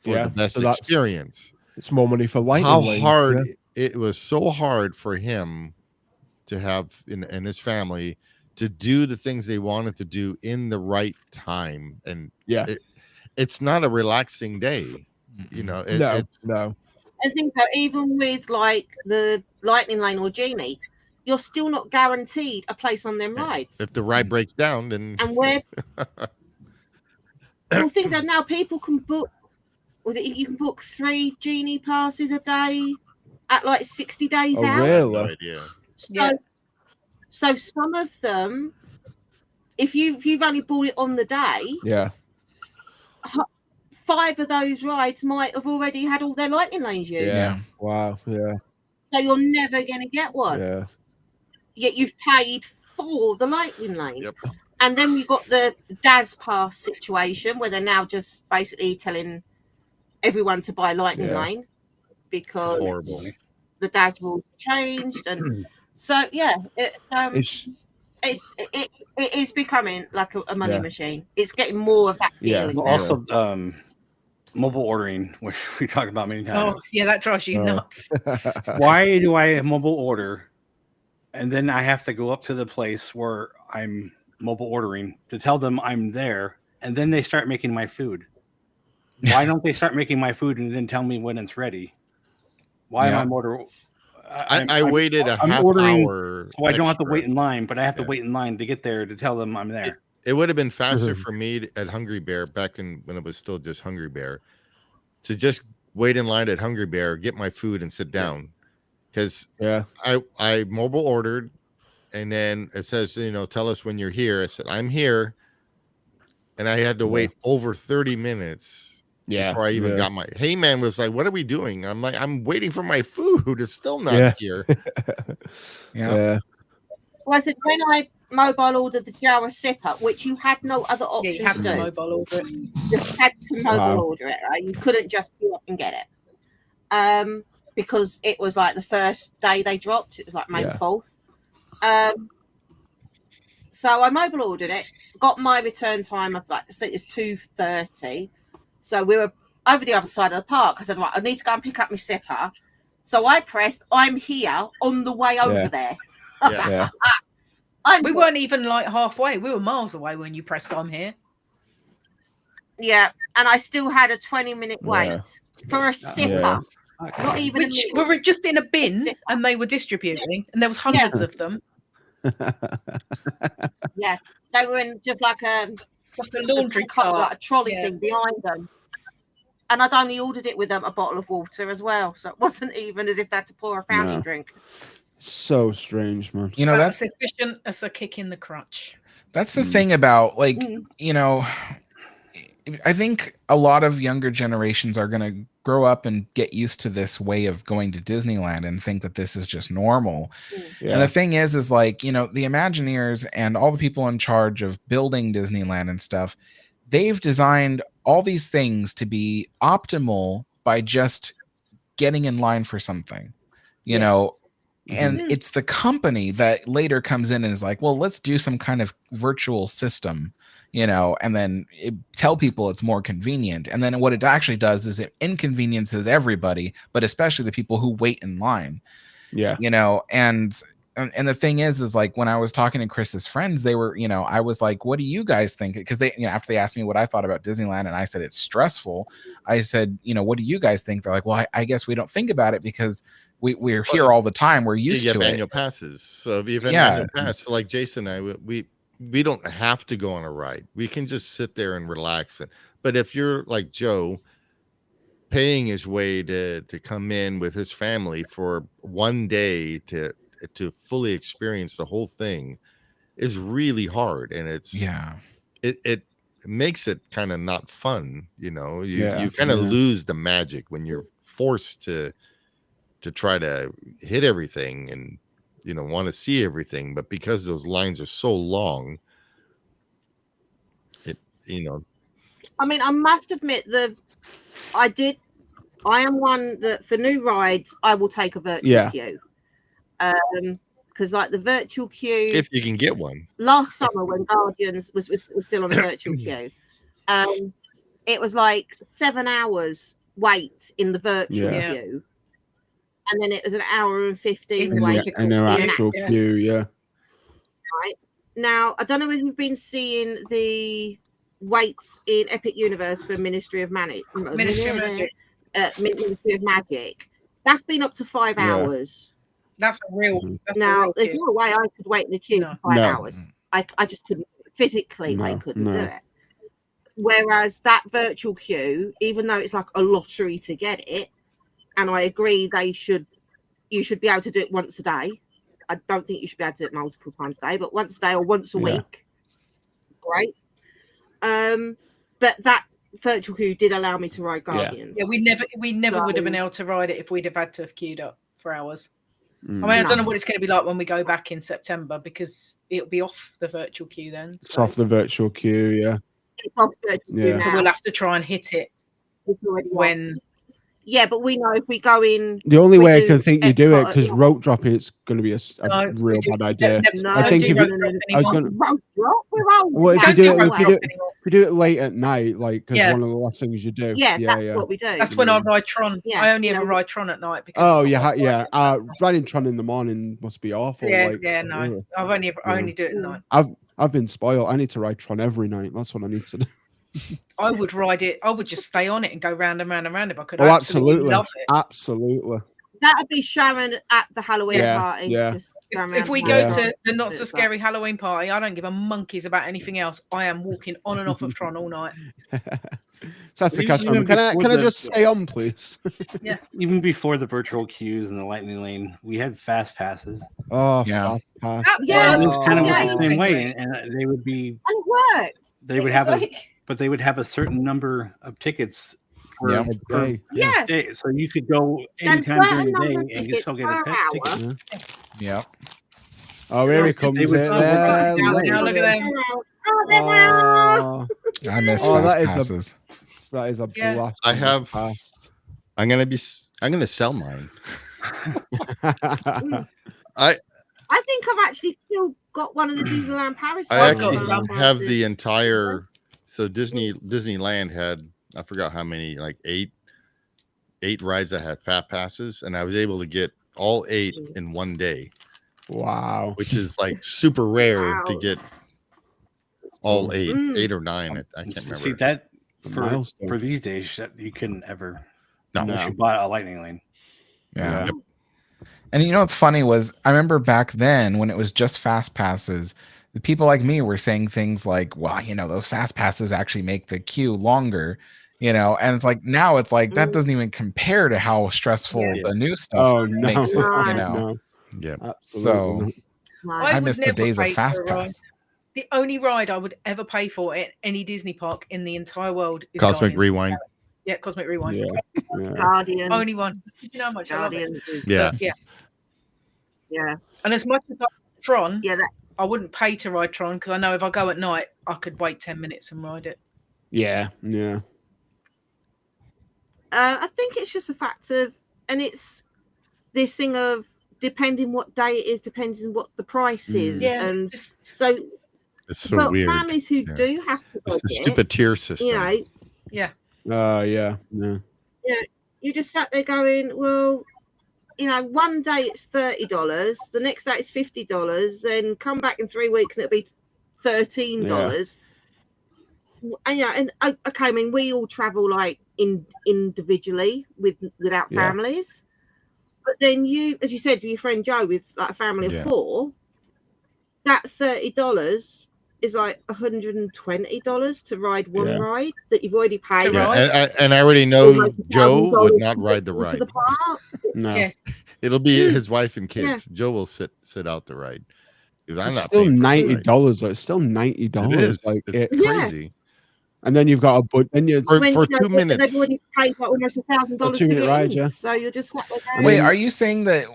for the best experience. It's more money for lightning. How hard it was! So hard for him to have and his family to do the things they wanted to do in the right time, and it's not a relaxing day. No. I think that even with like the Lightning Lane or Genie, you're still not guaranteed a place on them rides. If the ride breaks down, then where things are now, people can book. You can book 3 Genie passes a day at like 60 days out. Really? So some of them, if you've only bought it on the day, 5 of those rides might have already had all their lightning lanes used. Yeah. Wow. Yeah. So you're never going to get one. Yeah. Yet you've paid for the lightning lanes. Yep. And then you've got the DAS pass situation where they're now just basically telling everyone to buy lightning lane because the DAS rules changed. And so, it is becoming like a money machine. It's getting more of that feeling. Yeah. Also, mobile ordering, which we talked about many times. Oh, yeah, that drives you nuts. Why do I mobile order and then I have to go up to the place where I'm mobile ordering to tell them I'm there, and then they start making my food? Why don't they start making my food and then tell me when it's ready? Why am I ordering? I waited a half hour. So I don't have to wait in line, but I have to wait in line to get there to tell them I'm there. It would have been faster for me at Hungry Bear back when it was still just Hungry Bear to just wait in line at Hungry Bear, get my food, and sit down. Because I mobile ordered, and then it says, tell us when you're here. I said, I'm here. And I had to wait over 30 minutes before I even got my... Hey, man was like, what are we doing? I'm like, I'm waiting for my food. It's still not here. Well, I said, when I mobile ordered the Jawa Sipper, which you had no other option you had to to do. mobile order it. You had to mobile order it, right? You couldn't just go up and get it. Because it was like the first day they dropped. It was like May 4th. So I mobile ordered it, got my return time of like, I think it was 2:30. So we were over the other side of the park. I said, right, I need to go and pick up my Sipper. So I pressed, I'm here on the way over there. We weren't even like halfway. We were miles away when you pressed "I'm here." Yeah, and I still had a 20-minute wait Yeah. for a sipper. Not even Which we were just in a bin, and they were distributing, and there was hundreds of them. Yeah, they were in just like a laundry cart, like a trolley thing behind them. And I'd only ordered it with a bottle of water as well, so it wasn't even as if they had to pour a fountain No. drink. So strange, man. You know, That's that's efficient as a kick in the crotch. That's the thing about, like, you know, I think a lot of younger generations are going to grow up and get used to this way of going to Disneyland and think that this is just normal. Yeah. And the thing is like, you know, the Imagineers and all the people in charge of building Disneyland and stuff, they've designed all these things to be optimal by just getting in line for something, you know. And it's the company that later comes in and is like, well, let's do some kind of virtual system, you know, and then tell people it's more convenient. And then what it actually does is it inconveniences everybody, but especially the people who wait in line. Yeah. You know, and the thing is like when I was talking to Chris's friends, they were, you know, I was like, what do you guys think? Because they, you know, after they asked me what I thought about Disneyland and I said it's stressful, I said, you know, what do you guys think? They're like, well, I guess we don't think about it because we're here all the time. We're used you to have it. annual passes. So if you have an Yeah. annual pass, like Jason and I, we don't have to go on a ride. We can just sit there and relax. But if you're like Joe, paying his way to come in with his family for one day to fully experience the whole thing is really hard, and it makes it kind of not fun. You know, you kind of lose the magic when you're forced to try to hit everything and, you know, want to see everything, but because those lines are so long, it, you know. I mean, I must admit I am one that for new rides I will take a virtual queue. Because like the virtual queue, If you can get one. last summer when Guardians was still on a virtual queue, it was like 7 hours wait in the virtual queue, and then it was an hour and 15 wait in an actual queue. Yeah. Right now, I don't know whether you've been seeing the waits in Epic Universe for Ministry of Magic. Ministry of Magic. That's been up to 5 hours. That's a real. Now, there's no way I could wait in the queue for 5 hours. I just couldn't physically. I couldn't do it. Whereas that virtual queue, even though it's like a lottery to get it, and I agree you should be able to do it once a day. I don't think you should be able to do it multiple times a day, but once a day or once a week, great. But that virtual queue did allow me to ride Guardians. Yeah, we never would have been able to ride it if we'd have had to have queued up for hours. I mean, I don't know what it's going to be like when we go back in September because it'll be off the virtual queue then. It's off the virtual queue. Yeah. It's off the virtual queue So we'll have to try and hit it when. Yeah, but we know if we go in. The only way I can think you do it, because rope dropping, it's going to be a real bad idea. I think if you do it late at night, like because one of the last things you do. Yeah, that's what we do. That's when I ride Tron. Yeah, I only ever ride Tron at night because. Oh yeah. Riding Tron in the morning must be awful. No. I only do it at night. I've been spoiled. I need to ride Tron every night. That's what I need to do. I would ride it. I would just stay on it and go round and round and round if I could. Oh, absolutely love it. Absolutely. That'd be Sharon at the Halloween party. Yeah. If we go to the Not So Scary Halloween party, I don't give a monkeys about anything else. I am walking on and off of Tron all night. So that's the customer. Can I just stay on, please? Yeah. Even before the virtual queues and the lightning lane, we had fast passes. Oh, yeah. Fast pass. And it was kind of the same way, and they would be. And it worked. They would have but they would have a certain number of tickets per day. So you could go anytime during the day and you still get a ticket. Yeah. Oh, here he comes. Look at them. I miss fast passes. That is a blast. I'm gonna sell mine. I think I've actually still got one of the Disneyland Paris. I actually have the entire. So Disneyland had, I forgot how many, like eight rides that had fast passes, and I was able to get all 8 in one day. Wow. which is like super rare to get all eight, Mm. 8 or 9. I can't remember. See that A for milestone. these days that you couldn't ever No. unless you bought a lightning lane. Yeah. Yep. And you know what's funny was I remember back then when it was just fast passes, the people like me were saying things like, well, you know, those fast passes actually make the queue longer, you know, and it's like now it's like that doesn't even compare to how stressful the new stuff Oh no, makes it, you No. know. no, Yeah. absolutely So not. I would miss the never days of pay fast for a ride. pass. The only ride I would ever pay for at any Disney park in the entire world is Cosmic Guardians. Rewind. Yeah, Cosmic Rewind. Yeah. Guardian. Only one. You know how much I love it. Guardian. Yeah. But, yeah. Yeah. And as much as I love Tron, Yeah. I wouldn't pay to ride Tron because I know if I go at night, I could wait 10 minutes and ride it. Yeah. Yeah. I think it's just a fact of, and it's this thing of depending what day it is, depending what the price is, Yeah, and just so. It's so But weird. families who Yeah. do have to It's the budget, stupid tier system. you know, yeah. Yeah. yeah, you just sat there going, well, you know, one day it's $30, the next day it's $50, then come back in 3 weeks and it'll be $13. And yeah, and okay, I mean, we all travel like individually without Yeah. families, but then you, as you said, your friend Joe with like a family Yeah. of 4, that $30 is like $120 to ride one Yeah. ride that you've already paid. Yeah, and I already know Joe would not ride the To ride. the park. No. Yeah. It'll be his wife and kids. Yeah. Joe will sit out the ride because I'm It's not still paying for the ride. $90 though. It's still $90. It is. Like It's it's, crazy. and then you've got a but then you For When, 2 you know, minutes. they've already paid like almost $1,000 to 2-minute get ride, in. yeah. So you're just sat there going, Wait, are you saying that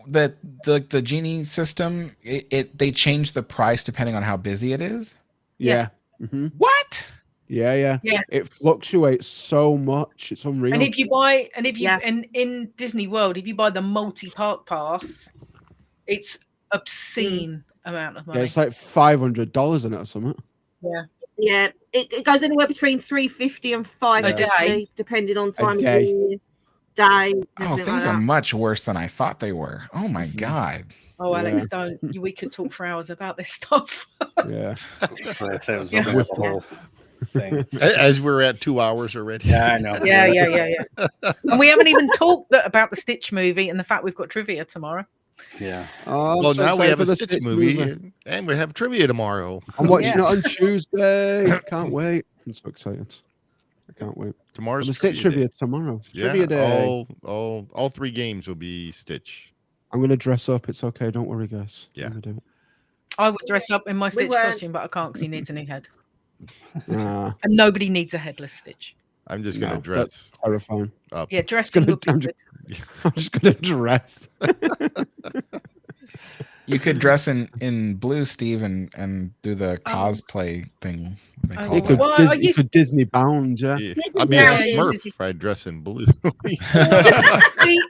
the genie system they change the price depending on how busy it is? yeah. Mhm. What? Yeah. Yeah. It fluctuates so much. It's unreal. And if you buy, and if you, Yeah. and in Disney World, if you buy the multi-park pass, it's obscene amount of money. yeah, it's like $500 in it or something. Yeah. yeah, it goes anywhere between $350 and $550, day. depending on time of day. year, day. Oh, everything things like are that. much worse than I thought they were. Oh my god. Oh, Alex, Yeah. don't. We could talk for hours about this stuff. Yeah. That's what I said. It was Yeah. open with the whole thing. As we're at 2 hours already. Yeah, I know. Yeah. And we haven't even talked about the Stitch movie and the fact we've got trivia tomorrow. Yeah. Oh, I'm Well, so now we excited have for a the Stitch movie, and we have trivia tomorrow. I'm watching Yeah. it on Tuesday. Can't wait. I'm so excited. I can't wait. Tomorrow's The Stitch trivia tomorrow. Yeah, Trivia day. all 3 games will be Stitch. I'm gonna dress up. It's okay. Don't worry, guys. Yeah. I'm gonna do I would dress up in my Stitch were- costume, but I can't because he needs a new head. it. Nah, And nobody needs a headless Stitch. I'm just gonna no, dress that's terrifying. up. Yeah, dressing gonna- would be I'm good. I'm just gonna dress. You could dress in blue, Steve, and do the cosplay thing. They Oh, call You it. could, Well, Dis- are you you- could Disney bound, yeah. Yeah. Disney I'd be a Bound. Smurf if I dress in blue. See,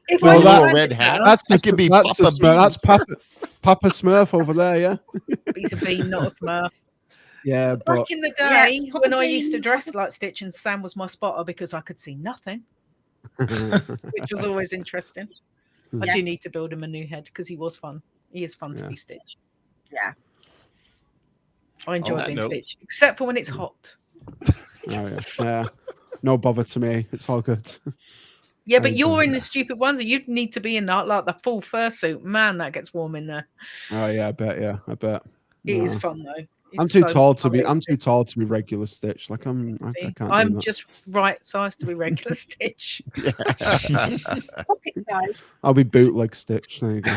if Well, I that- landed red there, hat. That's I the, could be that's the Papa Smurf. That's Bean. Papa Smurf over there, yeah. piece of bean, not a Smurf. Yeah, but Back in the Yeah, day, when I used to Bean. dress like Stitch and Sam was my spotter because I could see nothing, which was always interesting. I Yeah. do need to build him a new head because he was fun. He is fun to Yeah. be Stitch. Yeah. I enjoy that being note- Stitch, except for when it's hot. yeah. No bother to me. It's all good. Yeah, I but enjoy you're in that. the stupid ones, and you'd need to be in that, like the full fursuit. Man, that gets warm in there. Oh yeah, I bet. Yeah, I bet. It is No. fun though. It's I'm too so tall to be. I'm realistic. too tall to be regular Stitch. Like I See, can't. I'm do that. just right size to be regular Stitch. Pocket size. I'll be bootleg Stitch. There you go.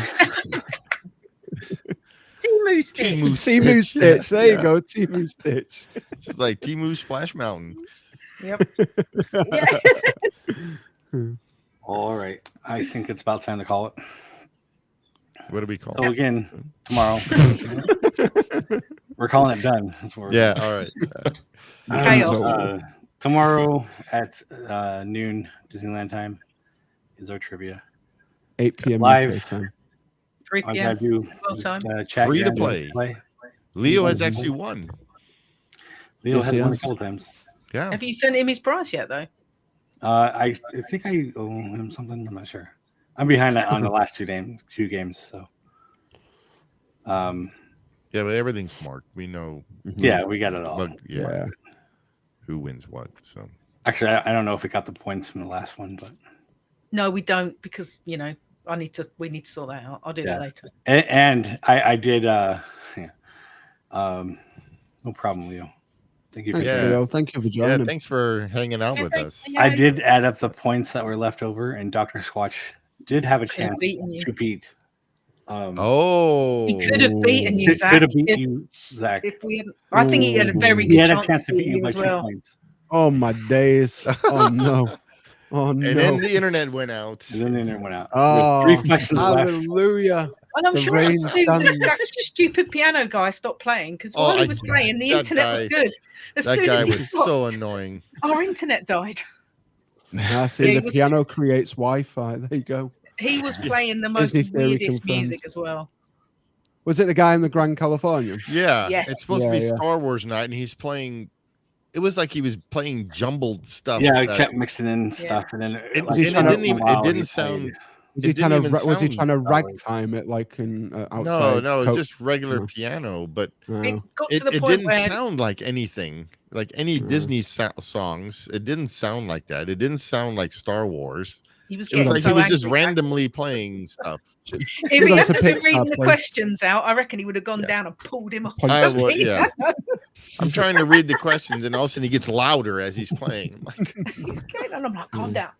Timu Stitch. Timu Timu Stitch, Stitch. There yeah. you go. Timu Stitch. It's like Timu Splash Mountain. Yep. All right. I think it's about time to call it. What do we call So it? again, tomorrow. We're calling it done. That's what we're Yeah, all right. Chaos. Tomorrow at noon Disneyland time is our trivia. 8 p.m. Live. UK time. 3 I'm p.m. gonna do Well time. chat Free to behind play. us Leo has actually won. Leo Yes, has he won a has. couple times. Yeah. Have you sent him his prize yet, though? I think I owe him something. I'm not sure. I'm behind on the last two games. So Yeah, but everything's marked. We know. Yeah, we got it all. Yeah. Who wins what? So actually, I don't know if we got the points from the last one, but No, we don't because we need to sort that out. I'll do that later. And I did. No problem, Leo. Thank you for Leo. Thank you for joining. Yeah, thanks for hanging out with us. I did add up the points that were left over, and Dr. Squatch did have a chance to beat. He could have beaten you, Zach. Could have beaten you, Zach. I think he had a very good chance to beat you as by 2 well. points. Oh my days! Oh no! Oh no! And then the internet went out. And then the internet went out. Oh, There's 3 questions left. hallelujah! And I'm The sure it's rain too stands. that stupid piano guy stopped playing because while he was playing, the that internet was guy- good. As That soon guy as he was stopped, so annoying. our internet died. I see. He The was- piano creates Wi-Fi. There you go. He was playing the most Disney theory weirdest confirmed. music as well. Was it the guy in the Grand Californian? Yeah, Yes. it's supposed to be Yeah, yeah. Star Wars night, and he's playing. It was like he was playing jumbled stuff. Yeah, I that- kept mixing in stuff, and then It, Was he and trying it to- didn't even. It didn't sound. Was it he didn't trying to? even Was he sound trying to solid. ragtime it like in outside? No, it's Coke? just regular No. piano, but Oh. Got to it, the it point didn't where sound like anything, like any Disney songs. It didn't sound like that. It didn't sound like Star Wars. he was It was getting like so he was just angry. randomly playing stuff. If Should've he gone hadn't to been Pixar, reading the please. questions out, I reckon he would have gone down and pulled him off. I the would, yeah. piano. I'm trying to read the questions, and all of a sudden he gets louder as he's playing. I'm like, He's going on. I'm like, calm down.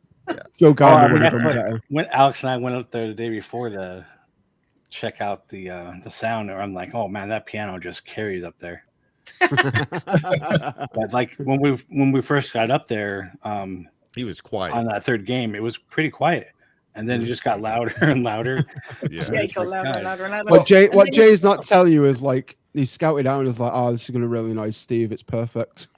Joe Oh, Gardner would have that's done right. better. When Alex and I went up there the day before to check out the sound, I'm like, oh man, that piano just carries up there. But like when we first got up there, he was quiet on that third game. It was pretty quiet, and then it just got louder and louder. Yeah, Yeah, he got louder and louder and louder. What And then- Jay's not telling you is like he scouted out and was like, "Oh, this is gonna be really nice, Steve. It's perfect."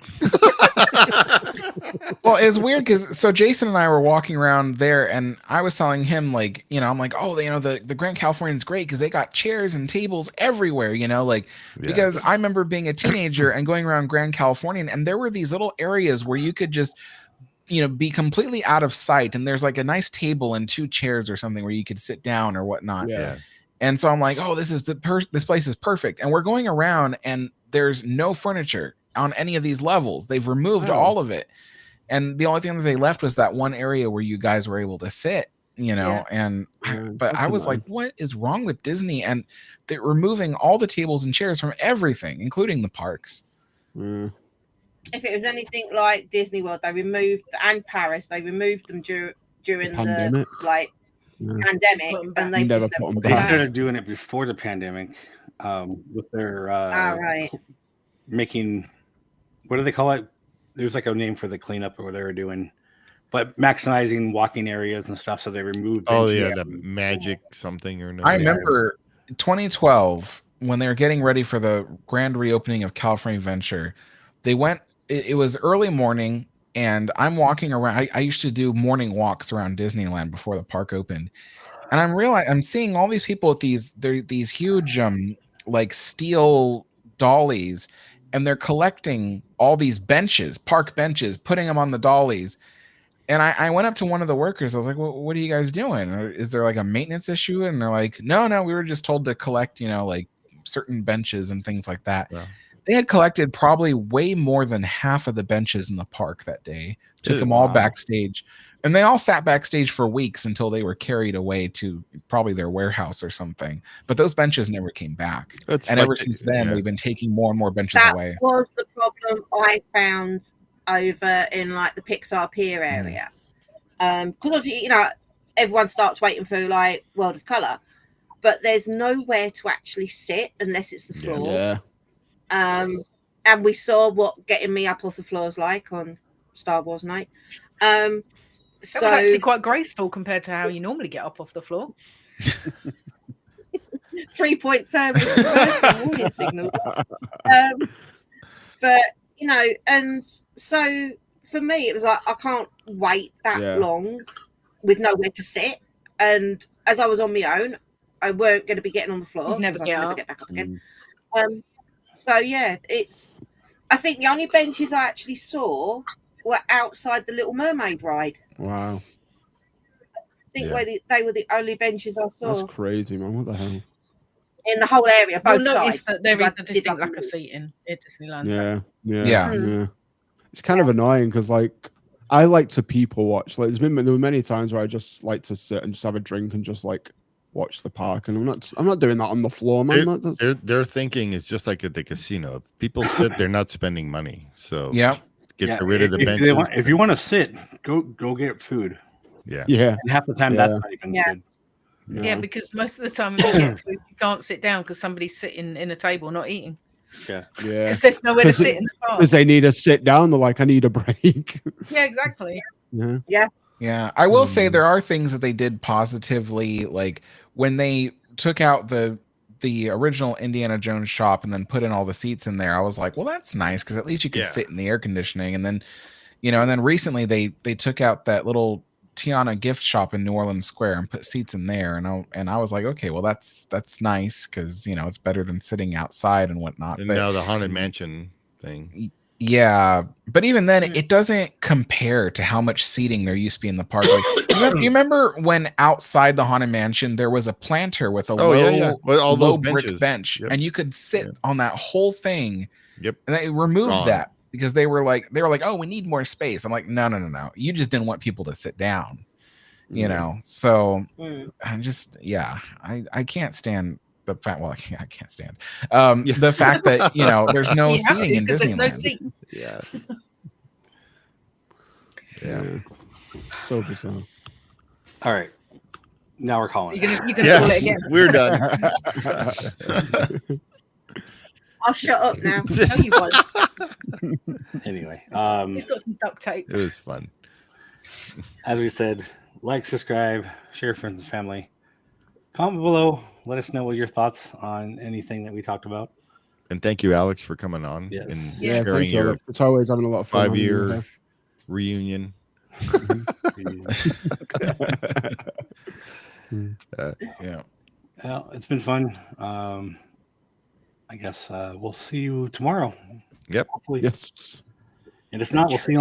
Well, it's weird because so Jason and I were walking around there, and I was telling him like, I'm like, oh, the Grand Californian's great because they got chairs and tables everywhere, because I remember being a teenager and going around Grand Californian, and there were these little areas where you could just, be completely out of sight, and there's like a nice table and 2 chairs or something where you could sit down or whatnot. Yeah. And so I'm like, oh, this place is perfect, and we're going around, and there's no furniture on any of these levels. They've removed all of it. And the only thing that they left was that one area where you guys were able to sit, and but I was like, what is wrong with Disney? And they're removing all the tables and chairs from everything, including the parks. If it was anything like Disney World, they removed, and Paris, they removed them during Pandemic. the pandemic, and they've Never just put never 'em put They them back. started doing it before the pandemic, with their right. making, what do they call it? There's like a name for the cleanup or what they were doing, but maximizing walking areas and stuff. So they removed. oh it. yeah, the magic something or another. I remember 2012 when they were getting ready for the grand reopening of California Adventure. They went. It was early morning, and I'm walking around. I used to do morning walks around Disneyland before the park opened, and I'm seeing all these people with these huge like steel dollies, and they're collecting all these park benches, putting them on the dollies. And I went up to one of the workers. I was like, well, what are you guys doing? Is there like a maintenance issue? And they're like, no, we were just told to collect, like certain benches and things like that. Yeah. They had collected probably way more than half of the benches in the park that day, took Ew, them all wow. backstage. And they all sat backstage for weeks until they were carried away to probably their warehouse or something. But those benches never came back. That's and like ever the- since then, yeah. they've been taking more and more benches That away. was the problem I found over in like the Pixar Pier area. Because everyone starts waiting for like World of Color, but there's nowhere to actually sit unless it's the floor. Yeah. And we saw what getting me up off the floor is like on Star Wars night. That So was actually quite graceful compared to how you normally get up off the floor. 3-point service warning signal. But and so for me it was like I can't wait that long with nowhere to sit. And as I was on my own, I weren't going to be getting on the floor. You'd never 'cause get I'd never up. get back up again. So yeah, I think the only benches I actually saw were outside the Little Mermaid ride. Wow. I think they were the only benches I saw. That's crazy, man. What the hell? in the whole area, both You'll notice sides. that there is 'cause a I did distinct that lack of seating at Disneyland. Yeah. It's kind of annoying because like I like to people watch. Like there were many times where I just like to sit and just have a drink and just like watch the park, and I'm not doing that on the floor, man. Their thinking is just like at the casino. If people sit, they're not spending money. So get rid of the benches. If you want to sit, go get food. Yeah. And half the time that's not even good. Yeah, because most of the time if you get food, you can't sit down because somebody's sitting in a table not eating. Yeah. Because there's nowhere to sit in the park. Because they need to sit down. They're like, I need a break. Yeah, exactly. Yeah. I will say there are things that they did positively, like when they took out the original Indiana Jones shop and then put in all the seats in there. I was like, well, that's nice because at least you could sit in the air conditioning. And then, and then recently they took out that little Tiana gift shop in New Orleans Square and put seats in there, and I was like, okay, well that's nice because it's better than sitting outside and whatnot. And but now the Haunted Mansion thing. Yeah, but even then, it doesn't compare to how much seating there used to be in the park. Like, you remember when outside the Haunted Mansion there was a planter with a low brick bench, and you could sit on that whole thing. Yep, and they removed that because they were like, oh, we need more space. I'm like, no. You just didn't want people to sit down, So I just, I can't stand the fact. Well, I can't stand the fact that there's no seating in Disneyland. Yeah. So bizarre. All right, now we're calling. You can call it again. We're done. I'll shut up now. No, you won't. Anyway, He's got some duct tape. It was fun. As we said, like, subscribe, share, friends and family. Comment below. Let us know what your thoughts on anything that we talked about. And thank you, Alex, for coming on and sharing your it's always having a lot of fun. 5-year reunion. Well, it's been fun. I guess we'll see you tomorrow. Yep. Hopefully. Yes. And if not, we'll see you on the